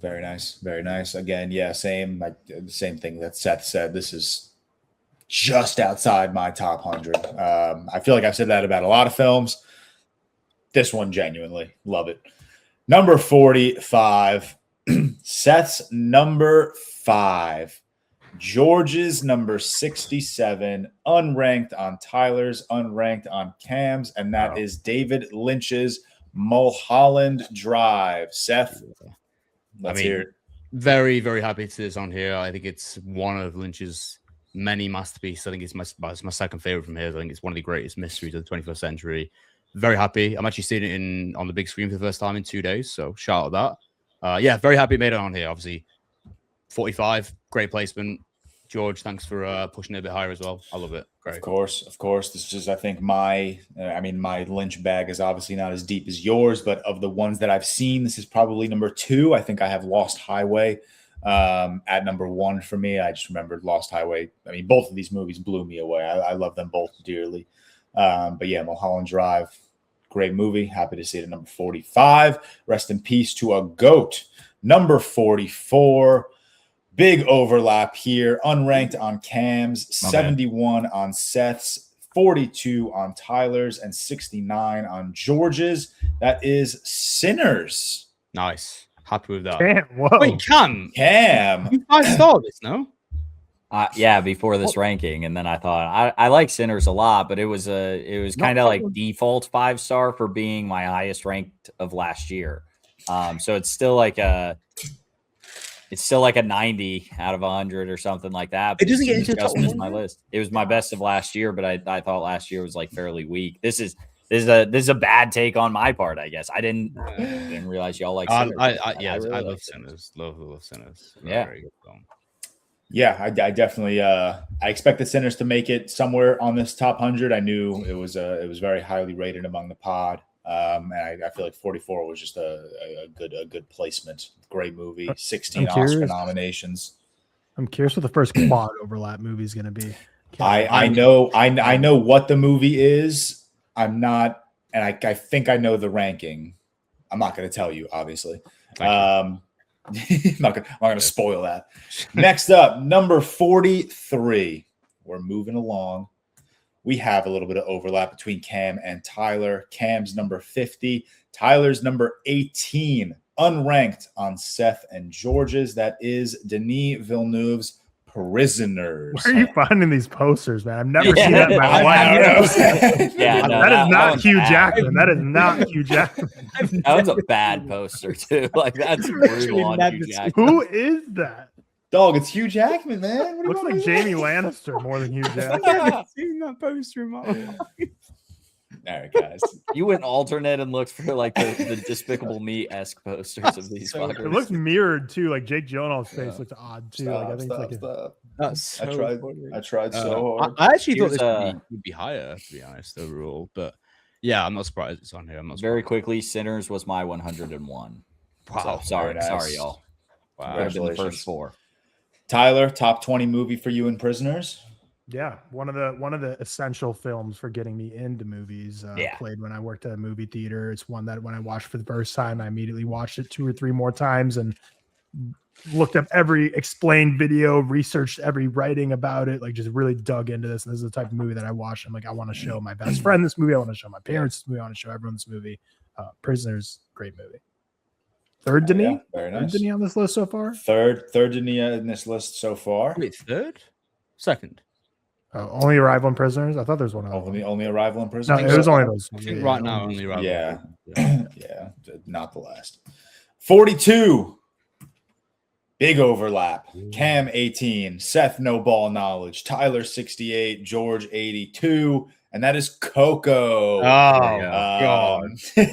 Speaker 1: Very nice, very nice. Again, yeah, same thing that Seth said. This is just outside my top 100. I feel like I've said that about a lot of films. This one, genuinely love it. Number 45, Seth's number 5, George's number 67, unranked on Tyler's, unranked on Cam's, and that is David Lynch's Mulholland Drive. Seth, let's hear it.
Speaker 3: Very, very happy to see this on here. I think it's one of Lynch's many masterpieces. I think it's my second favorite from here. I think it's one of the greatest mysteries of the 21st century. Very happy. I'm actually seeing it on the big screen for the first time in 2 days. So shout out that. Yeah, very happy made it on here. Obviously, 45, great placement. George, thanks for pushing it a bit higher as well. I love it. Great.
Speaker 1: Of course. This is, I think, my Lynch bag is obviously not as deep as yours, but of the ones that I've seen, this is probably number 2. I think I have Lost Highway at number 1 for me. I just remembered Lost Highway. I mean, both of these movies blew me away. I love them both dearly. But yeah, Mulholland Drive, great movie. Happy to see it at number 45. Rest in peace to a GOAT. Number 44. Big overlap here. Unranked on Cam's, 71 on Seth's, 42 on Tyler's, and 69 on George's. That is Sinners.
Speaker 3: Nice. Happy with that.
Speaker 4: Whoa.
Speaker 3: Wait, Cam.
Speaker 1: You
Speaker 3: 5-star this, no?
Speaker 2: Yeah, before this ranking, and then I thought I like Sinners a lot, but it was kind of like default 5-star for being my highest ranked of last year. So it's still like a 90 out of 100 or something like that.
Speaker 3: It doesn't get into the top 100.
Speaker 2: My list. It was my best of last year, but I thought last year was like fairly weak. This is a bad take on my part, I guess. I didn't realize y'all like Sinners.
Speaker 3: I love Sinners. Love Sinners. Very good film.
Speaker 1: Yeah, I definitely I expected Sinners to make it somewhere on this top 100. I knew it was very highly rated among the pod. And I feel like 44 was just a good placement. Great movie. 16 Oscar nominations.
Speaker 4: I'm curious what the first quad overlap movie is going to be.
Speaker 1: I know what the movie is. I'm not, and I think I know the ranking. I'm not going to tell you, obviously. I'm not going to spoil that. Next up, number 43. We're moving along. We have a little bit of overlap between Cam and Tyler. Cam's number 50, Tyler's number 18, unranked on Seth and George's. That is Denis Villeneuve's Prisoners.
Speaker 4: Where are you finding these posters, man? I've never seen that in my life. That is not Hugh Jackman. That is not Hugh Jackman.
Speaker 2: That was a bad poster too. Like that's brutal on Hugh Jackman.
Speaker 4: Who is that?
Speaker 1: Dog, it's Hugh Jackman, man.
Speaker 4: Looks like Jamie Lannister more than Hugh Jackman.
Speaker 3: I haven't seen that poster in my life.
Speaker 1: All right, guys.
Speaker 2: You went alternate and looked for like the Despicable Me-esque posters of these fuckers.
Speaker 4: It looks mirrored too. Like Jake Gyllenhaal's face looks odd too.
Speaker 1: Stop.
Speaker 3: That's so
Speaker 1: I tried so hard.
Speaker 3: I actually thought this would be higher, to be honest, overall. But yeah, I'm not surprised it's on here.
Speaker 2: Very quickly, Sinners was my 101.
Speaker 3: Wow.
Speaker 2: So, sorry, y'all.
Speaker 3: Wow.
Speaker 1: Congratulations.
Speaker 2: The first 4.
Speaker 1: Tyler, top 20 movie for you in Prisoners?
Speaker 4: Yeah, one of the essential films for getting me into movies. Played when I worked at a movie theater. It's one that when I watched for the first time, I immediately watched it 2 or 3 more times, and looked up every explained video, researched every writing about it, like just really dug into this. And this is the type of movie that I watch. I'm like, I want to show my best friend this movie. I want to show my parents this movie. I want to show everyone this movie. Prisoners, great movie. Third Denis?
Speaker 1: Very nice.
Speaker 4: Third Denis on this list so far?
Speaker 1: Third Denis in this list so far.
Speaker 3: Wait, third? Second?
Speaker 4: Only Arrival in Prisoners? I thought there was one other.
Speaker 1: Only Arrival in Prisoners?
Speaker 4: No, it was only those.
Speaker 3: I think right now only Arrival.
Speaker 1: Yeah. Yeah, not the last. 42. Big overlap. Cam 18, Seth no ball knowledge, Tyler 68, George 82, and that is Coco.
Speaker 3: Oh, God.
Speaker 2: Same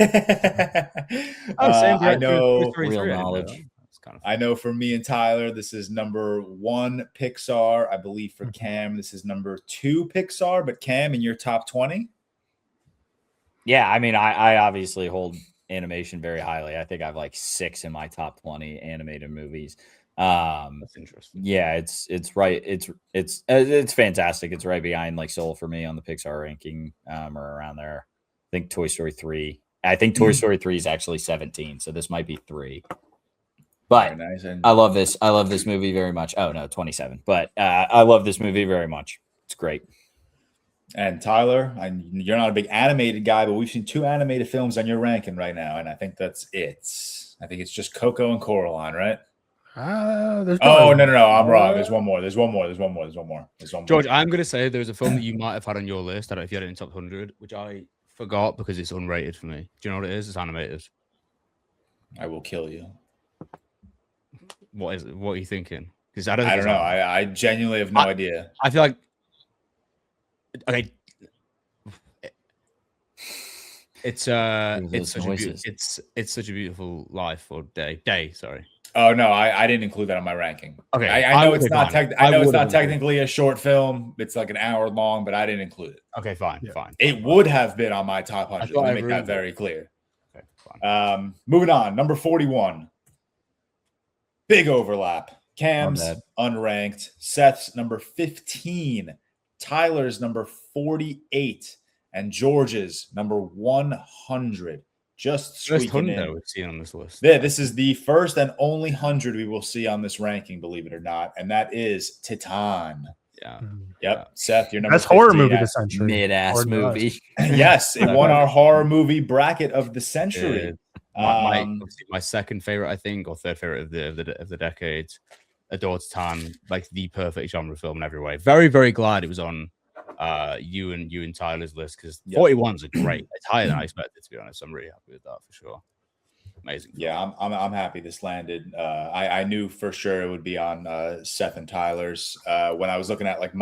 Speaker 1: I know.
Speaker 2: Real knowledge.
Speaker 1: I know for me and Tyler, this is number 1 Pixar. I believe for Cam, this is number 2 Pixar. But Cam, in your top 20?
Speaker 2: Yeah, I mean, I obviously hold animation very highly. I think I have like 6 in my top 20 animated movies.
Speaker 3: That's interesting.
Speaker 2: Yeah, it's right. It's fantastic. It's right behind like Soul for me on the Pixar ranking, or around there. I think Toy Story 3. I think Toy Story 3 is actually 17, so this might be 3. But
Speaker 1: nice.
Speaker 2: I love this. I love this movie very much. Oh no, 27. But I love this movie very much. It's great.
Speaker 1: And Tyler, you're not a big animated guy, but we've seen 2 animated films on your ranking right now, and I think that's it. I think it's just Coco and Coraline, right?
Speaker 4: No,
Speaker 1: I'm wrong. There's one more.
Speaker 3: George, I'm going to say there's a film that you might have had on your list. I don't know if you had it in top 100, which I forgot because it's unrated for me. Do you know what it is? It's animated.
Speaker 1: I will kill you.
Speaker 3: What is it? What are you thinking? Because
Speaker 1: I don't know. I genuinely have no idea.
Speaker 3: I feel like okay. It's such a beautiful life or day. Sorry.
Speaker 1: Oh no, I didn't include that on my ranking.
Speaker 3: Okay,
Speaker 1: I know it's not. I know it's not technically a short film. It's like an hour long, but I didn't include it.
Speaker 3: Okay, fine.
Speaker 1: It would have been on my top 100. Let me make that very clear.
Speaker 3: Okay, fine.
Speaker 1: Moving on, number 41. Big overlap. Cam's unranked. Seth's number 15. Tyler's number 48. And George's number 100. Just squeaking in.
Speaker 3: We've seen on this list.
Speaker 1: Yeah, this is the first and only 100 we will see on this ranking, believe it or not. And that is Titan.
Speaker 3: Yeah.
Speaker 1: Yep. Seth, your number
Speaker 4: best horror movie of the century.
Speaker 2: Mid-ass movie.
Speaker 1: Yes, it won our horror movie bracket of the century.
Speaker 3: My second favorite, I think, or third favorite of the decade. Adore Titan, like the perfect genre film in every way. Very, very glad it was on you and Tyler's list because 41's a great. It's higher than I expected, to be honest. I'm really happy with that for sure. Amazing.
Speaker 1: Yeah, I'm happy this landed. I knew for sure it would be on Seth and Tyler's. When I was looking at like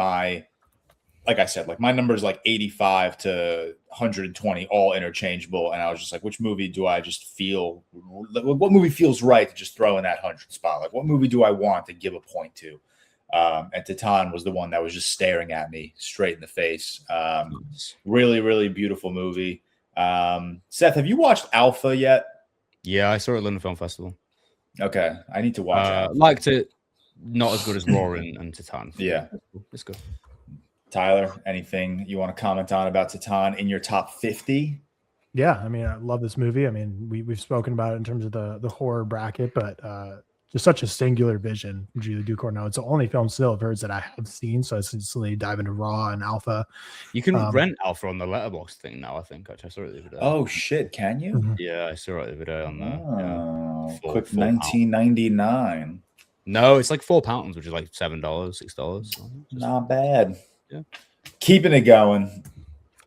Speaker 1: I said, like my number is like 85 to 120, all interchangeable. And I was just like, which movie do I just feel? What movie feels right to just throw in that 100 spot? Like, what movie do I want to give a point to? And Titan was the one that was just staring at me straight in the face. Really, really beautiful movie. Seth, have you watched Alpha yet?
Speaker 3: Yeah, I saw it at London Film Festival.
Speaker 1: Okay, I need to watch it.
Speaker 3: Liked it. Not as good as Raw and Titan.
Speaker 1: Yeah.
Speaker 3: It's good.
Speaker 1: Tyler, anything you want to comment on about Titan in your top 50?
Speaker 4: Yeah, I mean, I love this movie. I mean, we've spoken about it in terms of the horror bracket, but just such a singular vision. Julie Ducournau. Now, it's the only film still of hers that I have seen, so I instantly dive into Raw and Alpha.
Speaker 3: You can rent Alpha on the Letterboxd thing now, I think. Actually, I saw it the other day.
Speaker 1: Oh, shit, can you?
Speaker 4: Mhm.
Speaker 3: Yeah, I saw it the other day on there.
Speaker 1: Quick $19.99.
Speaker 3: No, it's like £4, which is like $7, $6.
Speaker 1: Not bad.
Speaker 3: Yeah.
Speaker 1: Keeping it going.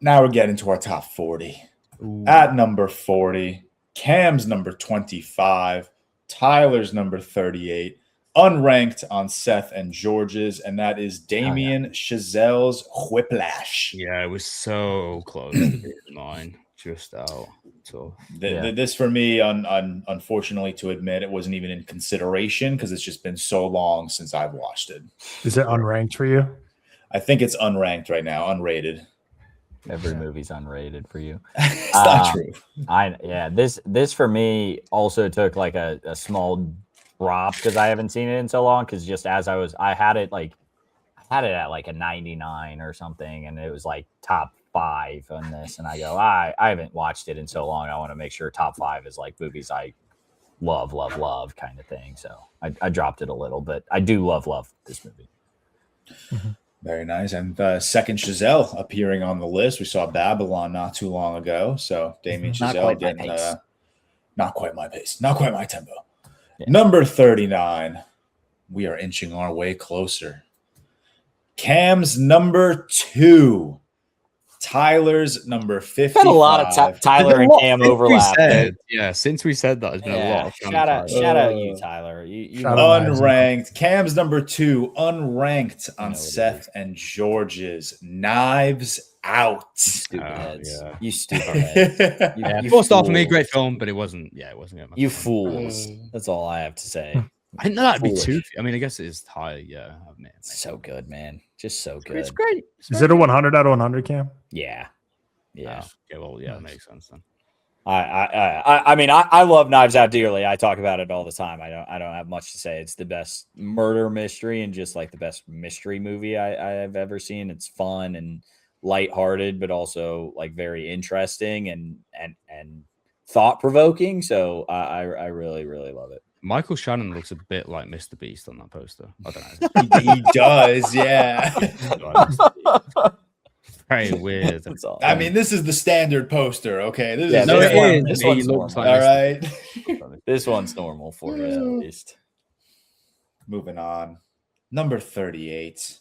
Speaker 1: Now we're getting to our top 40.
Speaker 3: Ooh.
Speaker 1: At number 40, Cam's number 25, Tyler's number 38, unranked on Seth and George's, and that is Damien Chazelle's Whiplash.
Speaker 3: Yeah, it was so close to mine. Just out. So
Speaker 1: this for me, unfortunately to admit, it wasn't even in consideration because it's just been so long since I've watched it.
Speaker 4: Is it unranked for you?
Speaker 1: I think it's unranked right now, unrated.
Speaker 2: Every movie's unrated for you.
Speaker 1: It's not true.
Speaker 2: This for me also took like a small drop because I haven't seen it in so long. Because just as I had it at like a 99 or something, and it was like top 5 on this, and I go, I haven't watched it in so long. I want to make sure top 5 is like movies I love kind of thing. So I dropped it a little, but I do love this movie.
Speaker 1: Very nice. And second Chazelle appearing on the list. We saw Babylon not too long ago. So Damien Chazelle getting not quite my pace, not quite my tempo. Yeah. Number 39. We are inching our way closer. Cam's number 2. Tyler's number 55.
Speaker 2: Had a lot of Tyler and Cam overlap.
Speaker 3: Since we said that, there's been a lot of
Speaker 2: shout out you, Tyler. You
Speaker 1: unranked. Cam's number 2, unranked on Seth and George's Knives Out.
Speaker 2: You stupid heads. You stupid heads.
Speaker 3: You forced off me, great film, but it wasn't. Yeah, it wasn't.
Speaker 2: You fools. That's all I have to say.
Speaker 3: I didn't know that'd be too. I mean, I guess it is high. Yeah, man.
Speaker 2: So good, man. Just so good.
Speaker 3: It's great.
Speaker 4: Is it a 100 out of 100, Cam?
Speaker 2: Yeah.
Speaker 3: Okay, well, yeah, that makes sense then.
Speaker 2: I mean, I love Knives Out dearly. I talk about it all the time. I don't have much to say. It's the best murder mystery and just like the best mystery movie I have ever seen. It's fun and lighthearted, but also like very interesting and thought provoking. So I really, really love it.
Speaker 3: Michael Shannon looks a bit like Mr. Beast on that poster. I don't know.
Speaker 1: He does, yeah.
Speaker 3: Very weird.
Speaker 1: I mean, this is the standard poster, okay?
Speaker 2: This one's normal.
Speaker 1: All right.
Speaker 2: This one's normal for you, at least.
Speaker 1: Moving on. Number 38.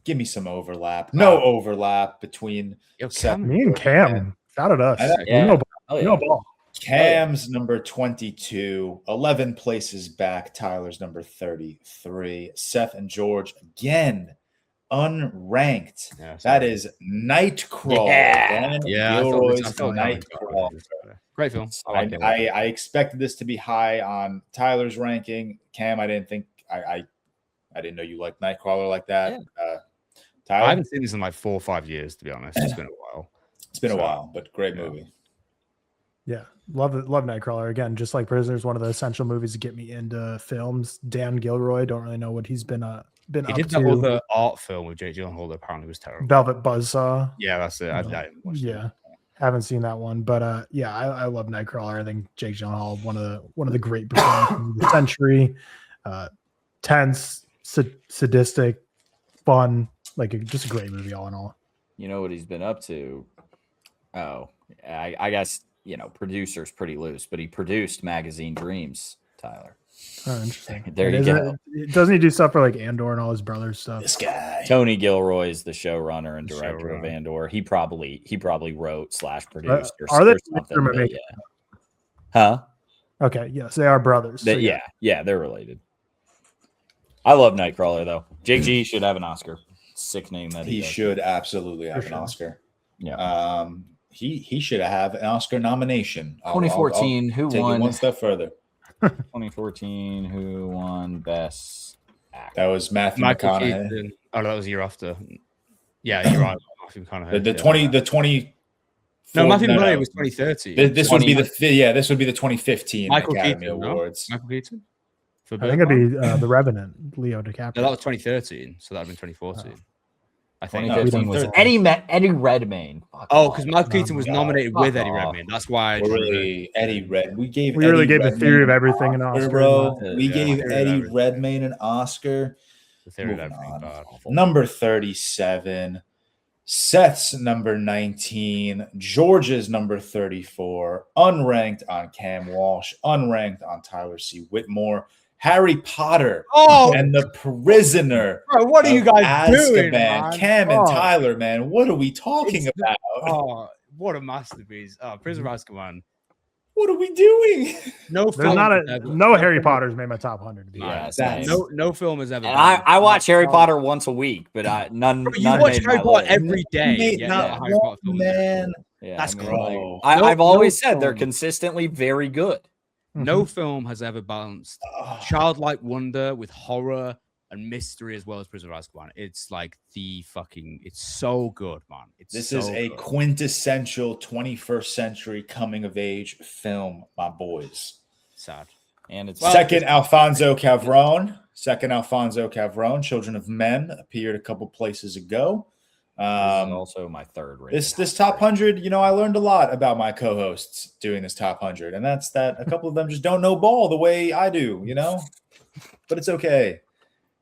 Speaker 1: Give me some overlap. No overlap between
Speaker 4: me and Cam. Shout at us. You know ball.
Speaker 1: Cam's number 22, 11 places back. Tyler's number 33. Seth and George again unranked. That is Nightcrawler. Gilroy's Nightcrawler.
Speaker 3: Great film.
Speaker 1: I expected this to be high on Tyler's ranking. Cam, I didn't think I didn't know you liked Nightcrawler like that.
Speaker 3: Yeah.
Speaker 1: Tyler?
Speaker 3: I haven't seen this in like 4 or 5 years, to be honest. It's been a while.
Speaker 1: It's been a while, but great movie.
Speaker 4: Yeah, love it. Love Nightcrawler again. Just like Prisoners, one of the essential movies to get me into films. Dan Gilroy, don't really know what he's been up to.
Speaker 3: He did that other art film with Jake Gyllenhaal that apparently was terrible.
Speaker 4: Velvet Buzzsaw.
Speaker 3: Yeah, that's it. I didn't watch it.
Speaker 4: Haven't seen that one, but I love Nightcrawler. I think Jake Gyllenhaal, one of the great performances of the century. Tense, sadistic, fun, just a great movie all in all.
Speaker 2: You know what he's been up to? Oh, I guess. Producer's pretty loose, but he produced Magazine Dreams, Tyler.
Speaker 4: Oh, interesting.
Speaker 2: There you go.
Speaker 4: Doesn't he do stuff for like Andor and all his brothers stuff?
Speaker 1: This guy.
Speaker 2: Tony Gilroy is the showrunner and director of Andor. He probably wrote / produced
Speaker 4: are they
Speaker 2: something. Huh?
Speaker 4: Okay, yes, they are brothers. So
Speaker 2: yeah, they're related. I love Nightcrawler though. Jake G should have an Oscar. Sick name that
Speaker 1: he should absolutely have an Oscar.
Speaker 2: Yeah.
Speaker 1: He should have an Oscar nomination.
Speaker 2: 2014, who won?
Speaker 1: One step further.
Speaker 2: 2014, who won Best Actor?
Speaker 1: That was Matthew McConaughey.
Speaker 3: Oh, that was a year after. Yeah, you're right. Matthew McConaughey.
Speaker 1: The 20.
Speaker 3: No, Matthew McConaughey was 2013.
Speaker 1: This would be the 2015
Speaker 3: Michael
Speaker 1: Academy
Speaker 3: Keaton,
Speaker 1: Awards.
Speaker 3: No? Michael Keaton.
Speaker 4: I think it'd be The Revenant, Leo DiCaprio.
Speaker 3: No, that was 2013, so that'd been 2014. I think
Speaker 2: 2015 was Eddie Redmayne.
Speaker 3: Because Michael Keaton was nominated with Eddie Redmayne. That's why
Speaker 1: Eddie Redmayne. We
Speaker 4: really gave The Theory of Everything an Oscar,
Speaker 1: bro. We gave Eddie Redmayne an Oscar.
Speaker 3: The Theory of Everything.
Speaker 1: Number 37. Seth's number 19. George's number 34. Unranked on Cam Walsh. Unranked on Tyler C. Whitmore. Harry Potter and the Prisoner.
Speaker 3: Bro, what are you guys doing, man?
Speaker 1: Cam and Tyler, man. What are we talking about?
Speaker 3: What a masterpiece. Prisoner of Azkaban.
Speaker 1: What are we doing?
Speaker 4: No Harry Potter's made my top 100.
Speaker 3: No film has ever.
Speaker 2: And I watch Harry Potter once a week, but none.
Speaker 3: You watch Harry Potter every day.
Speaker 1: Man.
Speaker 3: That's crazy.
Speaker 2: I've always said they're consistently very good.
Speaker 3: No film has ever balanced childlike wonder with horror and mystery as well as Prisoner of Azkaban. It's like it's so good, man.
Speaker 1: This is a quintessential 21st century coming of age film, my boys.
Speaker 3: Sad.
Speaker 2: And it's
Speaker 1: Second Alfonso Cuarón, Children of Men, appeared a couple places ago.
Speaker 2: This is also my third rated.
Speaker 1: This top 100, I learned a lot about my co-hosts doing this top 100, and that's that a couple of them just don't know ball the way I do, but it's okay.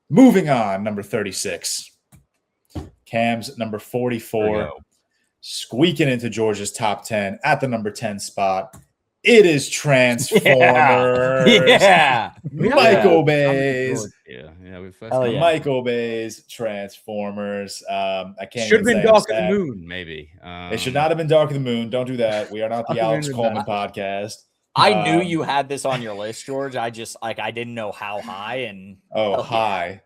Speaker 1: Moving on, number 36. Cam's number 44. Squeaking into George's top 10 at the number 10 spot. It is Transformers.
Speaker 2: Yeah.
Speaker 1: Michael Bay's.
Speaker 3: Yeah.
Speaker 1: Michael Bay's Transformers. I can't.
Speaker 3: Should have been Dark of the Moon, maybe.
Speaker 1: It should not have been Dark of the Moon. Don't do that. We are not the Alex Coleman podcast.
Speaker 2: I knew you had this on your list, George. I just I didn't know how high and
Speaker 1: high.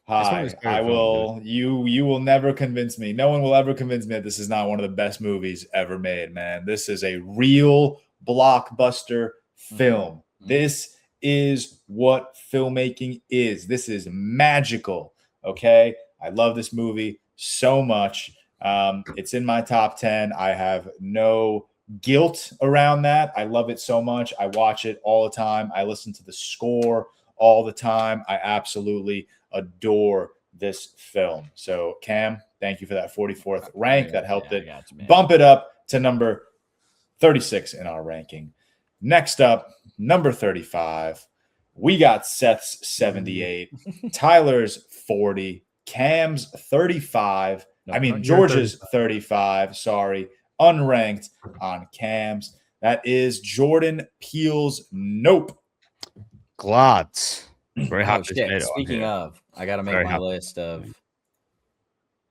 Speaker 1: I will. You will never convince me. No one will ever convince me that this is not one of the best movies ever made, man. This is a real blockbuster film. This is what filmmaking is. This is magical. Okay. I love this movie so much. It's in my top 10. I have no guilt around that. I love it so much. I watch it all the time. I listen to the score all the time. I absolutely adore this film. So Cam, thank you for that 44th rank. That helped it bump it up to number 36 in our ranking. Next up, number 35. We got Seth's 78, Tyler's 40, Cam's 35. George's 35. Sorry, unranked on Cam's. That is Jordan Peele's Nope.
Speaker 3: Glads. Very happy.
Speaker 2: Speaking of, I got to make my list of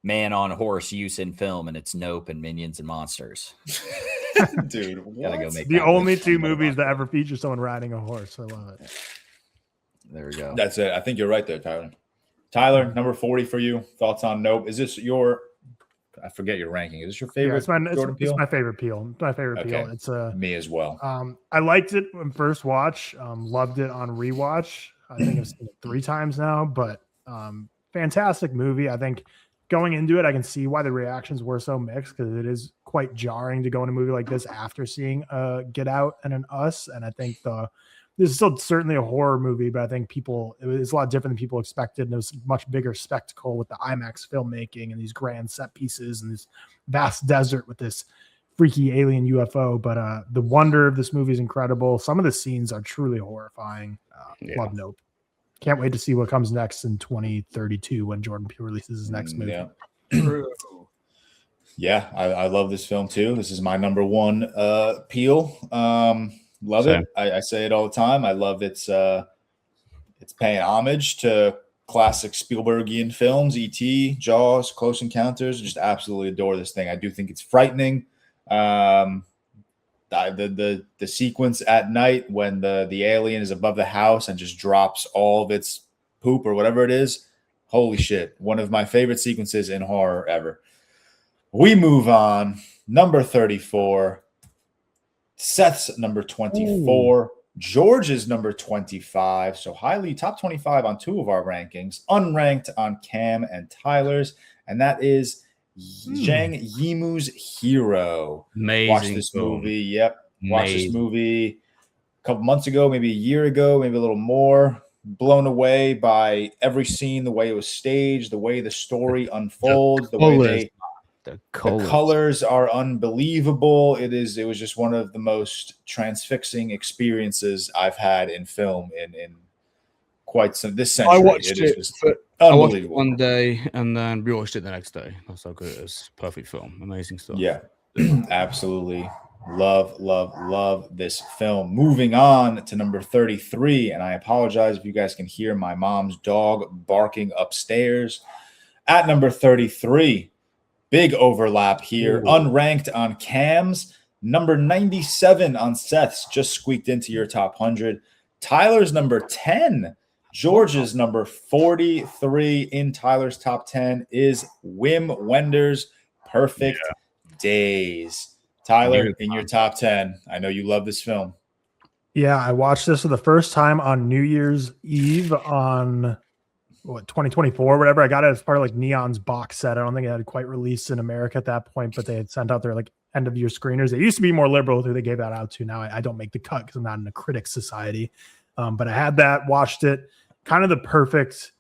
Speaker 2: man on horse use in film, and it's Nope and Minions and Monsters.
Speaker 1: Dude,
Speaker 2: gotta go make
Speaker 4: the only two movies that ever feature someone riding a horse. I love it.
Speaker 2: There we go.
Speaker 1: That's it. I think you're right there, Tyler. Tyler, number 40 for you. Thoughts on Nope? Is this your? I forget your ranking. Is this your favorite?
Speaker 4: It's my favorite Peele. My favorite Peele. It's
Speaker 1: me as well.
Speaker 4: I liked it when first watch. Loved it on rewatch. I think I've seen it 3 times now. But fantastic movie. I think going into it, I can see why the reactions were so mixed because it is quite jarring to go in a movie like this after seeing Get Out and an Us. And I think this is still certainly a horror movie, but I think it was a lot different than people expected. And it was a much bigger spectacle with the IMAX filmmaking and these grand set pieces and this vast desert with this freaky alien UFO. But the wonder of this movie is incredible. Some of the scenes are truly horrifying. Love Nope. Can't wait to see what comes next in 2032 when Jordan Peele releases his next movie.
Speaker 1: Yeah, I love this film too. This is my number 1 Peele. Love it. I say it all the time. I love it's paying homage to classic Spielbergian films, E.T., Jaws, Close Encounters. Just absolutely adore this thing. I do think it's frightening. The sequence at night when the alien is above the house and just drops all of its poop or whatever it is. Holy shit. One of my favorite sequences in horror ever. We move on. Number 34. Seth's number 24. Ooh. George's number 25. So highly top 25 on 2 of our rankings. Unranked on Cam and Tyler's. And that is Zhang Yimou's Hero.
Speaker 3: Amazing.
Speaker 1: Watched this movie. Yep. Watched this movie a couple months ago, maybe a year ago, maybe a little more. Blown away by every scene, the way it was staged, the way the story unfolds, the way the colors are unbelievable. It was just one of the most transfixing experiences I've had in film in quite this century.
Speaker 3: I watched
Speaker 1: unbelievable.
Speaker 3: I watched it one day and then rewatched it the next day. That's how good it is. Perfect film. Amazing stuff.
Speaker 1: Yeah. Absolutely. Love this film. Moving on to number 33. And I apologize if you guys can hear my mom's dog barking upstairs. At number 33. Big overlap here. Ooh. Unranked on Cam's. Number 97 on Seth's. Just squeaked into your top 100. Tyler's number 10. George's number 43 in Tyler's top 10 is Wim Wenders' Perfect Days. Tyler, in your top 10. I know you love this film.
Speaker 4: Yeah, I watched this for the first time on New Year's Eve on 2024, whatever. I got it as part of like Neon's box set. I don't think it had quite released in America at that point, but they had sent out their like end of year screeners. They used to be more liberal with who they gave that out to. Now I don't make the cut because I'm not in a critics society. But I had that, watched it, kind of the perfect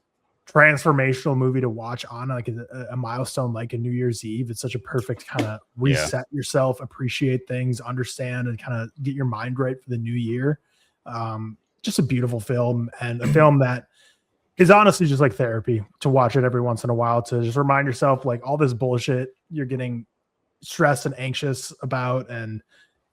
Speaker 4: transformational movie to watch on like a milestone like a New Year's Eve. It's such a perfect kind of reset yourself, appreciate things, understand, and kind of get your mind right for the new year. Just a beautiful film, and a film that is honestly just like therapy to watch it every once in a while, to just remind yourself like all this bullshit you're getting stressed and anxious about and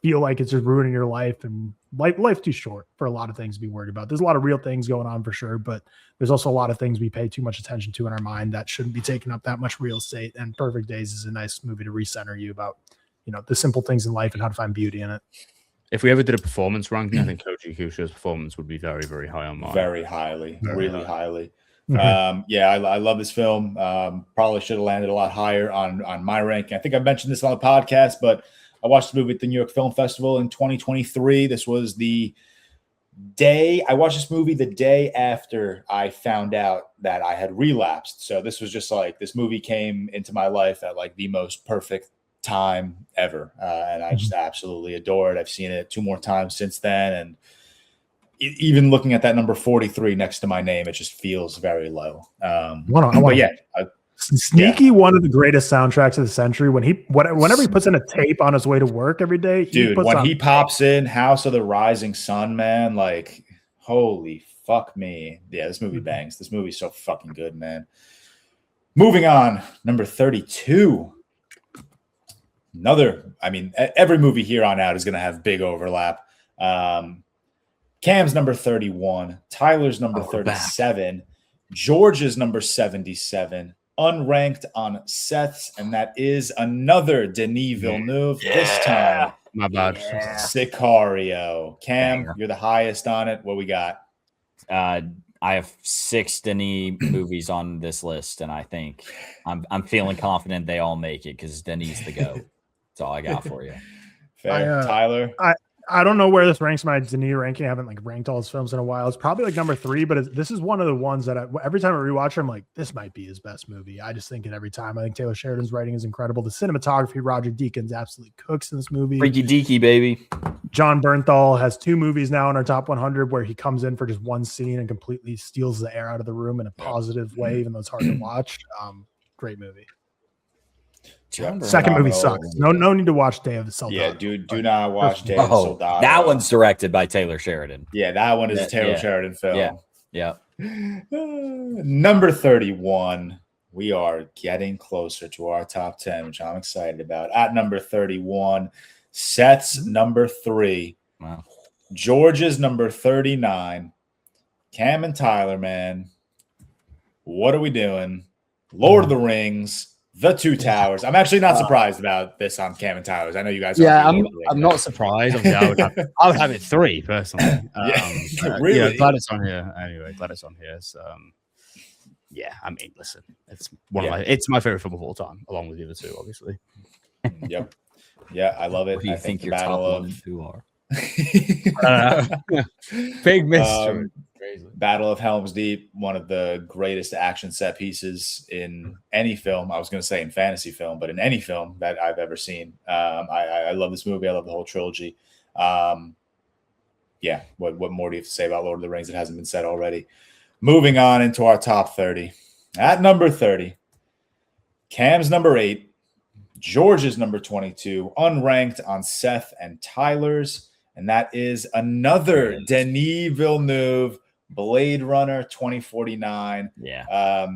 Speaker 4: feel like it's just ruining your life, and life's too short for a lot of things to be worried about. There's a lot of real things going on for sure, but there's also a lot of things we pay too much attention to in our mind that shouldn't be taking up that much real estate. And Perfect Days is a nice movie to recenter you about, the simple things in life and how to find beauty in it.
Speaker 3: If we ever did a performance ranking, I think Koji Kusho's performance would be very, very high on mine.
Speaker 1: Very highly, really highly. I love this film. Probably should have landed a lot higher on my ranking. I think I mentioned this on the podcast, but I watched the movie at the New York Film Festival in 2023. This was the day I watched this movie the day after I found out that I had relapsed. So this was just like, this movie came into my life at like the most perfect time ever. And I just absolutely adore it. I've seen it 2 more times since then. And even looking at that number 43 next to my name, it just feels very low.
Speaker 4: Sneaky, one of the greatest soundtracks of the century. Whenever he puts in a tape on his way to work every day,
Speaker 1: he pops in House of the Rising Sun, man, like holy fuck me. Yeah, this movie bangs. This movie's so fucking good, man. Moving on, number 32. Every movie here on out is going to have big overlap. Cam's number 31, Tyler's number 37, George's number 77, unranked on Seth's, and that is another Denis Villeneuve. This time,
Speaker 3: my bad.
Speaker 1: Sicario. Cam, you're the highest on it. What we got?
Speaker 2: I have 6 Denis movies on this list, and I think I'm feeling confident they all make it because Denis the GOAT. That's all I got for you.
Speaker 1: Fair. Tyler?
Speaker 4: I don't know where this ranks my Denis ranking. I haven't ranked all his films in a while. It's probably number 3, but this is one of the ones that every time I rewatch it, I'm like, this might be his best movie. I just think it every time. I think Taylor Sheridan's writing is incredible. The cinematography, Roger Deakins absolutely cooks in this movie.
Speaker 2: Freaky Deaky, baby.
Speaker 4: John Bernthal has 2 movies now in our top 100 where he comes in for just one scene and completely steals the air out of the room in a positive way, even though it's hard to watch. Great movie. Second movie sucks. No need to watch Day of the Soldado.
Speaker 1: Yeah, dude, do not watch Day of the Soldado.
Speaker 2: That one's directed by Taylor Sheridan.
Speaker 1: Yeah, that one is a Taylor Sheridan film.
Speaker 2: Yeah.
Speaker 1: Number 31. We are getting closer to our top 10, which I'm excited about. At number 31, Seth's number 3.
Speaker 2: Wow.
Speaker 1: George's number 39. Cam and Tyler, man. What are we doing? Lord of the Rings. The Two Towers. I'm actually not surprised about this on Cam and Tyler's. I know you guys.
Speaker 3: I'm not surprised. I would have it 3 personally.
Speaker 1: Really?
Speaker 3: Glad it's on here. Anyway, glad it's on here. So, listen, it's it's my favorite film of all time, along with the other 2, obviously.
Speaker 1: Yep. Yeah, I love it.
Speaker 2: What do you think your top 1 and 2 are?
Speaker 3: Big mystery.
Speaker 1: Battle of Helm's Deep, one of the greatest action set pieces in any film. I was going to say in fantasy film, but in any film that I've ever seen. I love this movie. I love the whole trilogy. What more do you have to say about Lord of the Rings that hasn't been said already? Moving on into our top 30. At number 30, Cam's number 8, George's number 22, unranked on Seth and Tyler's, and that is another Denis Villeneuve, Blade Runner 2049.
Speaker 2: Yeah.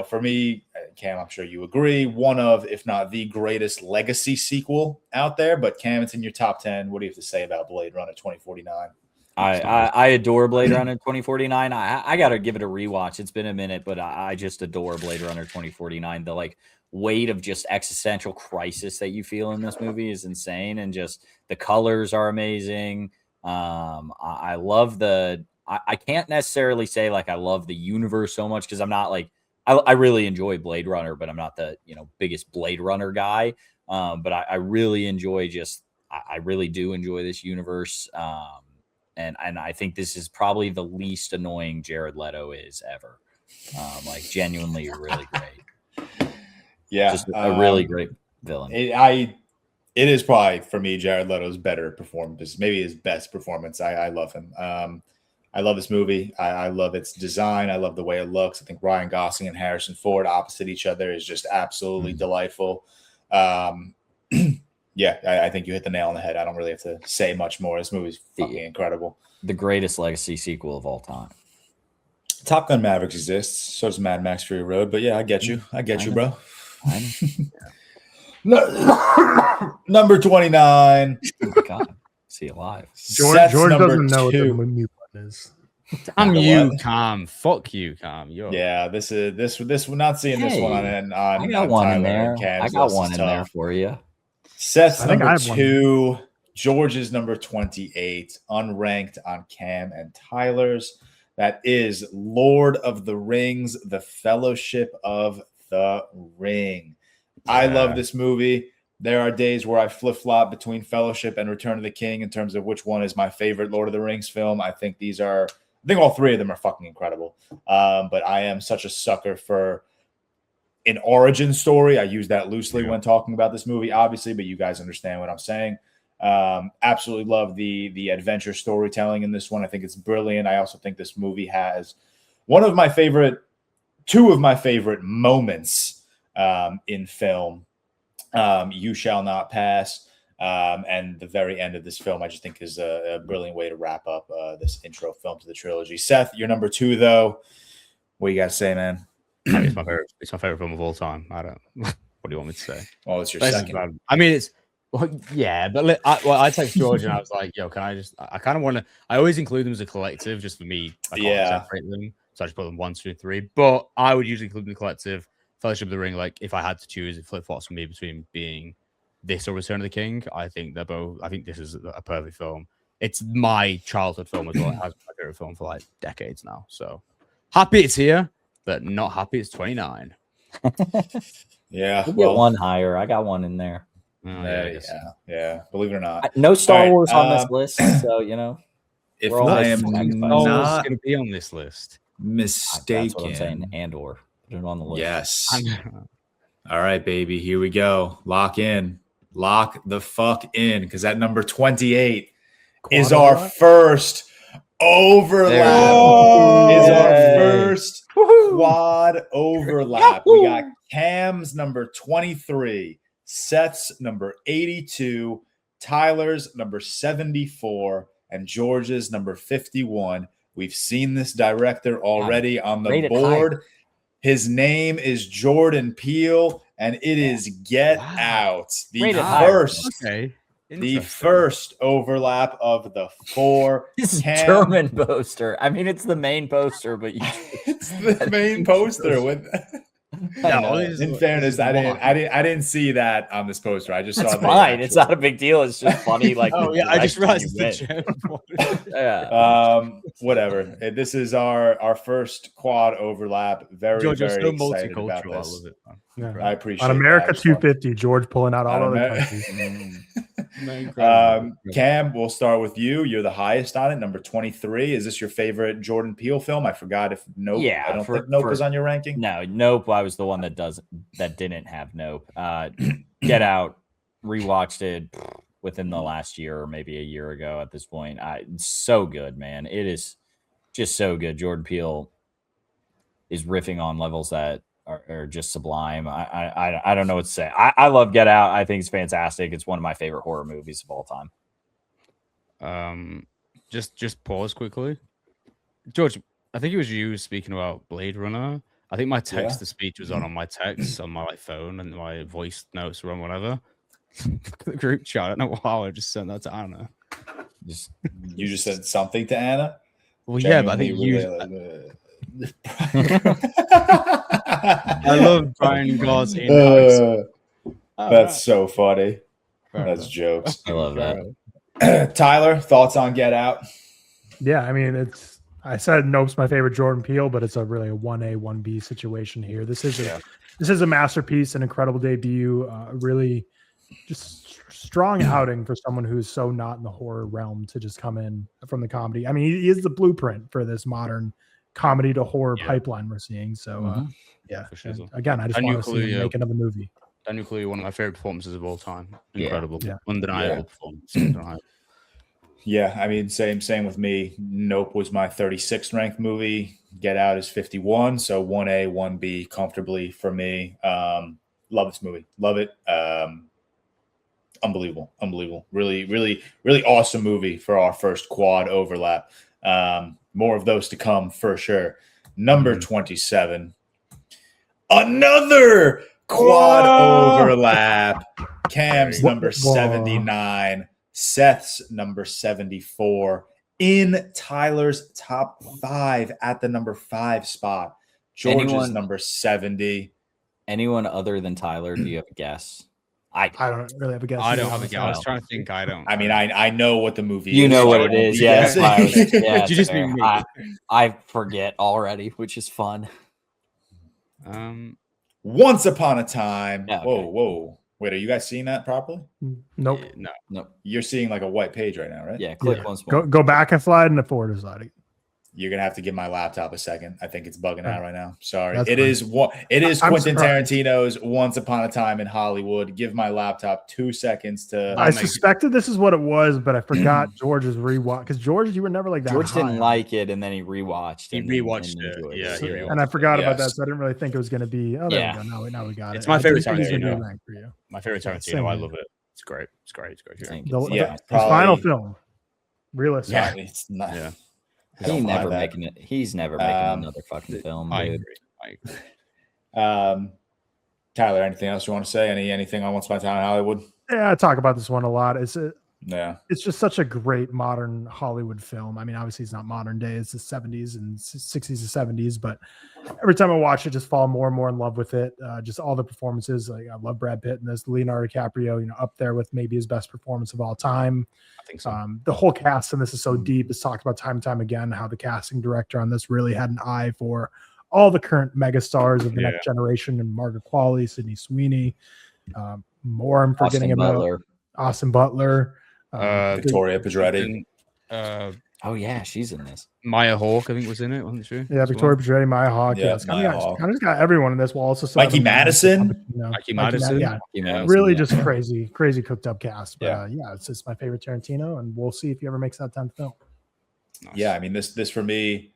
Speaker 1: For me, Cam, I'm sure you agree, one of, if not the greatest legacy sequel out there. But Cam, it's in your top 10. What do you have to say about Blade Runner 2049?
Speaker 2: I adore Blade Runner 2049. I got to give it a rewatch. It's been a minute, but I just adore Blade Runner 2049. The weight of just existential crisis that you feel in this movie is insane. And just the colors are amazing. I love I can't necessarily say I love the universe so much because I'm not I really enjoy Blade Runner, but I'm not the biggest Blade Runner guy. But I really enjoy I really do enjoy this universe. And I think this is probably the least annoying Jared Leto is ever. Genuinely really great.
Speaker 1: Yeah,
Speaker 2: just a really great villain.
Speaker 1: It is probably for me Jared Leto's better performance, maybe his best performance. I love him. I love this movie. I love its design. I love the way it looks. I think Ryan Gosling and Harrison Ford opposite each other is just absolutely delightful. I think you hit the nail on the head. I don't really have to say much more. This movie's fucking incredible.
Speaker 2: The greatest legacy sequel of all time.
Speaker 1: Top Gun Mavericks exists. So does Mad Max Fury Road. But yeah, I get you. I get you, bro. Number 29.
Speaker 2: Oh my God. See it live.
Speaker 4: George doesn't know what the mute button is.
Speaker 3: Damn you, Carm. Fuck you, Carm.
Speaker 1: This we're not seeing this one on
Speaker 2: I got one in there. I got one in there for you.
Speaker 1: Seth's number 2. George's number 28. Unranked on Cam and Tyler's. That is Lord of the Rings, The Fellowship of the Ring. Yeah. I love this movie. There are days where I flip-flop between Fellowship and Return of the King in terms of which one is my favorite Lord of the Rings film. I think all three of them are fucking incredible. But I am such a sucker for an origin story. I use that loosely when talking about this movie, obviously, but you guys understand what I'm saying. Absolutely love the adventure storytelling in this one. I think it's brilliant. I also think this movie has two of my favorite moments in film. You Shall Not Pass, and the very end of this film, I just think is a brilliant way to wrap up this intro film to the trilogy. Seth, you're number 2, though. What you got to say, man?
Speaker 3: It's my favorite film of all time. I don't. What do you want me to say?
Speaker 1: Well, it's your second.
Speaker 3: I mean, it's. Well, yeah, but I text George and I was like, "Yo, can I just? I kind of want to. I always include them as a collective, just for me. I can't separate them, so I just put them 1, 2, 3. But I would usually include them in the collective. Fellowship of the Ring, like if I had to choose, it flip-flops for me between being this or Return of the King. I think they're both. I think this is a perfect film. It's my childhood film as well. It has been my favorite film for like decades now. So happy it's here, but not happy it's 29.
Speaker 1: Yeah,
Speaker 2: we'll get one higher. I got one in there.
Speaker 1: Yeah. Believe it or not,
Speaker 2: no Star Wars on this list, so
Speaker 1: if I am not
Speaker 3: going to be on this list,
Speaker 1: mistaken,
Speaker 2: that's what I'm saying. And/or put it on the list.
Speaker 1: Yes. All right, baby. Here we go. Lock the fuck in, because that number 28 is our first overlap. Is our first quad overlap. We got Cam's number 23. Seth's number 82, Tyler's number 74, and George's number 51. We've seen this director already on the board. High. His name is Jordan Peele, and it is Get Out. The first overlap of the 4.
Speaker 2: This is German poster. I mean, it's the main poster, but
Speaker 1: it's the main poster with. In fairness, I didn't see that on this poster. I just saw it.
Speaker 2: Fine. It's not a big deal. It's just funny. Like,
Speaker 3: I just realized
Speaker 1: whatever. This is our first quad overlap. Very,
Speaker 3: George,
Speaker 1: very
Speaker 3: so
Speaker 1: excited about this.
Speaker 3: I love it.
Speaker 4: Yeah.
Speaker 1: I appreciate
Speaker 4: on America 250. George pulling out all other countries.
Speaker 1: Cam, we'll start with you. You're the highest on it, number 23. Is this your favorite Jordan Peele film? I forgot if Nope.
Speaker 2: Yeah,
Speaker 1: I don't think Nope is on your ranking.
Speaker 2: No, Nope. I was the one that didn't have Nope. Get Out. Rewatched it within the last year or maybe a year ago at this point. It's so good, man. It is just so good. Jordan Peele is riffing on levels that are just sublime. I don't know what to say. I love Get Out. I think it's fantastic. It's one of my favorite horror movies of all time.
Speaker 3: Just pause quickly. George, I think it was you speaking about Blade Runner. I think my text to speech was on my text on my phone, and my voice notes were on whatever. The group chat. I don't know how I just sent that to Anna.
Speaker 1: You just said something to Anna?
Speaker 3: Well, yeah, but I think you. I love Brian Gosling.
Speaker 1: That's so funny. That's jokes.
Speaker 2: I love that.
Speaker 1: Tyler, thoughts on Get Out?
Speaker 4: Yeah, I mean, I said Nope's my favorite Jordan Peele, but it's really a 1A, 1B situation here. This is a masterpiece, an incredible debut, really just strong outing for someone who's so not in the horror realm to just come in from the comedy. I mean, he is the blueprint for this modern comedy to horror pipeline we're seeing. So,
Speaker 3: sure.
Speaker 4: Again, I just want to see him make another movie.
Speaker 3: Daniel Kaluuya, one of my favorite performances of all time. Incredible, undeniable performance.
Speaker 1: Yeah, I mean, same with me. Nope was my 36th ranked movie. Get Out is 51, so 1A, 1B comfortably for me. Love this movie. Love it. Unbelievable. Really, really, really awesome movie for our first quad overlap. More of those to come for sure. Number 27. Another quad overlap. Cam's number 79. Seth's number 74. In Tyler's top 5 at the number 5 spot. George's number 70.
Speaker 2: Anyone other than Tyler, do you have a guess?
Speaker 4: I don't really have a guess.
Speaker 3: I don't have a guess. I was trying to think. I don't.
Speaker 1: I mean, I know what the movie is.
Speaker 2: You know what it is. Yeah.
Speaker 3: You just mean me.
Speaker 2: I forget already, which is fun.
Speaker 1: Once Upon a Time.
Speaker 2: Yeah, okay.
Speaker 1: Whoa. Wait, are you guys seeing that properly?
Speaker 4: Nope.
Speaker 3: No.
Speaker 1: You're seeing like a white page right now, right?
Speaker 2: Yeah, click once more.
Speaker 4: Go back and slide and the forward and slide.
Speaker 1: You're gonna have to give my laptop a second. I think it's bugging out right now. Sorry.
Speaker 4: That's
Speaker 1: It
Speaker 4: fine.
Speaker 1: is
Speaker 4: I'm
Speaker 1: Quentin
Speaker 4: surprised.
Speaker 1: Tarantino's Once Upon a Time in Hollywood. Give my laptop 2 seconds to.
Speaker 4: I suspected this is what it was, but I forgot George's rewatch because George, you were never like that.
Speaker 2: George
Speaker 4: high.
Speaker 2: didn't like it, and then he rewatched it.
Speaker 3: He rewatched it. Yeah,
Speaker 2: So-
Speaker 3: he rewatched
Speaker 4: And I forgot about
Speaker 1: Yes.
Speaker 4: that, so I didn't really think it was going to be. Oh, there
Speaker 2: Yeah.
Speaker 4: we go. Now we got it.
Speaker 3: It's my
Speaker 4: I
Speaker 3: favorite
Speaker 4: think he's gonna be
Speaker 3: Tarantino.
Speaker 4: ranked for you.
Speaker 3: My favorite
Speaker 4: Same
Speaker 3: Tarantino. I
Speaker 4: here.
Speaker 3: love it. It's great.
Speaker 2: Thank
Speaker 4: The,
Speaker 2: you.
Speaker 1: Yeah,
Speaker 4: his
Speaker 1: probably-
Speaker 4: final film, realistic.
Speaker 1: Yeah, it's not.
Speaker 3: Yeah.
Speaker 1: I don't
Speaker 2: He's
Speaker 1: mind
Speaker 2: never
Speaker 1: that.
Speaker 2: making it. He's never making another fucking film.
Speaker 3: I
Speaker 2: Dude.
Speaker 3: agree.
Speaker 1: Tyler, anything else you want to say? Anything on Once Upon a Time in Hollywood?
Speaker 4: Yeah, I talk about this one a lot.
Speaker 1: Yeah.
Speaker 4: It's just such a great modern Hollywood film. I mean, obviously it's not modern day, it's the 70s and 60s and 70s, but every time I watch it, just fall more and more in love with it. Just all the performances. Like I love Brad Pitt and this, Leonardo DiCaprio, up there with maybe his best performance of all time.
Speaker 3: I think so.
Speaker 4: The whole cast in this is so deep. It's talked about time and time again how the casting director on this really had an eye for all the current megastars of the next generation, and Margaret Qualley, Sydney Sweeney, more I'm forgetting about Austin Butler.
Speaker 1: Victoria Pedretti.
Speaker 2: Oh yeah, she's in this.
Speaker 3: Maya Hawke, I think, was in it, wasn't she?
Speaker 4: Yeah, Victoria Pedretti, Maya Hawke.
Speaker 1: Yeah,
Speaker 4: It's
Speaker 1: Maya Hawke.
Speaker 4: kind of got everyone in this. While also
Speaker 1: Mikey Madison.
Speaker 3: Mikey Madison.
Speaker 4: Yeah,
Speaker 2: Yeah,
Speaker 4: really just crazy cooked up cast. But
Speaker 1: Yeah.
Speaker 4: It's just my favorite Tarantino, and we'll see if he ever makes that 10th film.
Speaker 3: Nice.
Speaker 1: Yeah, I mean this for me,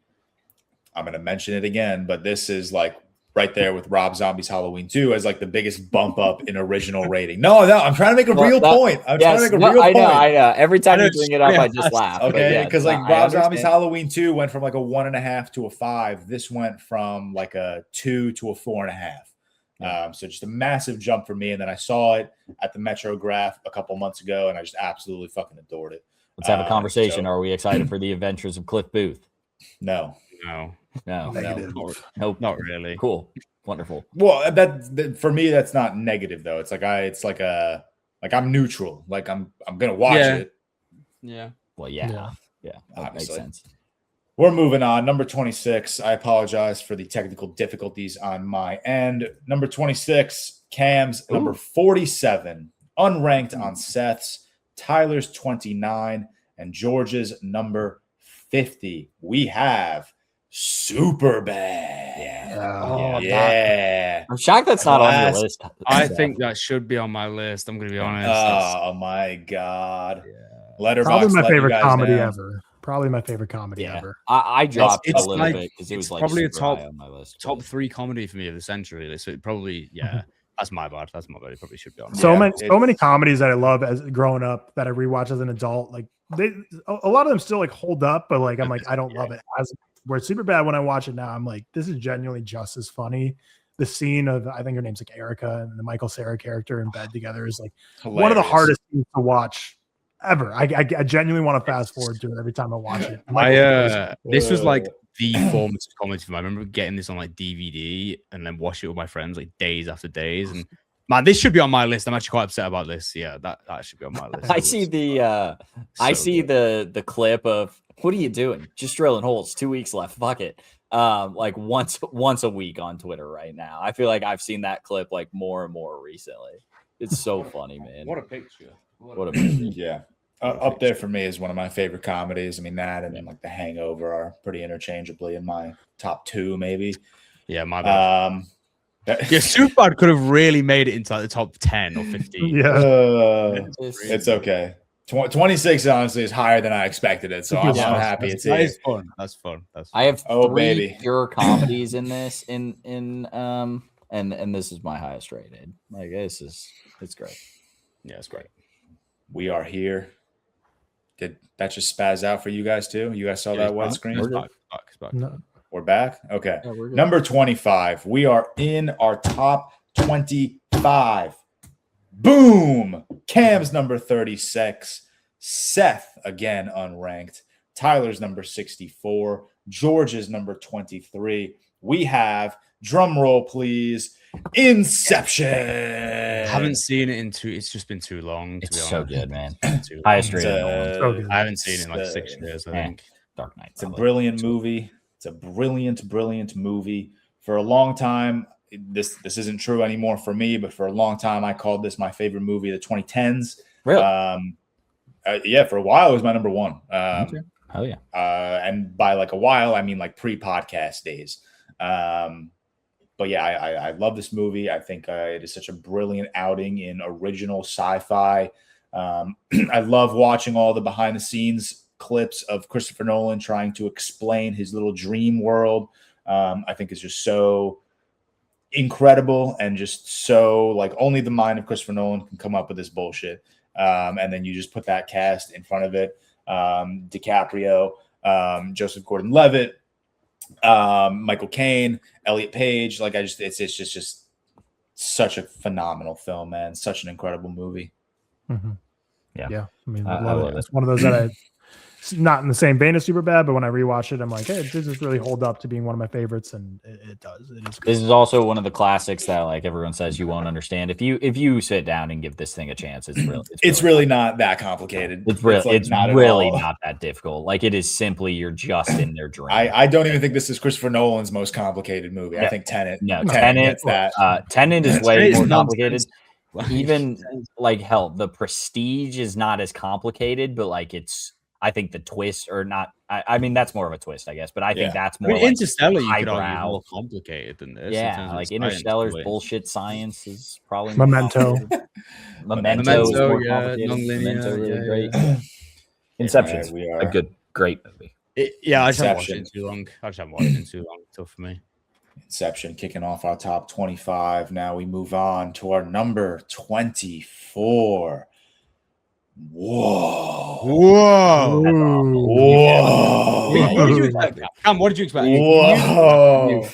Speaker 1: I'm gonna mention it again, but this is like right there with Rob Zombie's Halloween 2 as like the biggest bump up in original rating. No, I'm trying to make a real point. I'm trying to make a real point.
Speaker 2: I know. Every time you bring it up, I just laugh.
Speaker 1: Okay, because like
Speaker 2: I
Speaker 1: Rob Zombie's
Speaker 2: understand.
Speaker 1: Halloween 2 went from like a 1.5 to a 5. This went from like a 2 to a 4.5. So just a massive jump for me. And then I saw it at the Metrograph a couple months ago, and I just absolutely fucking adored it.
Speaker 2: Let's have a conversation. Are we excited for the adventures of Cliff Booth?
Speaker 1: No.
Speaker 2: No.
Speaker 4: Negative.
Speaker 2: Nope.
Speaker 3: Not really.
Speaker 2: Cool. Wonderful.
Speaker 1: Well, that for me, that's not negative though. It's like I'm neutral. Like I'm gonna watch it.
Speaker 3: Yeah.
Speaker 2: Well, yeah. That
Speaker 1: Obviously.
Speaker 2: makes sense.
Speaker 1: We're moving on. Number 26. I apologize for the technical difficulties on my end. Number 26, Cam's number 47, unranked on Seth's, Tyler's 29, and George's number 50. We have Superbad. Yeah.
Speaker 2: I'm shocked that's not on your list.
Speaker 3: I think that should be on my list. I'm going to be honest.
Speaker 1: Oh my God. Letterboxd.
Speaker 4: Probably my
Speaker 1: let you
Speaker 4: favorite
Speaker 1: guys
Speaker 4: comedy
Speaker 1: know.
Speaker 4: ever. Probably my favorite comedy ever.
Speaker 2: I dropped
Speaker 3: It's
Speaker 2: a little
Speaker 3: like-
Speaker 2: bit because it was
Speaker 3: it's
Speaker 2: like
Speaker 3: probably a
Speaker 2: super high on my list.
Speaker 3: Top 3 comedy for me of the century. So it probably, that's my bad. It probably should be on.
Speaker 4: So
Speaker 1: Yeah,
Speaker 4: so many comedies that I love as growing up that I rewatch as an adult. Like a lot of them still like hold up, but like I'm like I don't love it as where it's super bad when I watch it now. I'm like this is genuinely just as funny. The scene of I think her name's like Erica and the Michael Cera character in bed together is like one of the
Speaker 1: Hilarious.
Speaker 4: hardest things to watch ever. I genuinely want to fast forward to it every time I watch it.
Speaker 3: This was like the formative comedy for me. I remember getting this on like DVD and then watching it with my friends like days after days. And man, this should be on my list. I'm actually quite upset about this. Yeah, that should be on my list.
Speaker 2: I see the clip of what are you doing? Just drilling holes. 2 weeks left. Fuck it. Like once a week on Twitter right now. I feel like I've seen that clip like more and more recently. It's so funny, man.
Speaker 3: What a picture.
Speaker 2: What a movie.
Speaker 1: Yeah. Up there for me is one of my favorite comedies. I mean, that and then like The Hangover are pretty interchangeably in my top 2, maybe.
Speaker 3: Yeah, my bad.
Speaker 1: Yeah,
Speaker 3: Superbad could have really made it into like the top 10 or 15.
Speaker 4: Yeah.
Speaker 1: it's okay. 26 honestly is higher than I expected it, so I'm happy it's here.
Speaker 3: That is fun. That's fun.
Speaker 2: I have three
Speaker 1: baby.
Speaker 2: pure comedies in this, and this is my highest rated. Like it's great.
Speaker 3: Yeah, it's great.
Speaker 1: We are here. Did that just spaz out for you guys too? You guys saw that wet screen?
Speaker 3: Back.
Speaker 4: No.
Speaker 1: We're back? Okay.
Speaker 2: Yeah, we're good.
Speaker 1: Number 25. We are in our top 25. Boom! Cam's number 36. Seth, again, unranked. Tyler's number 64. George's number 23. We have, drum roll please, Inception.
Speaker 3: I haven't seen it it's just been too long. To be honest.
Speaker 2: So good, man. Highest rated.
Speaker 4: So good.
Speaker 3: I haven't seen it in like 6 years, I think.
Speaker 2: Dark Knight.
Speaker 1: It's a brilliant movie. It's a brilliant movie. For a long time, this isn't true anymore for me, but for a long time, I called this my favorite movie of the 2010s.
Speaker 2: Really?
Speaker 1: Yeah, for a while, it was my number one.
Speaker 2: Hell yeah.
Speaker 1: And by like a while, I mean like pre-podcast days. But yeah, I love this movie. I think it is such a brilliant outing in original sci-fi. I love watching all the behind-the-scenes clips of Christopher Nolan trying to explain his little dream world. I think it's just so incredible and just so like only the mind of Christopher Nolan can come up with this bullshit. And then you just put that cast in front of it. DiCaprio, Joseph Gordon-Levitt, Michael Caine, Elliot Page. Like it's just such a phenomenal film, man. Such an incredible movie.
Speaker 4: Mm-hmm.
Speaker 2: Yeah.
Speaker 4: I mean, I love it. It's one of those that it's not in the same vein as Superbad, but when I rewatch it, I'm like, hey, this is really hold up to being one of my favorites, and it does. It is.
Speaker 2: This is also one of the classics that like everyone says you won't understand. If you sit down and give this thing a chance, it's
Speaker 1: really not that complicated.
Speaker 2: It's really not that difficult. Like it is simply you're just in their dream.
Speaker 1: I don't even think this is Christopher Nolan's most complicated movie. Yeah. I think Tenet.
Speaker 2: No,
Speaker 1: Tenet gets that.
Speaker 2: Tenet is way more complicated. Even like hell, The Prestige is not as complicated, but like I think the twist or not. I mean, that's more of a twist, I guess. But I think that's more. Like
Speaker 3: Interstellar, you could argue more complicated than this.
Speaker 2: Yeah, like Interstellar's bullshit science is probably
Speaker 4: Memento.
Speaker 2: Memento is more
Speaker 3: yeah,
Speaker 2: complicated.
Speaker 3: non-linear,
Speaker 2: Memento really great.
Speaker 3: Yeah.
Speaker 2: Inception, a great movie.
Speaker 3: I just haven't watched it too long. Tough for me.
Speaker 1: Inception kicking off our top 25. Now we move on to our number 24. Whoa.
Speaker 3: What did you expect? Cam, what did you expect?
Speaker 1: Whoa.
Speaker 3: Get the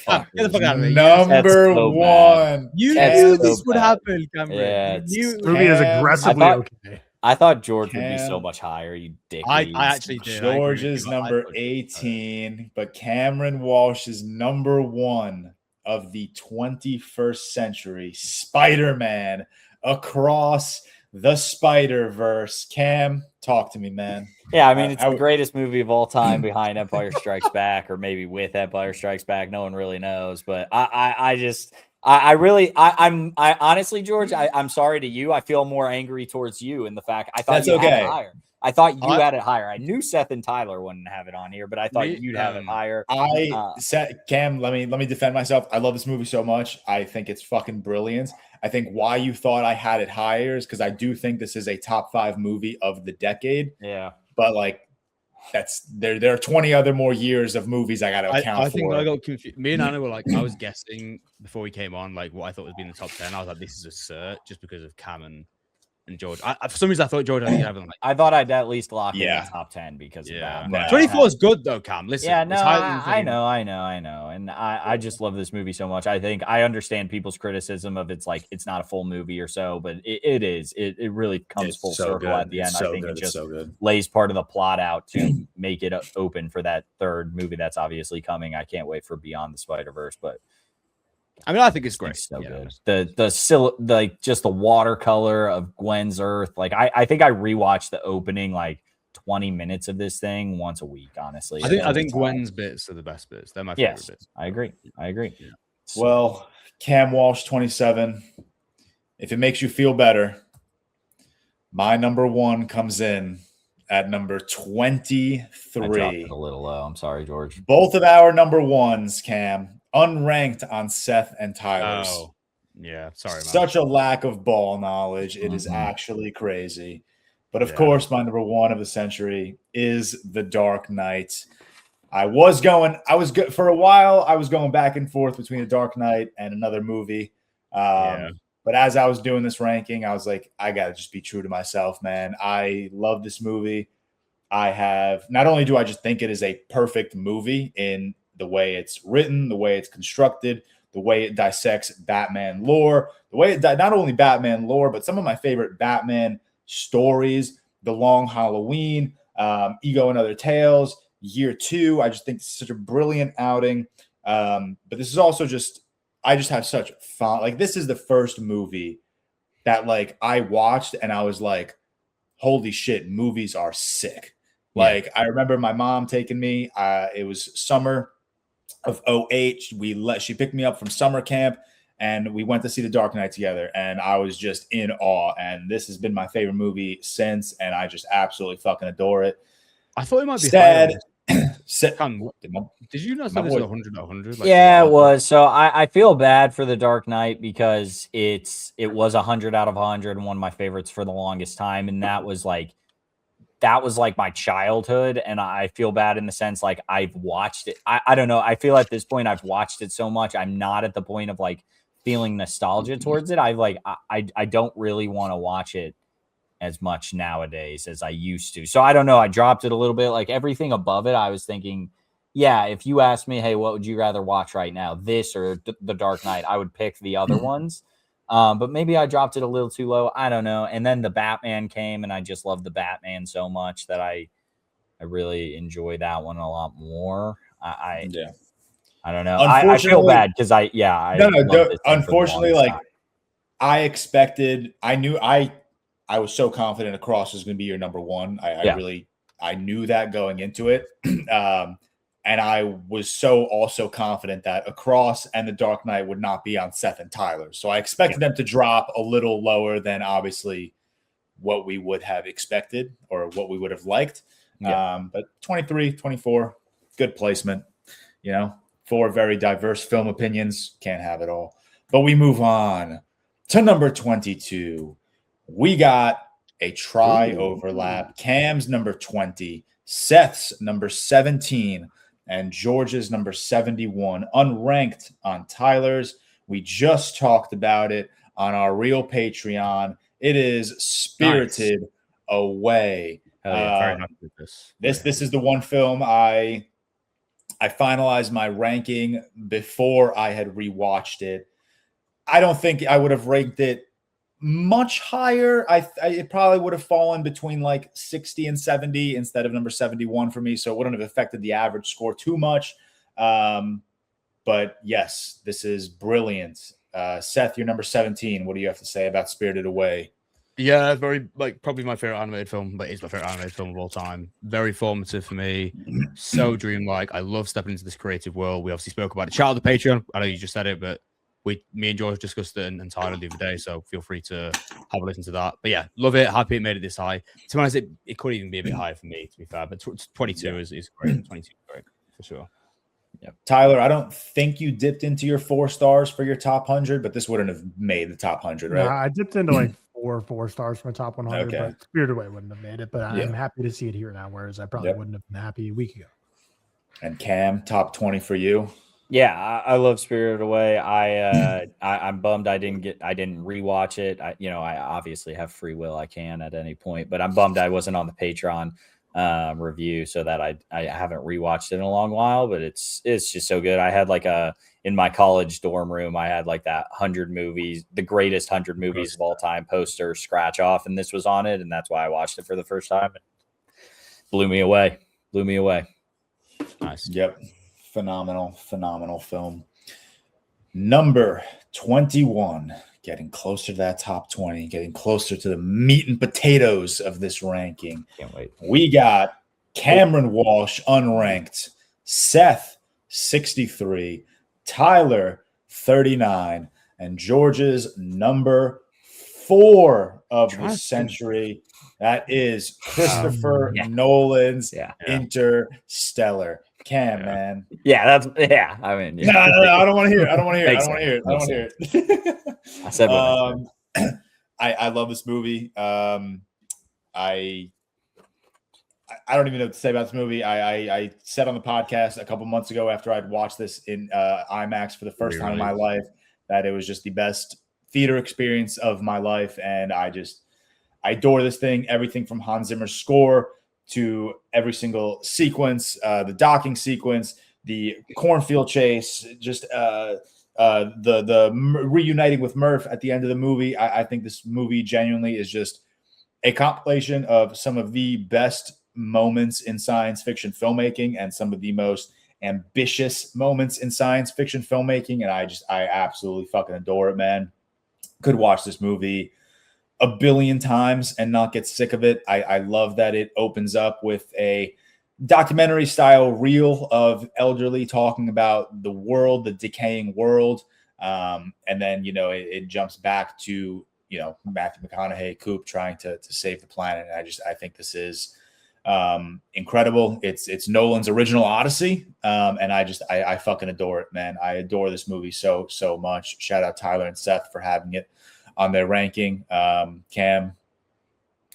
Speaker 3: fuck out of here.
Speaker 1: Number one.
Speaker 3: You knew this would happen, Cameron.
Speaker 2: Yeah,
Speaker 3: this
Speaker 4: movie is aggressively okay.
Speaker 2: I thought George would be so much higher, you dick.
Speaker 3: I actually did.
Speaker 1: George is number 18, but Cameron Walsh is number one of the 21st century. Spider-Man Across the Spider-Verse. Cam, talk to me, man.
Speaker 2: Yeah, I mean, it's the greatest movie of all time behind Empire Strikes Back, or maybe with Empire Strikes Back. No one really knows, but I'm honestly, George, I'm sorry to you. I feel more angry towards you in the fact I thought had it higher. I thought you had it higher. I knew Seth and Tyler wouldn't have it on here, but I thought you'd have it higher.
Speaker 1: Cam, let me defend myself. I love this movie so much. I think it's fucking brilliant. I think why you thought I had it higher is because I do think this is a top 5 movie of the decade.
Speaker 2: Yeah.
Speaker 1: But like that's there are 20 other more years of movies I got to account for.
Speaker 3: I think I got confused. Me and Anna were like, I was guessing before we came on, like what I thought would be in the top 10. I was like, this is a cert just because of Cam and George. For some reason, I thought George had like.
Speaker 2: I thought I'd at least lock in the top 10 because of that.
Speaker 3: 24 is good though, Cam. Listen,
Speaker 2: yeah, no, I know, and I just love this movie so much. I think I understand people's criticism of it's not a full movie or so, but it is. It really comes full circle at the end. I think it just lays part of the plot out to make it open for that third movie that's obviously coming. I can't wait for Beyond the Spider-Verse, but.
Speaker 3: I mean, I think it's great.
Speaker 2: It's so good. Just the watercolor of Gwen's Earth. Like I think I rewatched the opening like 20 minutes of this thing once a week. Honestly,
Speaker 3: I think Gwen's bits are the best bits. They're my favorite bits.
Speaker 2: I agree. Yeah.
Speaker 1: Well, Cam Walsh 27. If it makes you feel better, my number one comes in at number 23.
Speaker 2: I dropped it a little low. I'm sorry, George.
Speaker 1: Both of our number ones, Cam. Unranked on Seth and Tyler's.
Speaker 3: Oh, yeah. Sorry, man.
Speaker 1: Such a lack of ball knowledge. It is actually crazy. But of course, my number one of the century is The Dark Knight. For a while, I was going back and forth between The Dark Knight and another movie. But as I was doing this ranking, I was like, I got to just be true to myself, man. I love this movie. Not only do I just think it is a perfect movie in the way it's written, the way it's constructed, the way it dissects Batman lore, the way it not only Batman lore, but some of my favorite Batman stories, The Long Halloween, Ego and Other Tales, Year 2. I just think it's such a brilliant outing. But this is also I just have such fun. Like, this is the first movie that like I watched and I was like, holy shit, movies are sick. Yeah. Like, I remember my mom taking me, it was summer of 2008. She picked me up from summer camp and we went to see The Dark Knight together, and I was just in awe. And this has been my favorite movie since, and I just absolutely fucking adore it.
Speaker 3: I thought it might be
Speaker 1: sad.
Speaker 3: Did you know that was 100 out of 100? Like,
Speaker 2: yeah, it was. So I feel bad for The Dark Knight because it was 100 out of 100 and one of my favorites for the longest time, and that was like my childhood. And I feel bad in the sense like I've watched it. I don't know. I feel at this point I've watched it so much. I'm not at the point of like feeling nostalgia towards it. I don't really want to watch it as much nowadays as I used to. So I don't know. I dropped it a little bit. Like, everything above it, I was thinking, yeah, if you asked me, hey, what would you rather watch right now, this or The Dark Knight, I would pick the other ones. But maybe I dropped it a little too low. I don't know. And then the Batman came, and I just love the Batman so much that I really enjoy that one a lot more. I don't know. I feel bad because
Speaker 1: unfortunately, like, I expected, I was so confident Across was going to be your number one. I knew that going into it. And I was so also confident that Across and The Dark Knight would not be on Seth and Tyler. So I expected them to drop a little lower than obviously what we would have expected or what we would have liked. But 23, 24, good placement. 4 very diverse film opinions. Can't have it all. But we move on to number 22. We got a overlap. Cam's number 20, Seth's number 17, and George's number 71, unranked on Tyler's. We just talked about it on our real Patreon. It is Spirited Away.
Speaker 3: Very happy with this.
Speaker 1: This is the one film I finalized my ranking before I had rewatched it. I don't think I would have ranked it much higher. It probably would have fallen between like 60 and 70 instead of number 71 for me, so it wouldn't have affected the average score too much. But yes, this is brilliant. Seth, you're number 17. What do you have to say about Spirited Away?
Speaker 3: Yeah, very, like, probably my favorite animated film, but it's my favorite animated film of all time. Very formative for me. So dreamlike. I love stepping into this creative world. We obviously spoke about it. Shout out to Patreon. I know you just said it, but me and George discussed it and Tyler the other day, so feel free to have a listen to that. But yeah, love it. Happy it made it this high. To be honest, it could even be a bit higher for me, to be fair. But 22 is great. 22 is great for sure.
Speaker 1: Yep. Tyler, I don't think you dipped into your 4 stars for your top 100, but this wouldn't have made the top 100, right?
Speaker 4: No, I dipped into like 4 stars from the top 100, but Spirited Away wouldn't have made it. But I'm happy to see it here now, whereas I probably wouldn't have been happy a week ago.
Speaker 1: And Cam, top 20 for you?
Speaker 2: Yeah, I love Spirited Away. I'm bummed I didn't rewatch it. I obviously have free will. I can at any point, but I'm bummed I wasn't on the Patreon review, so that I haven't rewatched it in a long while. But it's just so good. I had like in my college dorm room, I had like that 100 movies, the greatest 100 movies of all time poster scratch off, and this was on it, and that's why I watched it for the first time. It blew me away.
Speaker 1: Nice. Yep. Phenomenal film. Number 21, getting closer to that top 20, getting closer to the meat and potatoes of this ranking.
Speaker 2: Can't wait.
Speaker 1: We got Cameron Walsh, unranked, Seth, 63, Tyler, 39, and George's number 4 of the century. That is Christopher Nolan's Interstellar. Cam, man.
Speaker 2: Yeah, I mean,
Speaker 1: no, I don't want to hear it. I don't want to hear it.
Speaker 2: I said
Speaker 1: I love this movie. don't even know what to say about this movie. I said on the podcast a couple months ago after I'd watched this in IMAX for the first time in my life that it was just the best theater experience of my life. And I adore this thing. Everything from Hans Zimmer's score to every single sequence, the docking sequence, the cornfield chase, just the reuniting with Murph at the end of the movie. I think this movie genuinely is just a compilation of some of the best moments in science fiction filmmaking and some of the most ambitious moments in science fiction filmmaking. And I absolutely fucking adore it, man. Could watch this movie a billion times and not get sick of it. I love that it opens up with a documentary style reel of elderly talking about the world, the decaying world. And then, it jumps back to, Matthew McConaughey, Coop trying to save the planet. And I think this is incredible. It's Nolan's original Odyssey. And I fucking adore it, man. I adore this movie so much. Shout out Tyler and Seth for having it on their ranking. Cam,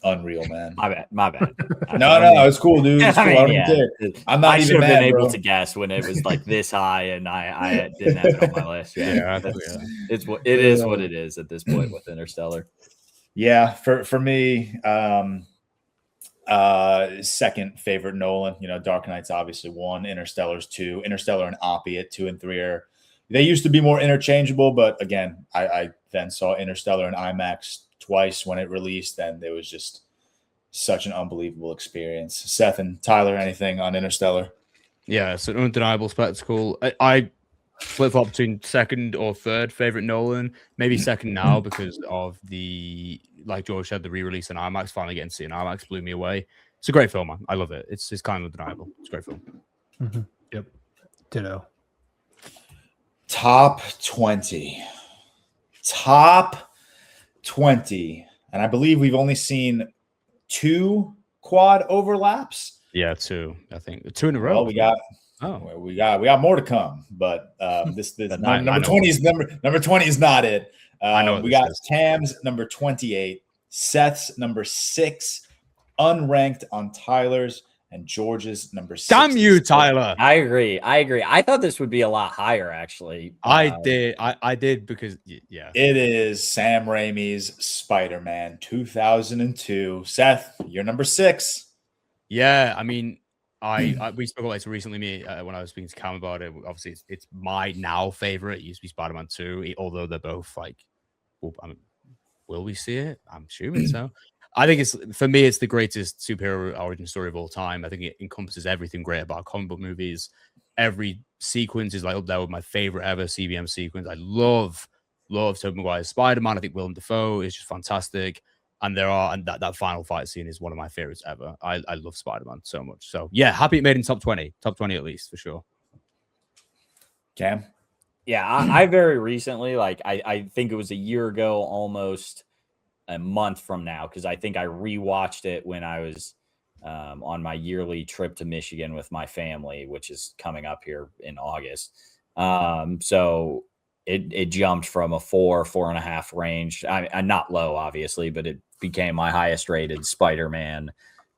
Speaker 1: unreal, man.
Speaker 2: My bad.
Speaker 1: No, it's cool, dude. It's cool. I don't even care. I'm not even mad,
Speaker 2: been
Speaker 1: bro.
Speaker 2: able to guess when it was like this high, and I didn't have it on my list. It's what it is. What it is at this point with Interstellar.
Speaker 1: Yeah, for me, second favorite Nolan. Dark Knight's obviously 1, Interstellar's 2. Interstellar and Oppie at 2 and 3 they used to be more interchangeable, but again, I then saw Interstellar in IMAX twice when it released, and it was just such an unbelievable experience. Seth and Tyler, anything on Interstellar?
Speaker 3: Yeah, it's an undeniable spectacle. I flip-flop between second or third favorite Nolan, maybe second now because of the, like George said, the re-release in IMAX, finally getting to see in IMAX blew me away. It's a great film, man. I love it. It's kind of undeniable. It's a great film.
Speaker 4: Mm-hmm. Yep. Ditto.
Speaker 1: Top 20. And I believe we've only seen 2 quad overlaps.
Speaker 3: Yeah, 2. I think 2 in a row.
Speaker 1: Well, we got more to come, but this number 20 is number 20 is not it. We got Cam's number 28, Seth's number 6, unranked on Tyler's, and George's number 6.
Speaker 3: Damn you, Tyler!
Speaker 2: I agree. I thought this would be a lot higher, actually.
Speaker 3: I did because yeah,
Speaker 1: it is Sam Raimi's Spider-Man 2002. Seth, you're number 6.
Speaker 3: Yeah, I mean, we spoke about it recently. When I was speaking to Cam about it, obviously it's my now favorite. It used to be Spider-Man 2, although they're both like, will we see it? I'm assuming so. I think for me, it's the greatest superhero origin story of all time. I think it encompasses everything great about comic book movies. Every sequence is like up there with my favorite ever CBM sequence. I love Tobey Maguire's Spider-Man. I think Willem Dafoe is just fantastic. And that final fight scene is one of my favorites ever. I love Spider-Man so much. So yeah, happy it made in top 20 at least for sure.
Speaker 1: Cam?
Speaker 2: Yeah, I very recently, like I think it was a year ago, almost a month from now, because I think I rewatched it when I was on my yearly trip to Michigan with my family, which is coming up here in August. So it jumped from a 4.5 range. I'm not low, obviously, but it became my highest rated Spider-Man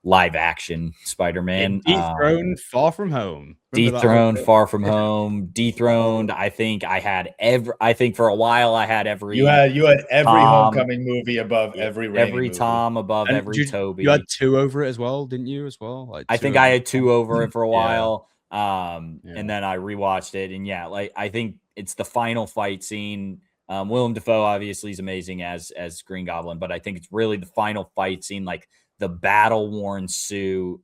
Speaker 2: live action Spider-Man.
Speaker 3: Dethroned Far From Home.
Speaker 2: Dethroned Far From Home. Dethroned. I think for a while I had every.
Speaker 1: You had every Homecoming movie above every Raimi
Speaker 2: every
Speaker 1: movie.
Speaker 2: Tom above and every Toby.
Speaker 3: You had 2 over it as well, didn't you? As well,
Speaker 2: like I think I had 2 over it for a while. And then I rewatched it, and I think it's the final fight scene. Willem Dafoe obviously is amazing as Green Goblin, but I think it's really the final fight scene, like the battle-worn suit,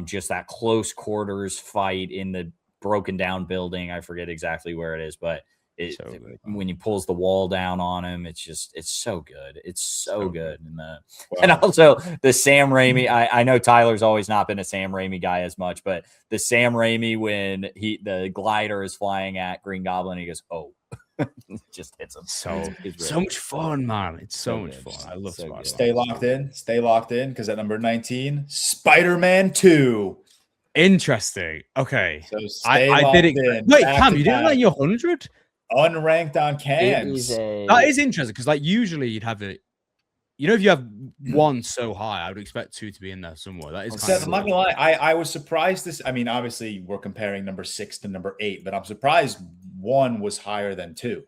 Speaker 2: just that close quarters fight in the broken down building. I forget exactly where it is, but when he pulls the wall down on him, it's so good. It's so good. And also the Sam Raimi, I know Tyler's always not been a Sam Raimi guy as much, but the Sam Raimi, when the glider is flying at Green Goblin, he goes, oh, it just hits him.
Speaker 3: So much fun, man. It's so much fun. I love Spider-Man.
Speaker 1: Stay locked in, because at number 19, Spider-Man 2.
Speaker 3: Interesting. Okay.
Speaker 1: So
Speaker 3: I did it. Wait, Cam, you didn't like your 100?
Speaker 1: Unranked on Cams.
Speaker 3: That is interesting, because like usually you'd have it if you have one so high, I would expect 2 to be in there somewhere. That is
Speaker 1: Seth, I'm not gonna lie. I was surprised. I mean, obviously, we're comparing number 6 to number 8, but I'm surprised 1 was higher than 2.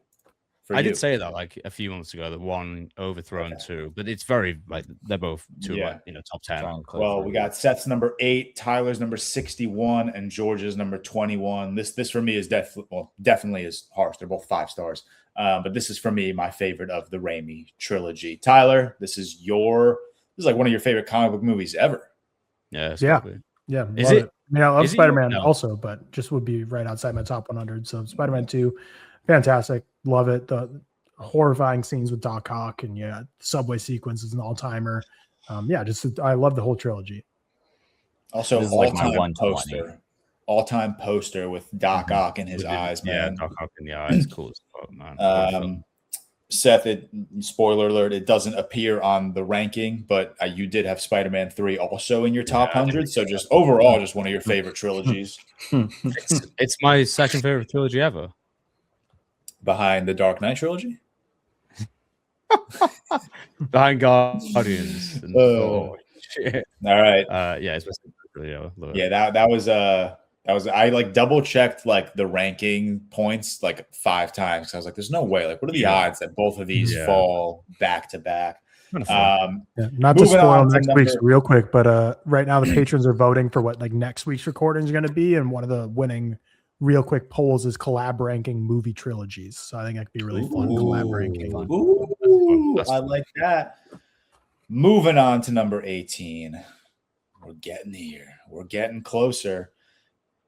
Speaker 3: I did say that like a few months ago that 1 overthrown 2, but it's very like they're both 2, top 10.
Speaker 1: Well, we got Seth's number 8, Tyler's number 61, and George's number 21. This for me is definitely is harsh. They're both 5 stars. But this is for me my favorite of the Raimi trilogy. Tyler, this is like one of your favorite comic book movies ever.
Speaker 3: Yeah.
Speaker 4: Is it? I mean, I love Spider-Man also, but just would be right outside my top 100. So Spider-Man 2, fantastic. Love it. The horrifying scenes with Doc Ock and subway sequence is an all-timer. I love the whole trilogy.
Speaker 1: Also, all-time poster with Doc Ock in his eyes, man.
Speaker 3: Yeah, Doc Ock in the eyes, cool as fuck, man.
Speaker 1: Seth, spoiler alert, it doesn't appear on the ranking, but you did have Spider-Man 3 also in your top 100. So just overall, just one of your favorite trilogies.
Speaker 3: It's my second favorite trilogy ever.
Speaker 1: Behind the Dark Knight trilogy?
Speaker 3: Behind Guardians. Shit.
Speaker 1: All right.
Speaker 3: It's
Speaker 1: that was I like double checked like the ranking points like 5 times. I was like, there's no way. Like, what are the odds that both of these fall back to back?
Speaker 4: Not to spoil next week's real quick, but right now the patrons are voting for what like next week's recording is going to be, and one of the winning real quick polls is collab ranking movie trilogies. So I think that could be really fun. Collab ranking.
Speaker 1: I like that. Moving on to number 18. We're getting here. We're getting closer.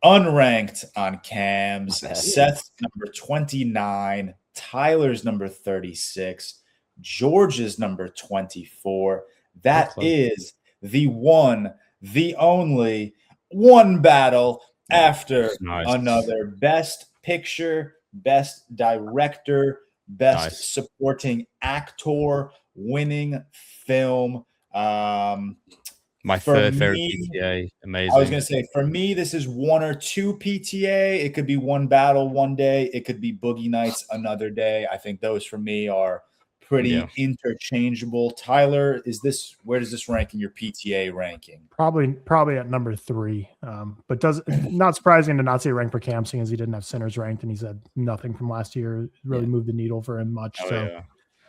Speaker 1: Unranked on Cam's. Seth's number 29. Tyler's number 36. George's number 24. That is the one, the only one battle after another. Best picture, best director, best supporting actor, winning film.
Speaker 3: My third favorite PTA. Amazing.
Speaker 1: I was going to say, for me, this is 1 or 2 PTA. It could be one battle one day. It could be Boogie Nights another day. I think those for me are pretty interchangeable. Tyler, where does this rank in your PTA ranking?
Speaker 4: Probably at number 3. But not surprising to not see a rank for Cam, seeing as he didn't have Sinners ranked and he said nothing from last year really moved the needle for him much.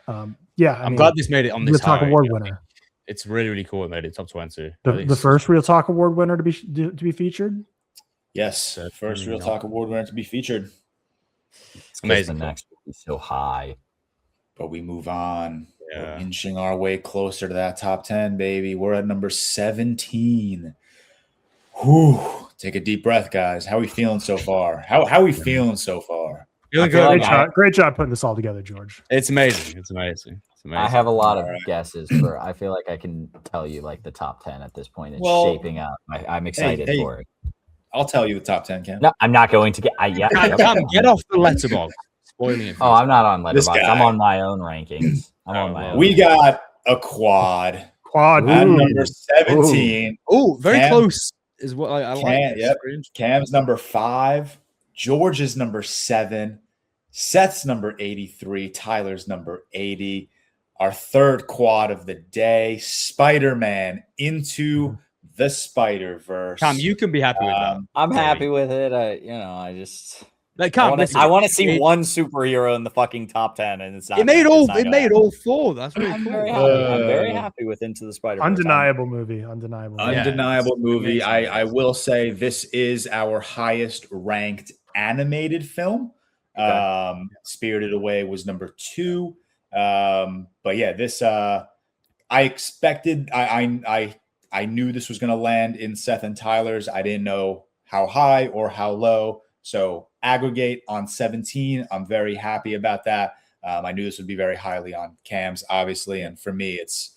Speaker 4: I'm
Speaker 3: glad this made it on this
Speaker 4: ReelTok Award winner.
Speaker 3: It's really, really cool. It made it top 20.
Speaker 4: The first ReelTok Award winner to be featured.
Speaker 1: Yes, first ReelTok Award winner to be featured.
Speaker 2: It's amazing. The next will be so high,
Speaker 1: but we move on. We're inching our way closer to that top 10, baby. We're at number 17. Whew. Take a deep breath, guys. How are we feeling so far? How are we feeling so far?
Speaker 3: Feeling good.
Speaker 4: Great job putting this all together, George.
Speaker 3: It's amazing. It's amazing.
Speaker 2: I have a lot of guesses for. I feel like I can tell you like the top 10 at this point. It's shaping up. I'm excited for it.
Speaker 1: I'll tell you the top 10, Cam.
Speaker 2: No, I'm not going to get.
Speaker 3: Cam, get off the letterbox. Spoiling it.
Speaker 2: Oh, I'm not on Letterboxd. I'm on my own rankings.
Speaker 1: We got a quad at number 17.
Speaker 3: Oh, very close is what I like.
Speaker 1: Yep. Cam's number 5. George's number 7. Seth's number 83. Tyler's number 80. Our third quad of the day, Spider-Man Into the Spider-Verse.
Speaker 3: Cam, you can be happy with that.
Speaker 2: I'm happy with it. I just
Speaker 3: like
Speaker 2: I want to see one superhero in the fucking top 10, and it's not.
Speaker 3: It made all 4. That's really cool.
Speaker 2: I'm very happy with Into the Spider-Verse.
Speaker 4: Undeniable movie.
Speaker 1: Movie. I will say this is our highest ranked animated film. Spirited Away was number 2. But yeah, this I expected. I knew this was going to land in Seth and Tyler's. I didn't know how high or how low. So aggregate on 17. I'm very happy about that. I knew this would be very highly on Cam's, obviously, and for me, this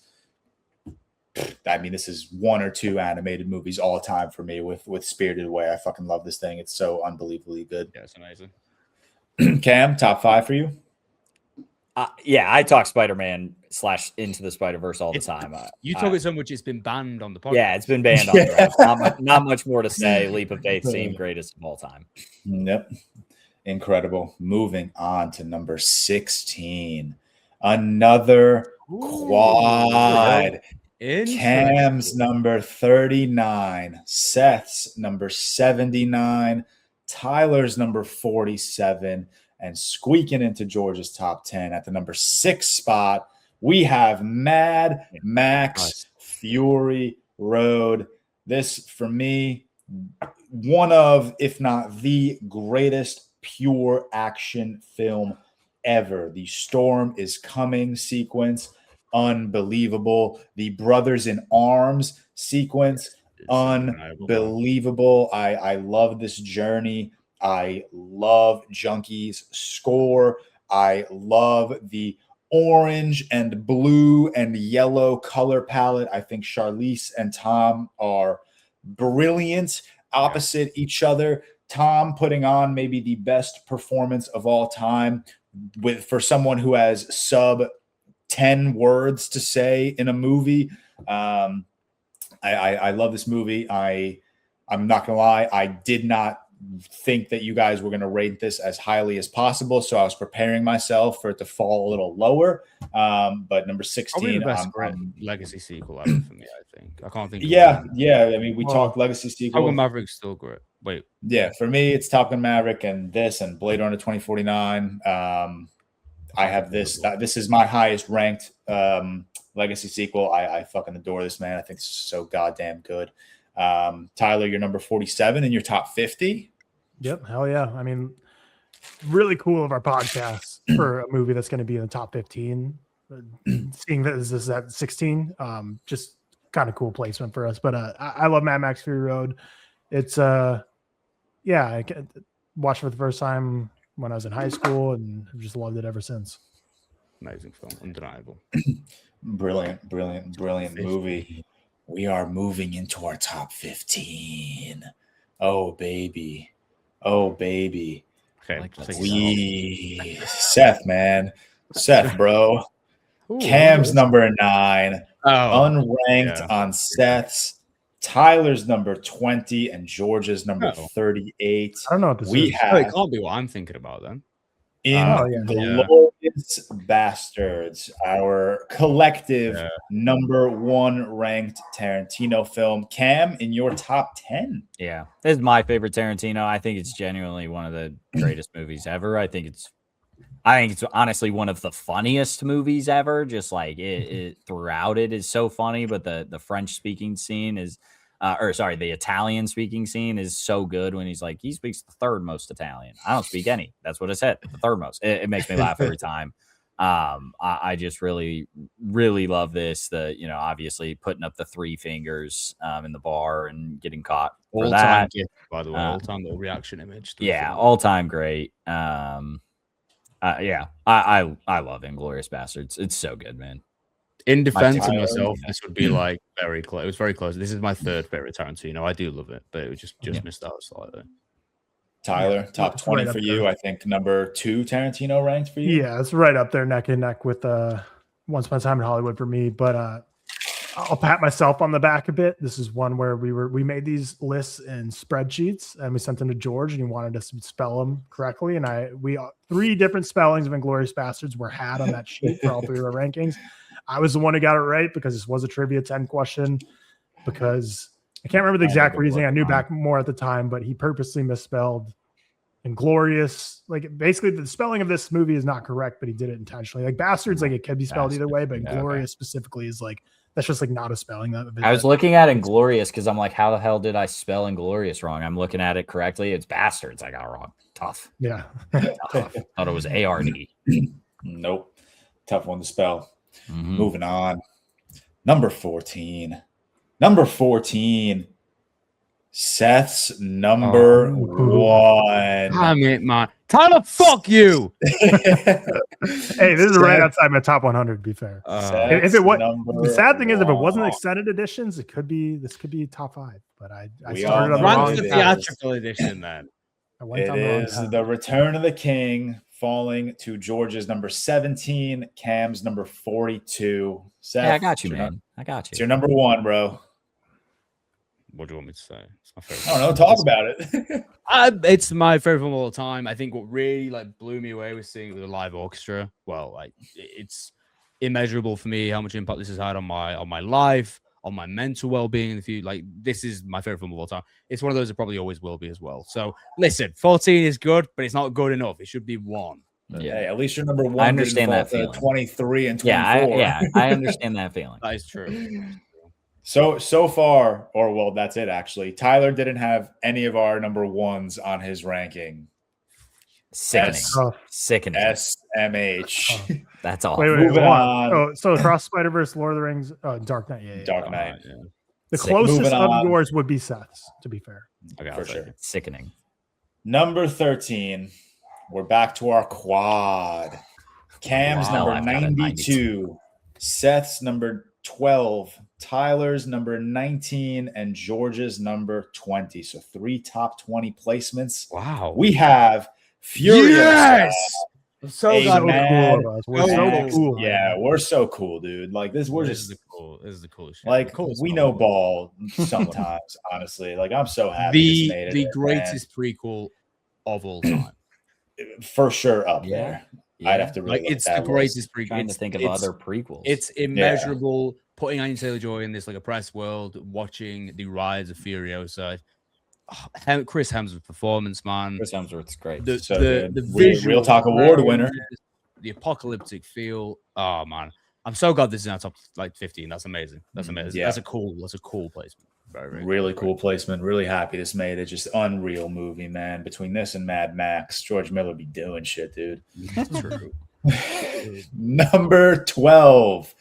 Speaker 1: is 1 or 2 animated movies all time for me with Spirited Away. I fucking love this thing. It's so unbelievably good.
Speaker 3: Yeah, it's amazing.
Speaker 1: Cam, top 5 for you?
Speaker 2: I talk Spider-Man / Into the Spider-Verse all the time.
Speaker 3: You talk it so much, it's been banned on the podcast.
Speaker 2: Yeah, it's been banned on the not much more to say. Leap of Faith, same greatest of all time.
Speaker 1: Yep. Incredible. Moving on to number 16. Another quad. Cam's number 39, Seth's number 79, Tyler's number 47, and squeaking into George's top 10 at the number 6 spot, we have Mad Max Fury Road. This, for me, one of, if not the greatest pure action film ever. The Storm is Coming sequence, unbelievable. The Brothers in Arms sequence, unbelievable. I love this journey. I love Junkie's score. I love the orange and blue and yellow color palette. I think Charlize and Tom are brilliant opposite each other. Tom putting on maybe the best performance of all time for someone who has sub 10 words to say in a movie. I love this movie. I'm not gonna lie, I did not think that you guys were going to rate this as highly as possible, so I was preparing myself for it to fall a little lower. But number 16,
Speaker 3: the best legacy sequel ever for me. I think I can't think.
Speaker 1: Yeah. I mean, we talked legacy sequel.
Speaker 3: Top Gun Maverick's still great. Wait.
Speaker 1: Yeah, for me, it's Top Gun Maverick and this and Blade Runner 2049. I have this. This is my highest ranked legacy sequel. I fucking adore this, man. I think it's so goddamn good. Tyler, you're number 47 in your top 50.
Speaker 4: Yep, hell yeah. I mean, really cool of our podcast for a movie that's going to be in the top 15. Seeing that this is at 16, just kind of cool placement for us. But I love Mad Max Fury Road. It's I watched it for the first time when I was in high school, and I've just loved it ever since.
Speaker 3: Amazing film, undeniable.
Speaker 1: Brilliant movie. We are moving into our top 15. Oh, baby. Okay. Seth, man. Seth, bro.
Speaker 3: Ooh,
Speaker 1: Cam's number 9. Unranked on Seth's. Tyler's number 20 and George's number 38.
Speaker 4: I don't know what this is.
Speaker 3: It can't be what I'm thinking about then.
Speaker 1: Glorious Bastards, our collective number 1 ranked Tarantino film. Cam, in your top 10.
Speaker 2: Yeah, this is my favorite Tarantino. I think it's genuinely one of the greatest movies ever. I think it's honestly one of the funniest movies ever. Just like it throughout it is so funny, but the French speaking scene is the Italian speaking scene is so good when he's like, he speaks the third most Italian. I don't speak any. That's what it said. The third most. It makes me laugh every time. I just really, really love this. Obviously putting up the 3 fingers in the bar and getting caught for that.
Speaker 3: Gift, by the way, all-time little reaction image.
Speaker 2: All-time great. I love Inglourious Bastards. It's so good, man.
Speaker 3: In defense of myself, this would be like very close. It was very close. This is my 3rd favorite Tarantino. I do love it, but it was just missed out slightly.
Speaker 1: Tyler, top 20 for you. I think number 2 Tarantino ranked for you.
Speaker 4: Yeah, it's right up there, neck and neck with Once Upon a Time in Hollywood for me. But I'll pat myself on the back a bit. This is one where we made these lists in spreadsheets and we sent them to George, and he wanted us to spell them correctly. And 3 different spellings of Inglourious Bastards were had on that sheet for all 3 of our rankings. I was the one who got it right because this was a trivia 10 question, because I can't remember the exact reasoning. I knew back more at the time, but he purposely misspelled Inglorious. Like, basically the spelling of this movie is not correct, but he did it intentionally. Like Bastards, like it could be spelled either way, but Inglorious specifically is like, that's just like not a spelling.
Speaker 2: I was looking at Inglorious because I'm like, how the hell did I spell Inglorious wrong? I'm looking at it correctly. It's Bastards. I got it wrong. Tough.
Speaker 4: Yeah.
Speaker 2: Tough. Thought it was ARD.
Speaker 1: Nope. Tough one to spell.
Speaker 2: Mm-hmm.
Speaker 1: Moving on. Number 14. Seth's number 1.
Speaker 3: Damn it, man. Tyler, fuck you.
Speaker 4: Hey, this is right outside my top 100, to be fair. If it was, the sad thing is, if it wasn't extended editions, this could be top 5. But I started on the wrong
Speaker 3: theatrical edition, then.
Speaker 1: It is The Return of the King, falling to George's number 17, Cam's number 42. Seth,
Speaker 2: I got you, man. I got you.
Speaker 1: It's your number 1, bro.
Speaker 3: what do you want me to say? It's my favorite.
Speaker 1: I don't know. Talk about it.
Speaker 3: It's my favorite film of all time. I think what really like blew me away was seeing the live orchestra. Well, like it's immeasurable for me how much impact this has had on my life, on my mental well-being in the future. Like this is my favorite film of all time. It's one of those that probably always will be as well. So listen, 14 is good, but it's not good enough. It should be 1.
Speaker 1: Yeah, at least you're number 1.
Speaker 2: I understand that feeling.
Speaker 1: 23 and 24.
Speaker 2: I understand that feeling.
Speaker 3: That is true.
Speaker 1: So far, or well, that's it actually. Tyler didn't have any of our number 1s on his ranking.
Speaker 2: Sickening. Sickening.
Speaker 1: SMH.
Speaker 2: That's all.
Speaker 4: Wait,
Speaker 1: Moving on.
Speaker 4: So Across Spider-Verse, Lord of the Rings, Dark Knight. Yeah.
Speaker 1: Dark Knight.
Speaker 3: Yeah.
Speaker 4: The closest
Speaker 1: Moving
Speaker 4: of
Speaker 1: on.
Speaker 4: yours would be Seth's, to be fair.
Speaker 3: Okay,
Speaker 1: For sure.
Speaker 2: Sickening.
Speaker 1: Number 13. We're back to our quad. Cam's number 92. Seth's number 12. Tyler's number 19. And George's number 20. So 3 top 20 placements.
Speaker 3: Wow.
Speaker 1: We have Furious.
Speaker 3: Yes! I'm so glad
Speaker 4: cool of us. We're so cool.
Speaker 1: Yeah, we're so cool, dude. Like this, we're just
Speaker 3: This is the coolest shit.
Speaker 1: like we know ball sometimes. Honestly, like I'm so happy.
Speaker 3: The greatest prequel of all time,
Speaker 1: for sure up there. I'd have to really
Speaker 3: like it's the greatest prequel.
Speaker 2: Trying to think of other prequels.
Speaker 3: It's immeasurable. Putting Anya Taylor-Joy in this like oppressed world, watching the rise of Furiosa. Chris Hemsworth's performance, man.
Speaker 2: Chris Hemsworth's great.
Speaker 3: The
Speaker 1: Real Talk Award winner.
Speaker 3: The apocalyptic feel. Oh man, I'm so glad this is in our top like 15. That's amazing. That's amazing.
Speaker 1: Yeah.
Speaker 3: That's a cool placement. Very
Speaker 1: really cool placement. Really happy this made it. Just unreal movie, man. Between this and Mad Max, George Miller be doing shit, dude.
Speaker 3: That's true.
Speaker 1: Number 12.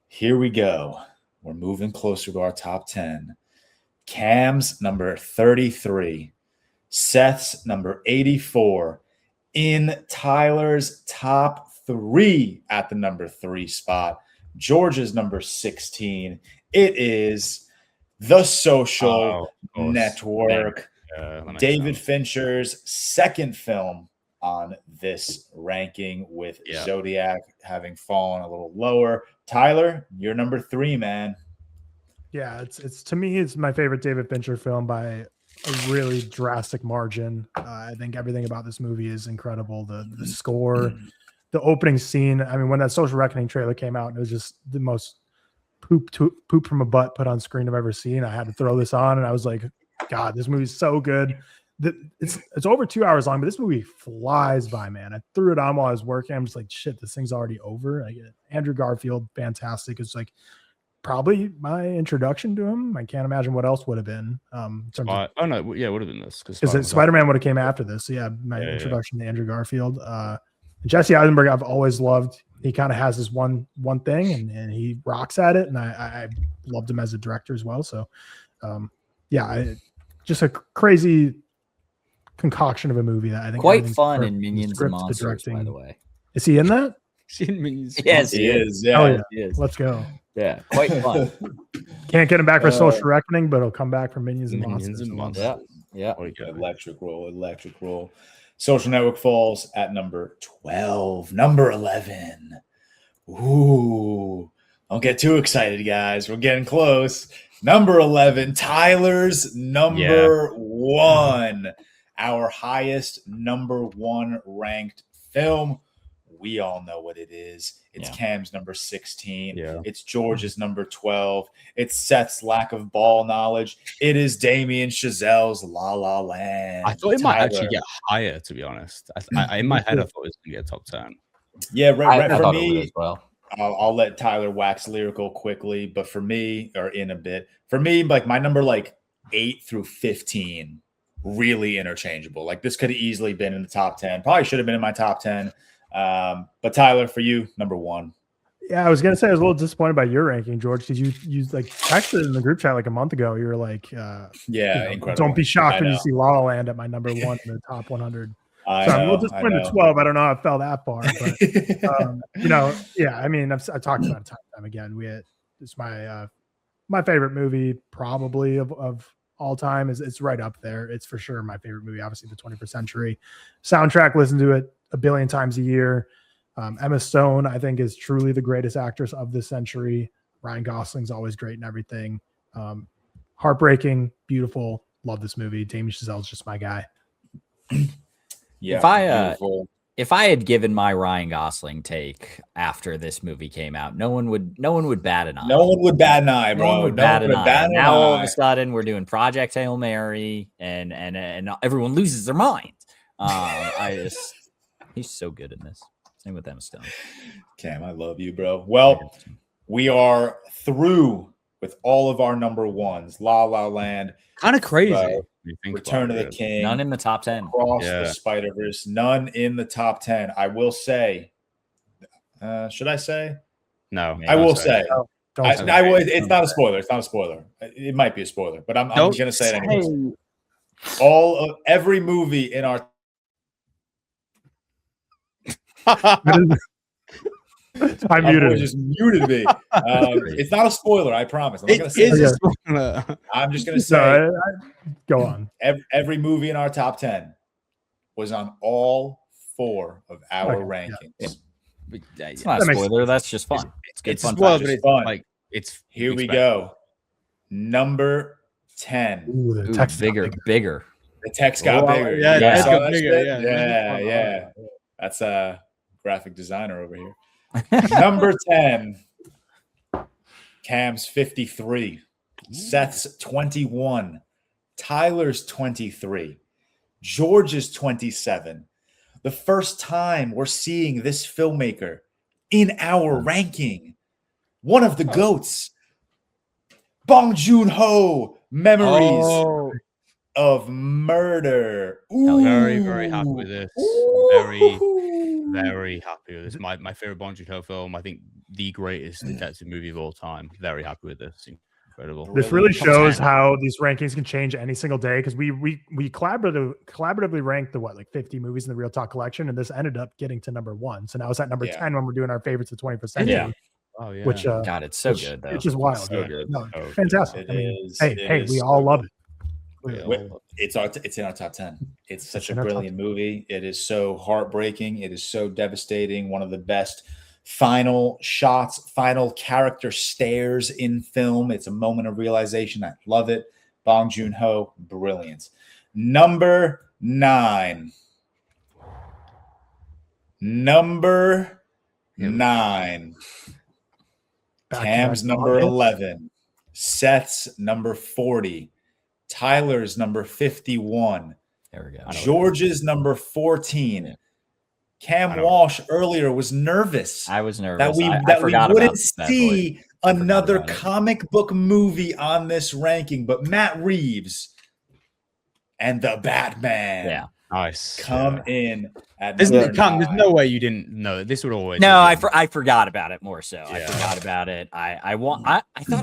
Speaker 1: Here we go. We're moving closer to our top 10. Cam's number 33. Seth's number 84. In Tyler's top 3 at the number 3 spot. George's number 16. It is The Social Network. David Fincher's second film on this ranking, with Zodiac having fallen a little lower. Tyler, you're number 3, man.
Speaker 4: Yeah, it's to me, it's my favorite David Fincher film by a really drastic margin. I think everything about this movie is incredible. The score, the opening scene. I mean, when that Social Reckoning trailer came out, it was just the most poop from a butt put on screen I've ever seen. I had to throw this on, and I was like, God, this movie's so good. It's over 2 hours long, but this movie flies by, man. I threw it on while I was working. I'm just like, shit, this thing's already over. I get it. Andrew Garfield, fantastic. It's like probably my introduction to him. I can't imagine what else would have been. It would have been this because Spider-Man would have came after this. So yeah, my introduction to Andrew Garfield. Jesse Eisenberg, I've always loved. He kind of has this one thing, and he rocks at it. And I loved him as a director as well. So just a crazy concoction of a movie that I think
Speaker 2: quite fun in Minions and Monsters, by the way.
Speaker 4: Is he in that?
Speaker 2: Yes, he is. Yeah,
Speaker 4: oh, yeah.
Speaker 2: He is.
Speaker 4: Let's go.
Speaker 2: Yeah, quite fun.
Speaker 4: Can't get him back for Social Reckoning, but he'll come back for Minions and Monsters.
Speaker 2: Yeah.
Speaker 1: Electric roll. Social Network falls at number 12. Number 11. Ooh, don't get too excited, guys. We're getting close. Number 11, Tyler's number 1. Our highest number 1 ranked film. We all know what it is. It's Cam's number 16.
Speaker 3: Yeah.
Speaker 1: It's George's number 12. It's Seth's lack of ball knowledge. It is Damien Chazelle's La La Land.
Speaker 3: I thought it might actually get higher, to be honest. I in my head, I thought it was going to get top 10.
Speaker 1: Yeah, right for me.
Speaker 2: As well.
Speaker 1: I'll let Tyler wax lyrical quickly, but for me, like my number 8 through 15, really interchangeable. Like this could have easily been in the top 10. Probably should have been in my top 10. But Tyler, for you, number 1.
Speaker 4: Yeah, I was gonna say I was a little disappointed by your ranking, George, because you texted in the group chat like a month ago. You were like,
Speaker 1: incredible.
Speaker 4: Don't be shocked when you see La La Land at my number 1 in the top 100. I'm a little disappointed at 12. I don't know how I fell that far, but I mean, I've talked about it time and time again. It's my favorite movie probably of all time. It's right up there. It's for sure my favorite movie. Obviously, the 21st Century soundtrack. Listen to it a billion times a year. Emma Stone, I think, is truly the greatest actress of this century. Ryan Gosling's always great and everything. heartbreaking, beautiful. Love this movie. Damien Chazelle's just my guy.
Speaker 1: Yeah.
Speaker 2: If I had given my Ryan Gosling take after this movie came out, no one would bat an eye.
Speaker 1: No one would bat an eye, bro.
Speaker 2: No one would bat an eye. Now all of a sudden we're doing Project Hail Mary, and everyone loses their mind. He's so good in this. Same with Emma Stone.
Speaker 1: Cam, I love you, bro. Well, we are through with all of our number ones. La La Land.
Speaker 3: Kind of crazy.
Speaker 1: Return of the King.
Speaker 2: None in the top 10.
Speaker 1: Across the Spider-Verse. None in the top 10. I will say. Should I say?
Speaker 3: No.
Speaker 1: I will say. I will. It's not a spoiler. It's not a spoiler. It might be a spoiler, but I'm going to say it anyways. Every movie in our.
Speaker 4: I muted.
Speaker 1: Just muted me. It's not a spoiler. I promise. I'm not going to say it. I'm just going to say.
Speaker 4: Go on.
Speaker 1: Every movie in our top 10 was on all 4 of our rankings.
Speaker 2: Yeah. It's not a spoiler. That's just fun.
Speaker 3: It's
Speaker 1: fun.
Speaker 3: But it's fun. Like
Speaker 1: here we go. Number 10.
Speaker 4: Ooh, the text
Speaker 2: bigger.
Speaker 1: The text got bigger. Yeah. That's a graphic designer over here. Number 10. Cam's 53. Seth's 21. Tyler's 23. George's 27. The first time we're seeing this filmmaker in our ranking. One of the GOATs. Bong Joon-ho. Memories of Murder.
Speaker 3: Ooh. Very, very happy with this. Very, very happy with this. My favorite Bong Joon-ho film. I think the greatest detective movie of all time. Very happy with this. Incredible.
Speaker 4: This really shows how these rankings can change any single day, because we collaboratively ranked the 50 movies in the ReelTok collection, and this ended up getting to number 1. So now it's at number 10 when we're doing our favorites of 20%.
Speaker 2: Yeah.
Speaker 3: Oh yeah.
Speaker 4: Which
Speaker 2: God, it's so good though.
Speaker 4: It's just wild.
Speaker 2: So good.
Speaker 4: No, fantastic. We all love it.
Speaker 1: It's in our top 10. It's such a brilliant movie. It is so heartbreaking. It is so devastating. One of the best final shots, final character stares in film. It's a moment of realization. I love it. Bong Joon-ho, brilliant. Number 9. Cam's number 11. Seth's number 40. Tyler's number 51.
Speaker 2: There we go.
Speaker 1: George's number 14. Cam Walsh earlier was nervous.
Speaker 2: I was nervous
Speaker 1: that we wouldn't see another comic book movie on this ranking, but Matt Reeves and the Batman come in at
Speaker 3: there's no way you didn't know this would always
Speaker 2: I forgot about it more so. I forgot about it. I thought I thought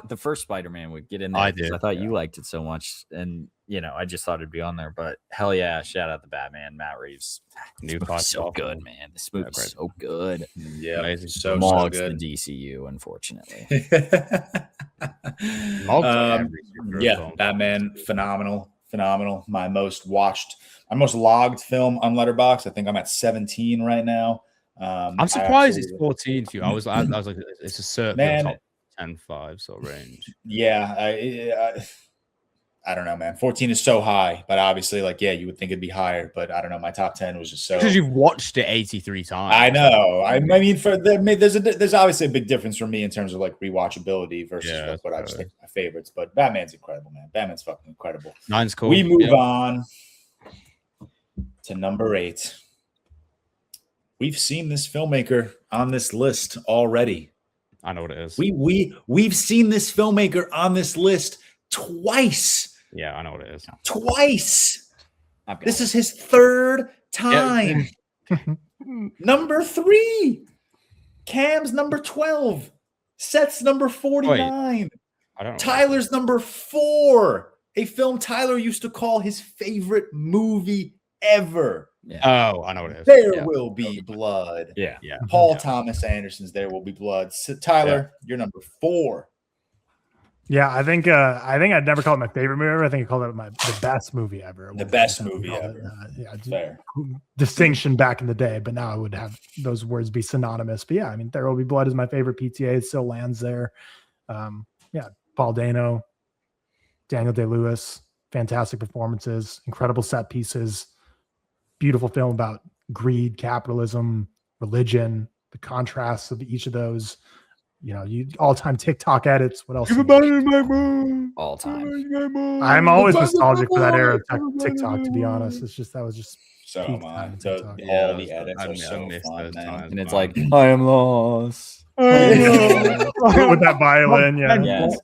Speaker 2: the first Spider-Man would get in there. I thought you liked it so much, and I just thought it'd be on there. But hell yeah, shout out the Batman, Matt Reeves.
Speaker 3: New
Speaker 2: so good, man. This movie's so good.
Speaker 1: Yeah,
Speaker 2: amazing.
Speaker 1: So
Speaker 2: good. The DCU, unfortunately.
Speaker 1: Batman, phenomenal. My most logged film on Letterboxd. I think I'm at 17 right now.
Speaker 3: I'm surprised it's 14 for you. I was like, it's a certain top 10-5 sort of range.
Speaker 1: Yeah, I don't know, man. 14 is so high, but obviously, you would think it'd be higher. But I don't know. My top 10 was just so
Speaker 3: because you've watched it 83 times.
Speaker 1: I know. I mean, there's obviously a big difference for me in terms of rewatchability versus what I just think my favorites. But Batman's incredible, man. Batman's fucking incredible.
Speaker 3: 9's cool.
Speaker 1: We move on to number 8. We've seen this filmmaker on this list already.
Speaker 3: I know what it is.
Speaker 1: We've seen this filmmaker on this list twice.
Speaker 3: Yeah, I know what it is.
Speaker 1: Twice. This is his 3rd time. Number 3. Cam's number 12. Seth's number 49. Tyler's number 4. A film Tyler used to call his favorite movie ever.
Speaker 2: Yeah.
Speaker 3: Oh, I know what it is.
Speaker 1: There Will Be Blood.
Speaker 3: Yeah.
Speaker 1: Paul Thomas Anderson's There Will Be Blood. So, Tyler, you're number 4.
Speaker 4: Yeah, I think I'd never call it my favorite movie ever. I think I called it the best movie ever.
Speaker 1: The best movie ever. Fair.
Speaker 4: Distinction back in the day, but now I would have those words be synonymous. But yeah, I mean, There Will Be Blood is my favorite PTA. It still lands there. Paul Dano, Daniel Day-Lewis, fantastic performances, incredible set pieces, beautiful film about greed, capitalism, religion, the contrasts of each of those. You all-time TikTok edits. What else?
Speaker 2: All time.
Speaker 4: I'm always nostalgic for that era of TikTok, to be honest. That was just
Speaker 1: so
Speaker 4: peak
Speaker 1: am I.
Speaker 4: time
Speaker 1: All
Speaker 3: Yeah,
Speaker 1: the edits are so fun, man.
Speaker 2: And it's like, I am lost.
Speaker 4: with that violin, yeah.
Speaker 2: Yes.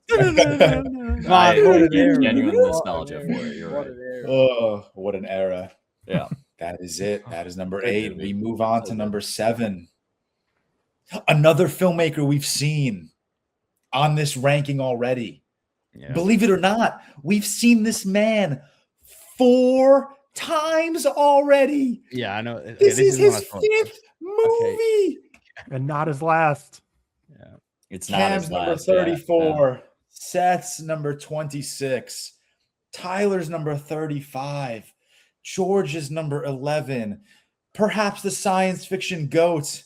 Speaker 3: I
Speaker 2: Genuine nostalgia for it. You're right.
Speaker 1: Oh, what an era.
Speaker 2: Yeah.
Speaker 1: That is it. That is number 8. We move on to number 7. Another filmmaker we've seen on this ranking already.
Speaker 3: Yeah.
Speaker 1: Believe it or not, we've seen this man 4 times already.
Speaker 3: Yeah, I know.
Speaker 1: This is his 5th movie.
Speaker 4: And not his last.
Speaker 3: Yeah.
Speaker 2: It's not
Speaker 1: Cam's
Speaker 2: his
Speaker 1: number
Speaker 2: last.
Speaker 1: 34. Seth's number 26. Tyler's number 35. George's number 11. Perhaps the science fiction goat.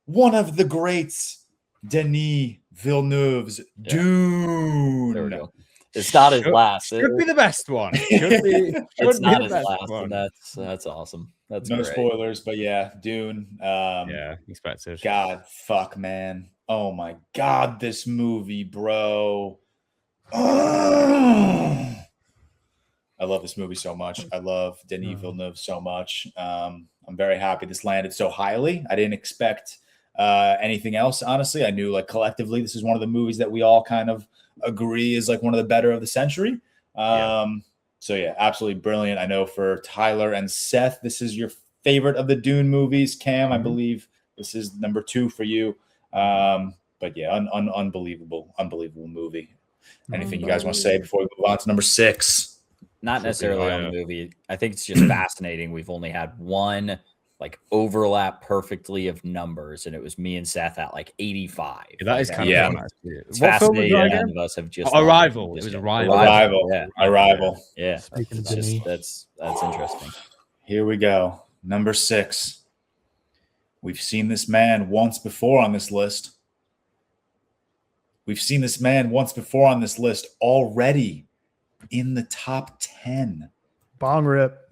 Speaker 1: One of the greats. Denis Villeneuve's Dune.
Speaker 2: There we go. It's not his last.
Speaker 3: Should be the best one.
Speaker 2: It's not his last. And that's awesome. That's
Speaker 1: no
Speaker 2: great.
Speaker 1: spoilers, but yeah, Dune.
Speaker 3: Yeah, expected.
Speaker 1: God, fuck, man. Oh my God, this movie, bro. I love this movie so much. I love Denis Villeneuve so much. I'm very happy this landed so highly. I didn't expect anything else, honestly. I knew, like, collectively, this is one of the movies that we all kind of agree is like one of the better of the century. So yeah, absolutely brilliant. I know for Tyler and Seth, this is your favorite of the Dune movies. Cam, I believe this is number 2 for you. But yeah, unbelievable movie. Anything you guys want to say before we move on to number 6?
Speaker 2: Not necessarily on the movie. I think it's just fascinating. We've only had one like overlap perfectly of numbers, and it was me and Seth at like 85.
Speaker 3: That is kind
Speaker 1: of
Speaker 3: fun.
Speaker 2: It's fascinating. None of us have just
Speaker 3: Arrival. It was
Speaker 1: Arrival.
Speaker 2: Yeah.
Speaker 1: Arrival.
Speaker 2: Yeah.
Speaker 4: Speaking of
Speaker 2: Just,
Speaker 4: Denis.
Speaker 2: that's interesting.
Speaker 1: Here we go. Number 6. We've seen this man once before on this list. We've seen this man once before on this list already in the top 10.
Speaker 4: Bong rip.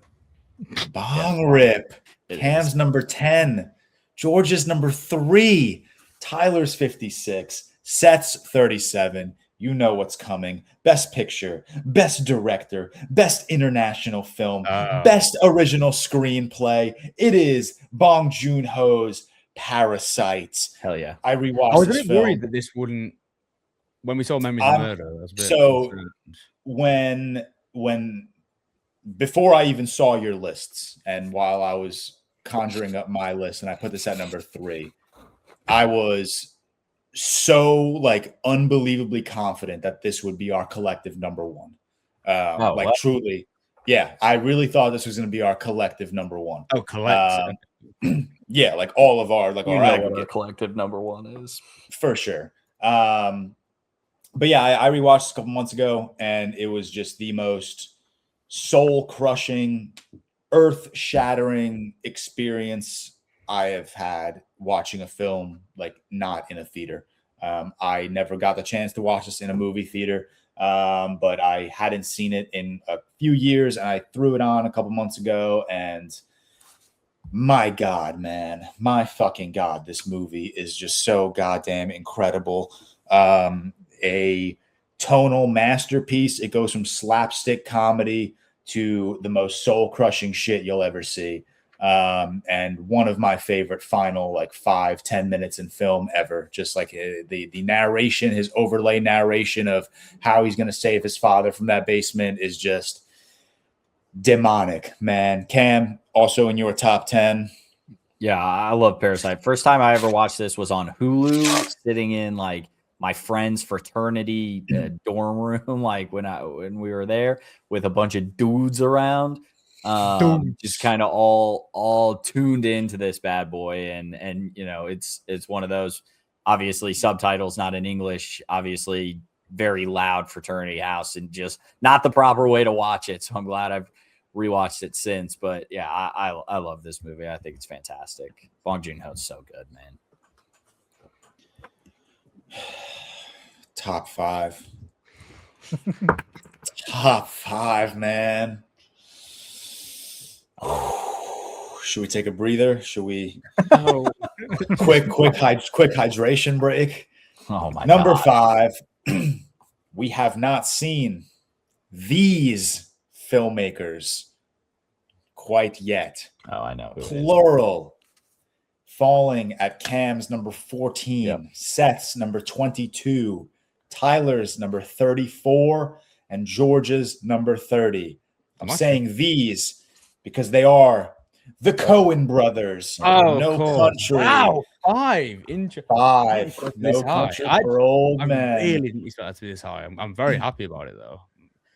Speaker 1: Bong rip. Cam's number 10. George's number 3. Tyler's 56. Seth's 37. You know what's coming. Best picture, best director, best international film, best original screenplay. It is Bong Joon-ho's Parasite.
Speaker 2: Hell yeah.
Speaker 1: I rewatched
Speaker 3: I was a
Speaker 1: this
Speaker 3: bit
Speaker 1: film.
Speaker 3: worried that this wouldn't. When we saw Memories of Murder, I was a bit
Speaker 1: concerned. when before I even saw your lists, and while I was conjuring up my list, and I put this at number 3, I was so like unbelievably confident that this would be our collective number 1. Truly, yeah, I really thought this was going to be our collective number 1.
Speaker 3: Oh, collective.
Speaker 1: Yeah, like all of our
Speaker 2: what our collective number 1 is
Speaker 1: for sure. But yeah, I rewatched this a couple months ago, and it was just the most soul-crushing, earth-shattering experience I have had watching a film, like, not in a theater. I never got the chance to watch this in a movie theater, but I hadn't seen it in a few years, and I threw it on a couple months ago, and my God, man, my fucking God, this movie is just so goddamn incredible. A tonal masterpiece. It goes from slapstick comedy to the most soul-crushing shit you'll ever see. And one of my favorite final like 5-10 minutes in film ever. Just like the narration, his overlay narration of how he's going to save his father from that basement is just demonic, man. Cam, also in your top 10.
Speaker 2: Yeah, I love Parasite. First time I ever watched this was on Hulu, sitting in like my friend's fraternity dorm room, like when we were there with a bunch of dudes around, just kind of all tuned into this bad boy, and you know it's one of those, obviously subtitles not in English, obviously very loud fraternity house, and just not the proper way to watch it. So I'm glad I've rewatched it since. But yeah, I love this movie. I think it's fantastic. Bong Joon-ho's so good, man.
Speaker 1: Top 5. Top 5, man. Should we take a breather? Should we? quick hydration break.
Speaker 2: Oh my
Speaker 1: Number
Speaker 2: God.
Speaker 1: 5. We have not seen these filmmakers quite yet.
Speaker 2: Oh, I know.
Speaker 1: Plural. Falling at Cam's number 14,
Speaker 2: Yep.
Speaker 1: Seth's number 22, Tyler's number 34, and George's number 30. I'm saying these because they are the Coen brothers.
Speaker 3: Oh,
Speaker 1: No
Speaker 3: cool.
Speaker 1: Country.
Speaker 3: Wow, 5.
Speaker 1: 5. No Country for Old Men.
Speaker 3: I really didn't expect that to be this high. I'm very happy about it, though.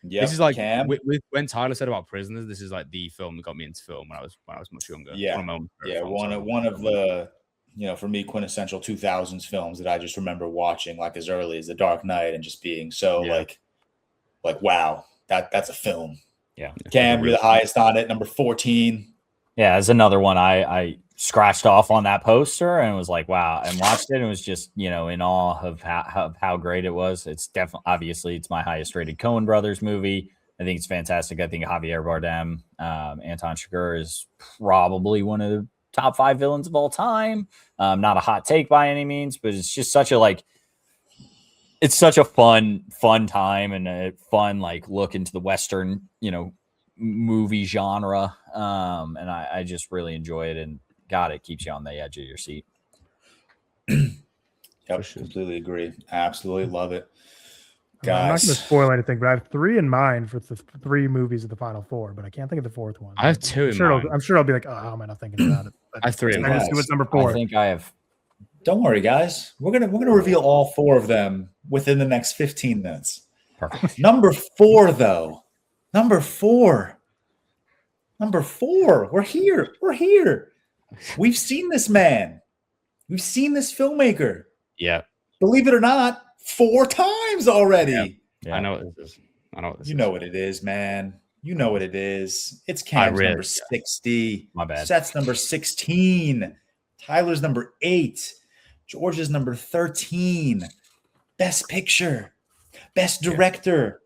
Speaker 1: Yep,
Speaker 3: this is like
Speaker 1: Cam.
Speaker 3: with when Tyler said about Prisoners, this is like the film that got me into film when I was much younger.
Speaker 1: Yeah, one of the, for me, quintessential 2000s films that I just remember watching like as early as The Dark Knight and just being so like wow, that's a film.
Speaker 2: Yeah,
Speaker 1: Cam, you're the highest on it, number 14.
Speaker 2: Yeah, as another one I scratched off on that poster and was like, wow, and watched it and was just, in awe of how great it was. It's definitely, obviously, it's my highest rated Coen Brothers movie. I think it's fantastic. I think Javier Bardem, Anton Chigurh is probably one of the top 5 villains of all time. Not a hot take by any means, but it's just such a it's such a fun time and a fun look into the Western, movie genre. And I just really enjoy it, and God, it keeps you on the edge of your seat.
Speaker 1: Yep, completely agree. Absolutely love it.
Speaker 4: Guys. I'm not going to spoil anything, but I have 3 in mind for the 3 movies of the Final 4, but I can't think of the 4th one.
Speaker 3: I have 2 in mind.
Speaker 4: I'm sure I'll be like, oh, how am I not thinking about it? But
Speaker 3: I have 3 in mind.
Speaker 4: What's number 4?
Speaker 2: I think I have.
Speaker 1: Don't worry, guys. We're gonna reveal all 4 of them within the next 15 minutes.
Speaker 2: Perfect.
Speaker 1: Number 4, though. Number 4. We're here. We've seen this man. We've seen this filmmaker.
Speaker 3: Yeah.
Speaker 1: Believe it or not, 4 times already.
Speaker 3: Yeah. I know what this is.
Speaker 1: You know what it is, man. You know what it is. It's Cam's number 60.
Speaker 2: My bad.
Speaker 1: Seth's number 16. Tyler's number 8. George's number 13. Best picture. Best director.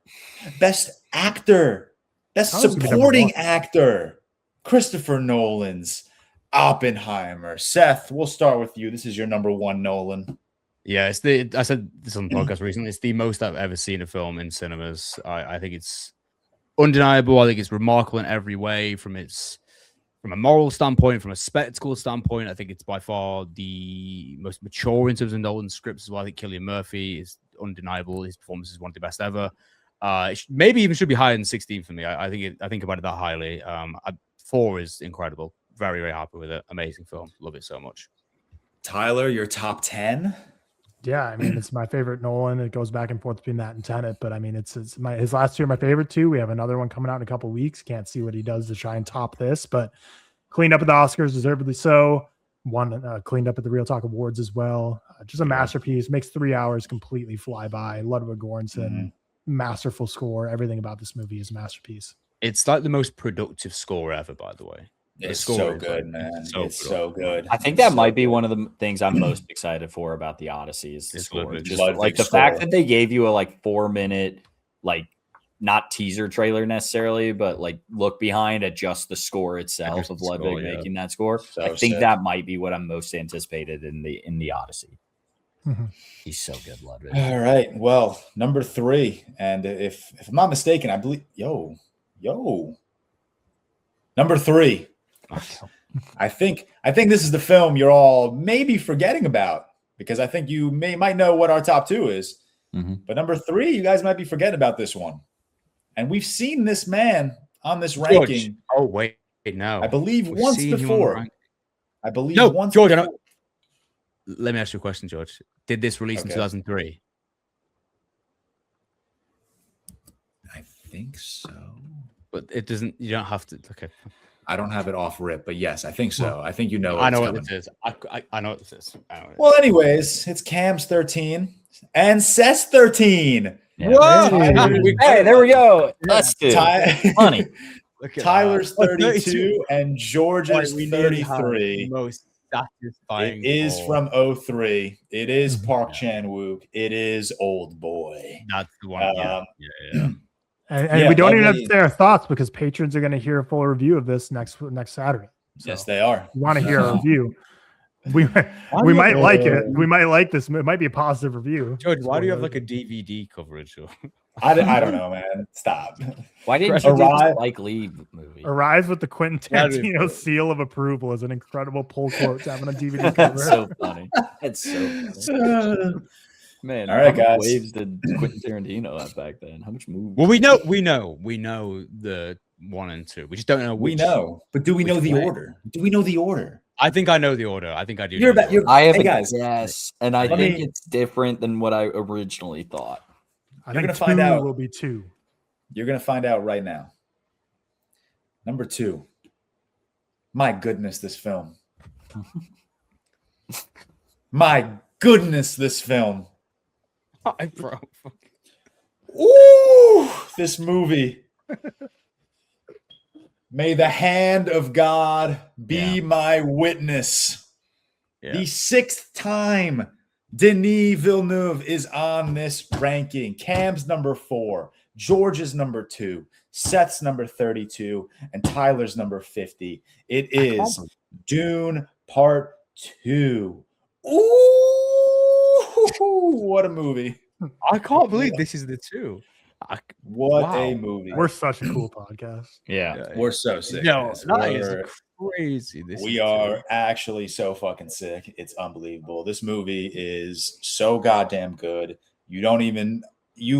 Speaker 1: Best actor. Best supporting actor. Christopher Nolan's Oppenheimer. Seth, we'll start with you. This is your number 1 Nolan.
Speaker 3: Yeah, I said this on the podcast recently. It's the most I've ever seen a film in cinemas. I think it's undeniable. I think it's remarkable in every way, from a moral standpoint, from a spectacle standpoint. I think it's by far the most mature in terms of Nolan's scripts as well. I think Cillian Murphy is undeniable. His performance is one of the best ever. Maybe even should be higher than 16 for me. I think about it that highly. 4 is incredible. Very, very happy with it. Amazing film. Love it so much.
Speaker 1: Tyler, your top 10?
Speaker 4: Yeah, I mean, it's my favorite Nolan. It goes back and forth between that and Tenet, but I mean, his last 2 are my favorite 2. We have another one coming out in a couple of weeks. Can't see what he does to try and top this, but cleaned up at the Oscars, deservedly so. Cleaned up at the ReelTok Awards as well. Just a masterpiece. Makes 3 hours completely fly by. Ludwig Göransson, masterful score. Everything about this movie is a masterpiece.
Speaker 3: It's like the most productive score ever, by the way.
Speaker 1: It's so good, man. It's so good.
Speaker 2: I think that might be one of the things I'm most excited for about the Odyssey is the score. Just the fact that they gave you a 4-minute, not teaser trailer necessarily, but look behind at just the score itself of Ludwig making that score. So I think that might be what I'm most anticipated in the Odyssey.
Speaker 4: Mm-hmm.
Speaker 2: He's so good, Ludwig.
Speaker 1: All right. Well, number 3, and if I'm not mistaken, I believe number 3. I think this is the film you're all maybe forgetting about, because I think you might know what our top 2 is.
Speaker 2: Mm-hmm.
Speaker 1: But number 3, you guys might be forgetting about this one. And we've seen this man on this ranking.
Speaker 3: Oh, wait, no.
Speaker 1: I believe once before. Once
Speaker 3: George,
Speaker 1: before.
Speaker 3: Let me ask you a question, George. Did this release in 2003?
Speaker 1: I think so.
Speaker 3: But it doesn't, you don't have to. Okay.
Speaker 1: I don't have it off rip, but yes, I think so. I think
Speaker 3: I know what this is. I know what this is.
Speaker 1: Well, anyways, it's Cam's 13 and Seth's 13.
Speaker 2: Yeah. Whoa! Hey, there we go. Let's do funny.
Speaker 1: Tyler's 32 and George's 33.
Speaker 3: Most satisfying.
Speaker 1: It is from 03. It is Park Chan-wook. It is Old Boy.
Speaker 3: That's the one. Yeah.
Speaker 4: And we don't even have to say our thoughts because patrons are going to hear a full review of this next Saturday. So
Speaker 1: yes, they are.
Speaker 4: You want to hear a review? We might like it. We might like this. It might be a positive review.
Speaker 3: George, why do you have like a DVD coverage?
Speaker 1: I don't know, man. Stop.
Speaker 2: Why didn't you do the Spike Lee movie?
Speaker 4: Arrives with the Quentin Tarantino seal of approval is an incredible pull quote to have on a DVD cover.
Speaker 2: That's so funny. That's so funny. Man,
Speaker 1: all right, guys.
Speaker 2: Waves did Quentin Tarantino have back then? How much movie?
Speaker 3: Well, we know the 1 and 2. We just don't know which.
Speaker 1: We know, but do we know the order? Do we know the order?
Speaker 3: I think I know the order. I think I do.
Speaker 2: I have
Speaker 1: hey guys.
Speaker 2: Yes, and I think it's different than what I originally thought.
Speaker 4: I think find out. Will be 2.
Speaker 1: You're gonna find out right now. Number 2. My goodness, this film. My goodness, this film. Ooh, this movie. May the hand of God be my witness. Yeah. The 6th time Denis Villeneuve is on this ranking. Cam's number 4, George's number 2, Seth's number 32, and Tyler's number 50. It is Dune Part 2. Ooh, what a movie.
Speaker 3: I can't believe this is the 2.
Speaker 1: What a movie.
Speaker 4: We're such a cool podcast.
Speaker 2: Yeah.
Speaker 1: We're so sick.
Speaker 3: No, that is crazy.
Speaker 1: We are actually so fucking sick. It's unbelievable. This movie is so goddamn good. You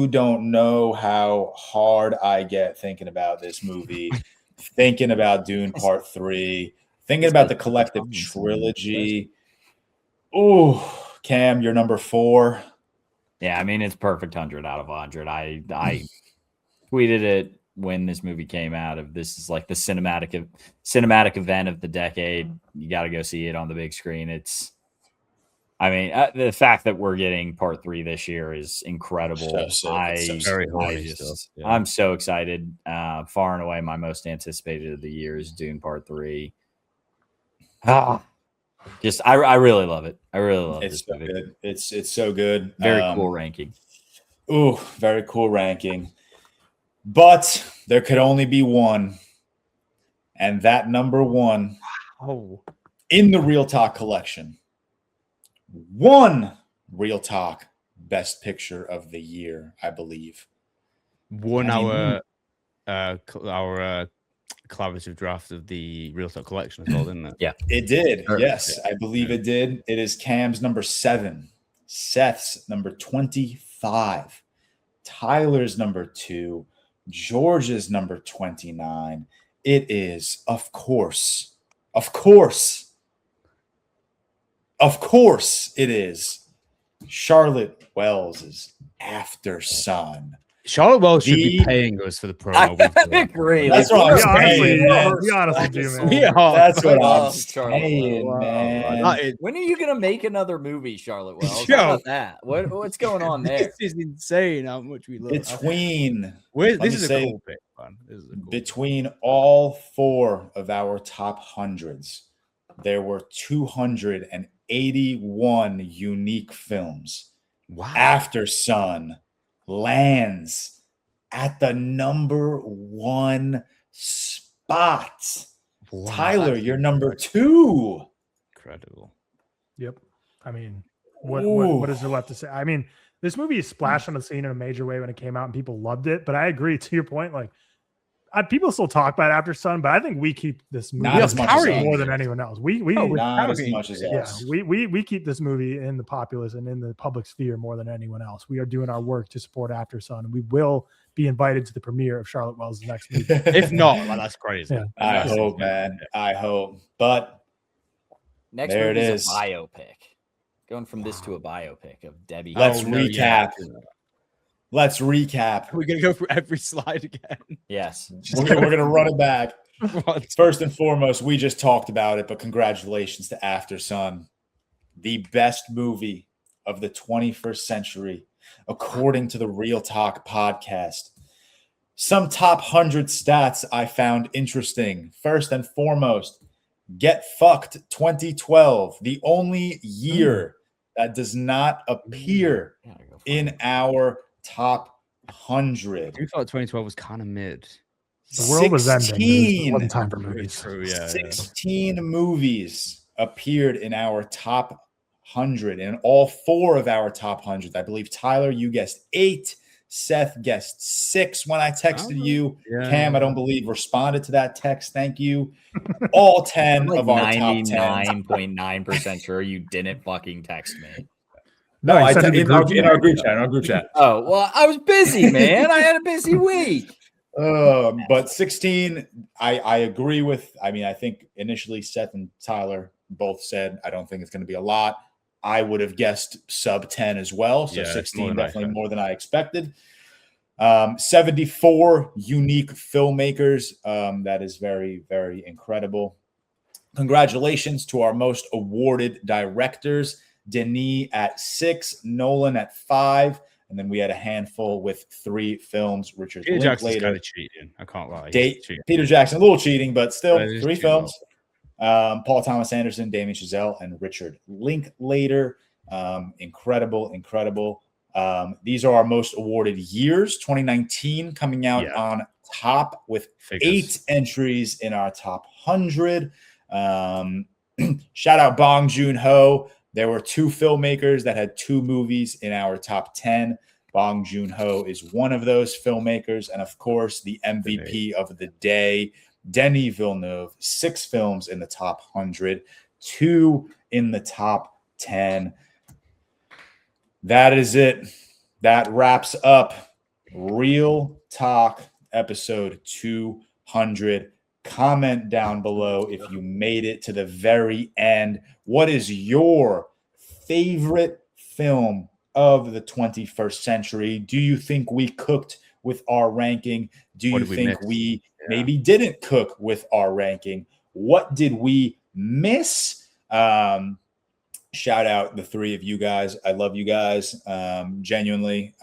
Speaker 1: don't know how hard I get thinking about this movie, thinking about Dune Part 3, thinking about the collective trilogy. Oh, Cam, you're number 4.
Speaker 2: Yeah, I mean, it's perfect 100 out of 100. I tweeted it when this movie came out. This is like the cinematic event of the decade. You got to go see it on the big screen. The fact that we're getting Part 3 this year is incredible. I'm so excited. Far and away, my most anticipated of the year is Dune Part 3. I really love it. I really love it.
Speaker 1: It's so good. It's so good.
Speaker 2: Very cool ranking.
Speaker 1: Ooh, very cool ranking. But there could only be one. And that number 1 in the ReelTok collection. 1 ReelTok Best Picture of the year, I believe.
Speaker 3: Our collaborative draft of the ReelTok collection as well, didn't it?
Speaker 2: Yeah,
Speaker 1: it did. Yes, I believe it did. It is Cam's number 7, Seth's number 25, Tyler's number 2, George's number 29. It is, of course, it is Charlotte Wells's After Sun.
Speaker 3: Charlotte Walsh should be paying us for the promo.
Speaker 2: I agree.
Speaker 1: That's what I'm saying.
Speaker 4: Be honest with you, man.
Speaker 1: That's what I'm saying, man.
Speaker 2: When are you going to make another movie, Charlotte Wells? How about that? What's going on there?
Speaker 3: This is insane how much we love
Speaker 1: this is a cool pick, man. Between all 4 of our top hundreds, there were 281 unique films.
Speaker 3: Wow.
Speaker 1: After Sun lands at the number 1 spot. Wow. Tyler, you're number 2.
Speaker 3: Incredible.
Speaker 4: Yep. I mean, what is there left to say? I mean, this movie splashed on the scene in a major way when it came out and people loved it. But I agree to your point. Like, people still talk about After Sun, but I think we keep this movie more than anyone else. We
Speaker 1: not as much as us.
Speaker 4: We keep this movie in the populace and in the public sphere more than anyone else. We are doing our work to support After Sun, and we will be invited to the premiere of Charlotte Wells' next movie.
Speaker 3: If not, well, that's crazy.
Speaker 4: Yeah.
Speaker 1: I hope, man. I hope. But
Speaker 2: next
Speaker 1: there
Speaker 2: movie
Speaker 1: it
Speaker 2: is a biopic. Going from this to a biopic of Debbie.
Speaker 1: Let's recap. Let's recap.
Speaker 3: We're going to go through every slide again.
Speaker 2: Yes.
Speaker 1: We're going to run it back. First and foremost, we just talked about it, but congratulations to After Sun, the best movie of the 21st century, according to the ReelTok Podcast. Some top 100 stats I found interesting. First and foremost, Get Fucked 2012, the only year that does not appear in our top 100.
Speaker 3: I thought 2012 was kind of mid.
Speaker 4: The world was ending. It wasn't time for movies.
Speaker 3: True, yeah,
Speaker 1: 16 movies appeared in our top 100, and all 4 of our top 100. I believe, Tyler, you guessed 8. Seth guessed 6 when I texted you.
Speaker 3: Yeah.
Speaker 1: Cam, I don't believe, responded to that text. Thank you. All 10
Speaker 2: like
Speaker 1: of our top 10.
Speaker 2: 99.9% sure you didn't fucking text me.
Speaker 1: No, I said in our group chat.
Speaker 2: Oh, well, I was busy, man. I had a busy week.
Speaker 1: But 16, I agree with. I mean, I think initially Seth and Tyler both said, I don't think it's going to be a lot. I would have guessed sub 10 as well. So 16, definitely more than I expected. 74 unique filmmakers. That is very, very incredible. Congratulations to our most awarded directors. Denis at 6, Nolan at 5. And then we had a handful with 3 films. Richard
Speaker 3: Peter Jackson's
Speaker 1: Linklater.
Speaker 3: kind of cheating. I can't lie.
Speaker 1: Peter Jackson, a little cheating, but still 3 films. Paul Thomas Anderson, Damien Chazelle, and Richard Linklater. Incredible. These are our most awarded years. 2019 coming out on top with 8 entries in our top 100. Shout out Bong Joon-ho. There were 2 filmmakers that had 2 movies in our top 10. Bong Joon-ho is one of those filmmakers. And of course, the MVP of the day, Denis Villeneuve, 6 films in the top 100, 2 in the top 10. That is it. That wraps up Real Talk episode 200. Comment down below if you made it to the very end. What is your favorite film of the 21st century? Do you think we cooked with our ranking? Do you think we maybe didn't cook with our ranking? What did we miss? Shout out the 3 of you guys. I love you guys. Genuinely,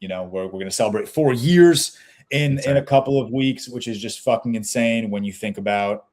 Speaker 1: we're going to celebrate 4 years in a couple of weeks, which is just fucking insane when you think about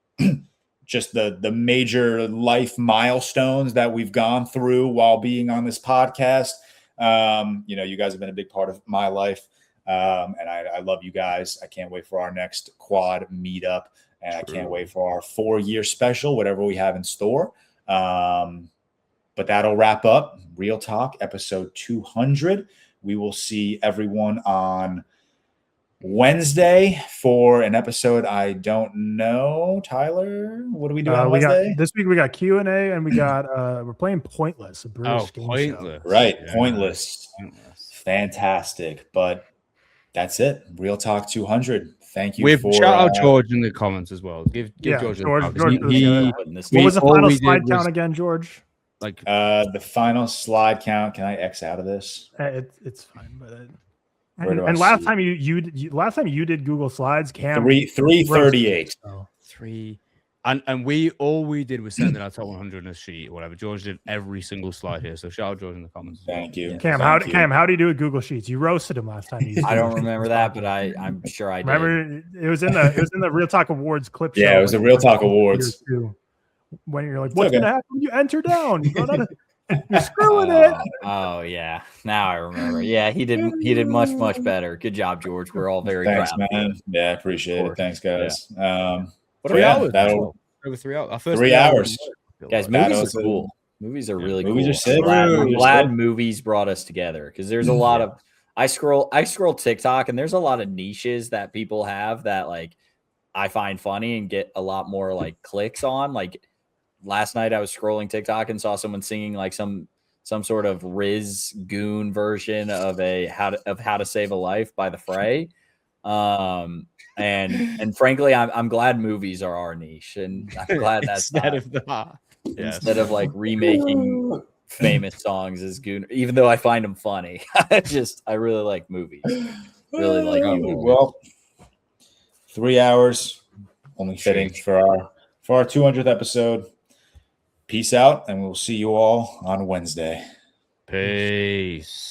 Speaker 1: just the major life milestones that we've gone through while being on this podcast. You guys have been a big part of my life. And I love you guys. I can't wait for our next quad meetup, and I can't wait for our 4-year special, whatever we have in store. But that'll wrap up Real Talk episode 200. We will see everyone on Wednesday for an episode. I don't know, Tyler. What do we do on Wednesday?
Speaker 4: This week we got Q&A, and we got we're playing Pointless, a British game
Speaker 3: Pointless.
Speaker 4: show.
Speaker 1: Right, yeah. Pointless. Fantastic. But that's it. Real Talk 200. Thank you.
Speaker 3: Shout out George in the comments as well. Give George.
Speaker 4: What was the final slide count again, George?
Speaker 1: The final slide count. Can I X out of this?
Speaker 4: It's fine, but. And last time you did Google Slides, Cam
Speaker 1: 338.
Speaker 3: 3, and we did was send in our top 100 in a sheet or whatever. George did every single slide here, so shout out George in the comments.
Speaker 1: Thank you,
Speaker 4: Cam. How do you do with Google Sheets? You roasted him last time.
Speaker 2: I don't remember that, but I'm sure I did.
Speaker 4: Remember it was in the Real Talk Awards clip.
Speaker 1: Yeah, it was the Real Talk Awards.
Speaker 4: When you're like, what's gonna happen when you enter down? You're screwing it.
Speaker 2: Oh yeah, now I remember. Yeah, he did much better. Good job, George. We're all very
Speaker 1: thanks,
Speaker 2: proud.
Speaker 1: man. Yeah, appreciate it. Thanks, guys.
Speaker 3: Yeah. What 3 hours? Over 3 hours. Our first
Speaker 1: 3 hours.
Speaker 2: Guys, movies are cool. Movies are really cool.
Speaker 1: Movies are sick.
Speaker 2: I'm glad movies brought us together, because there's a lot of I scroll TikTok, and there's a lot of niches that people have that I find funny and get a lot more clicks on. Last night I was scrolling TikTok and saw someone singing some sort of Riz Goon version of How to Save a Life by The Fray. And frankly, I'm glad movies are our niche, and I'm glad that's instead of remaking famous songs as Goon, even though I find them funny. I really like movies. Really like movies.
Speaker 1: Well, 3 hours, only fitting for our 200th episode. Peace out, and we'll see you all on Wednesday.
Speaker 3: Peace.